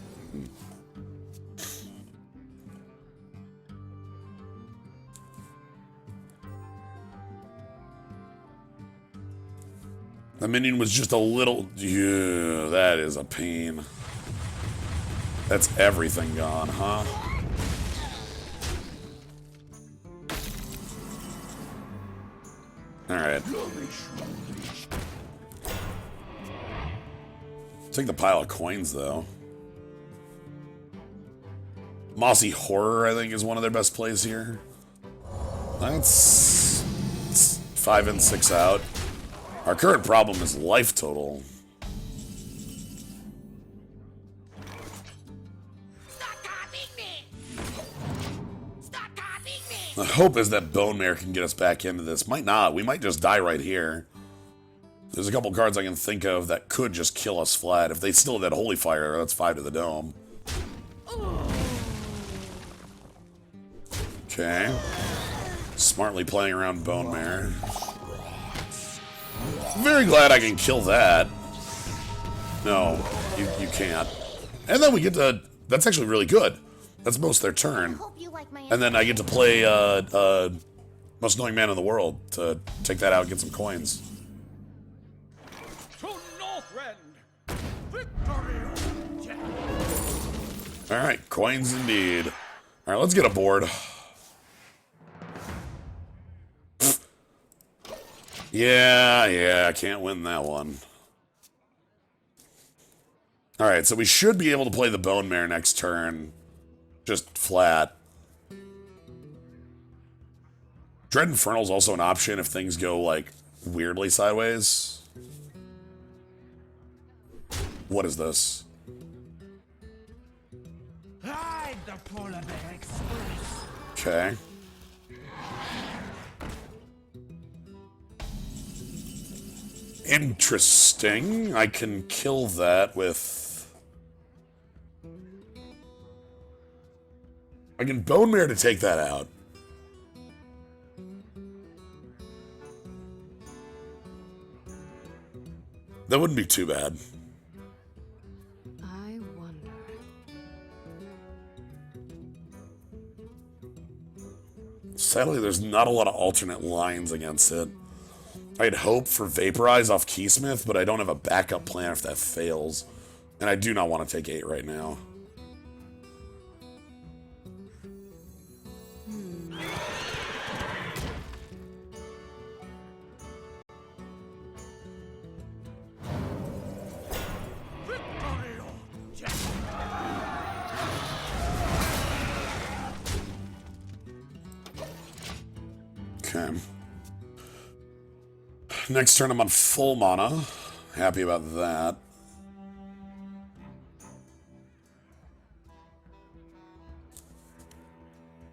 The minion was just a little... Yeah, that is a pain. That's everything gone, huh? Alright. Take the pile of coins, though. Mossy Horror, I think, is one of their best plays here. That's 5 and 6 out. Our current problem is life total. The hope is that Bone Mare can get us back into this. Might not. We might just die right here. There's a couple cards I can think of that could just kill us flat. If they still have that Holy Fire, that's 5 to the dome. Okay. Smartly playing around Bone Mare. Very glad I can kill that. No, you can't. And then we get to... That's actually really good. That's most their turn. And then I get to play Most Annoying Man in the World to take that out and get some coins. To Northrend! Victory! Alright, coins indeed. Alright, let's get a board. Yeah, I can't win that one. Alright, so we should be able to play the Bone Mare next turn. Just flat. Dread Infernal is also an option if things go, like, weirdly sideways. What is this? Ride the Polar Bear Express! Okay. Interesting. I can kill that with... I can Bone Mare to take that out. That wouldn't be too bad. I wonder. Sadly, there's not a lot of alternate lines against it. I'd hope for Vaporize off Keysmith, but I don't have a backup plan if that fails. And I do not want to take 8 right now. Okay. Next turn I'm on full mana. Happy about that.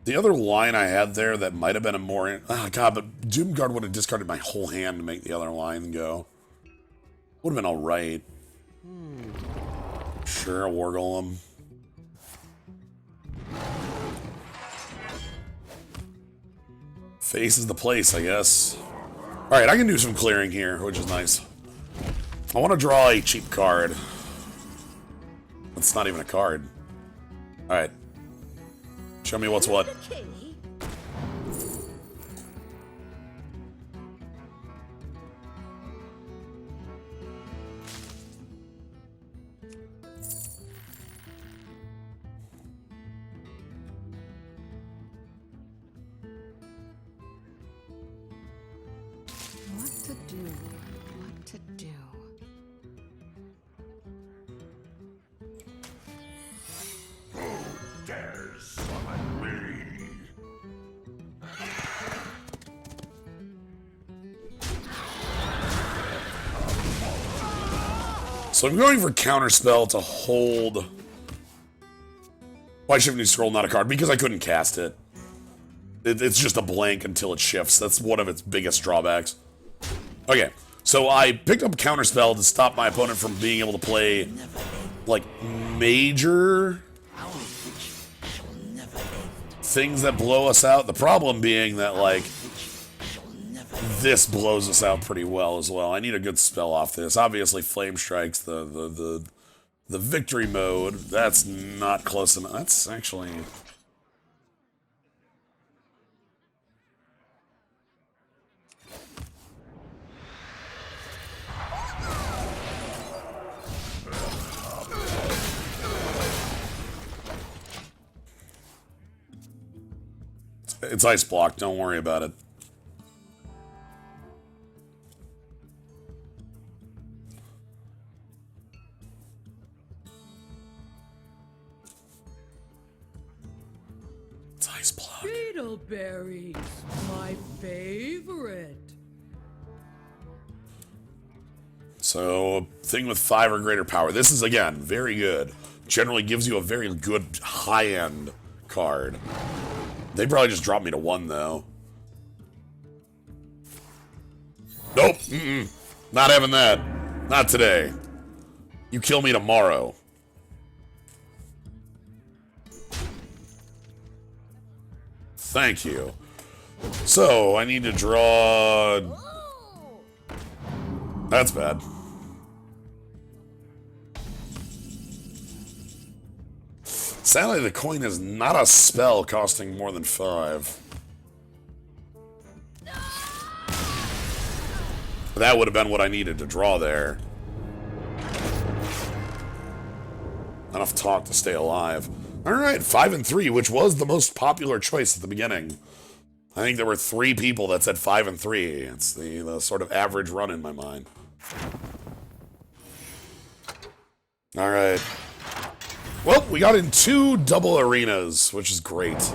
The other line I had there that might have been a more... Oh god, but Doomguard would have discarded my whole hand to make the other line go. Would have been alright. Sure, a War Golem. Face is the place, I guess. Alright, I can do some clearing here, which is nice. I want to draw a cheap card. That's not even a card. Alright. Show me what's what. What to do? What to do? Dares summon me. So I'm going for Counterspell to hold... Why shouldn't you scroll not a card? Because I couldn't cast it. It's just a blank until it shifts. That's one of its biggest drawbacks. Okay, so I picked up Counterspell to stop my opponent from being able to play, like, major things that blow us out. The problem being that, like, this blows us out pretty well as well. I need a good spell off this. Obviously, Flame Strike's the victory mode. That's not close enough. That's actually... It's ice block, don't worry about it. Nice plug. Beetleberries, my favorite. So, thing with 5 or greater power. This is, again, very good. Generally gives you a very good high-end card. They probably just dropped me to 1, though. Nope. Not having that. Not today. You kill me tomorrow. Thank you. So, I need to draw... That's bad. Sadly, the coin is not a spell costing more than 5. That would have been what I needed to draw there. Enough talk to stay alive. Alright, 5 and 3, which was the most popular choice at the beginning. I think there were 3 people that said 5 and 3. It's the sort of average run in my mind. Alright. Well, we got in 2 double arenas, which is great.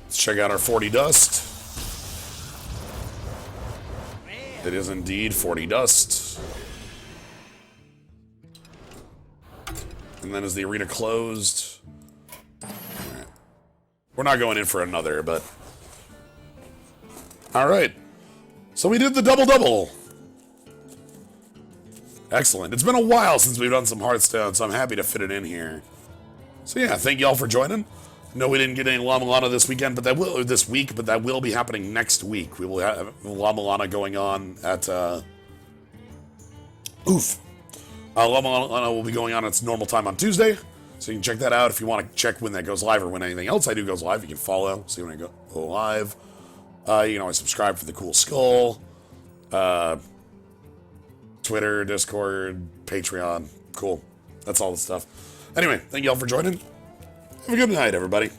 Let's check out our 40 dust. It is indeed 40 dust. And then is the arena closed? Alright. We're not going in for another, but... Alright. So we did the double-double. Excellent. It's been a while since we've done some Hearthstone, so I'm happy to fit it in here. So yeah, thank y'all for joining. No, we didn't get any La Milana this weekend, but that will be happening next week. We will have La Milana going on at La Milana will be going on its normal time on Tuesday, so you can check that out if you want to check when that goes live or when anything else I do goes live. You can follow, see when I go live. You can always subscribe for the cool skull. Twitter, Discord, Patreon. Cool. That's all the stuff. Anyway, thank y'all for joining. Have a good night, everybody.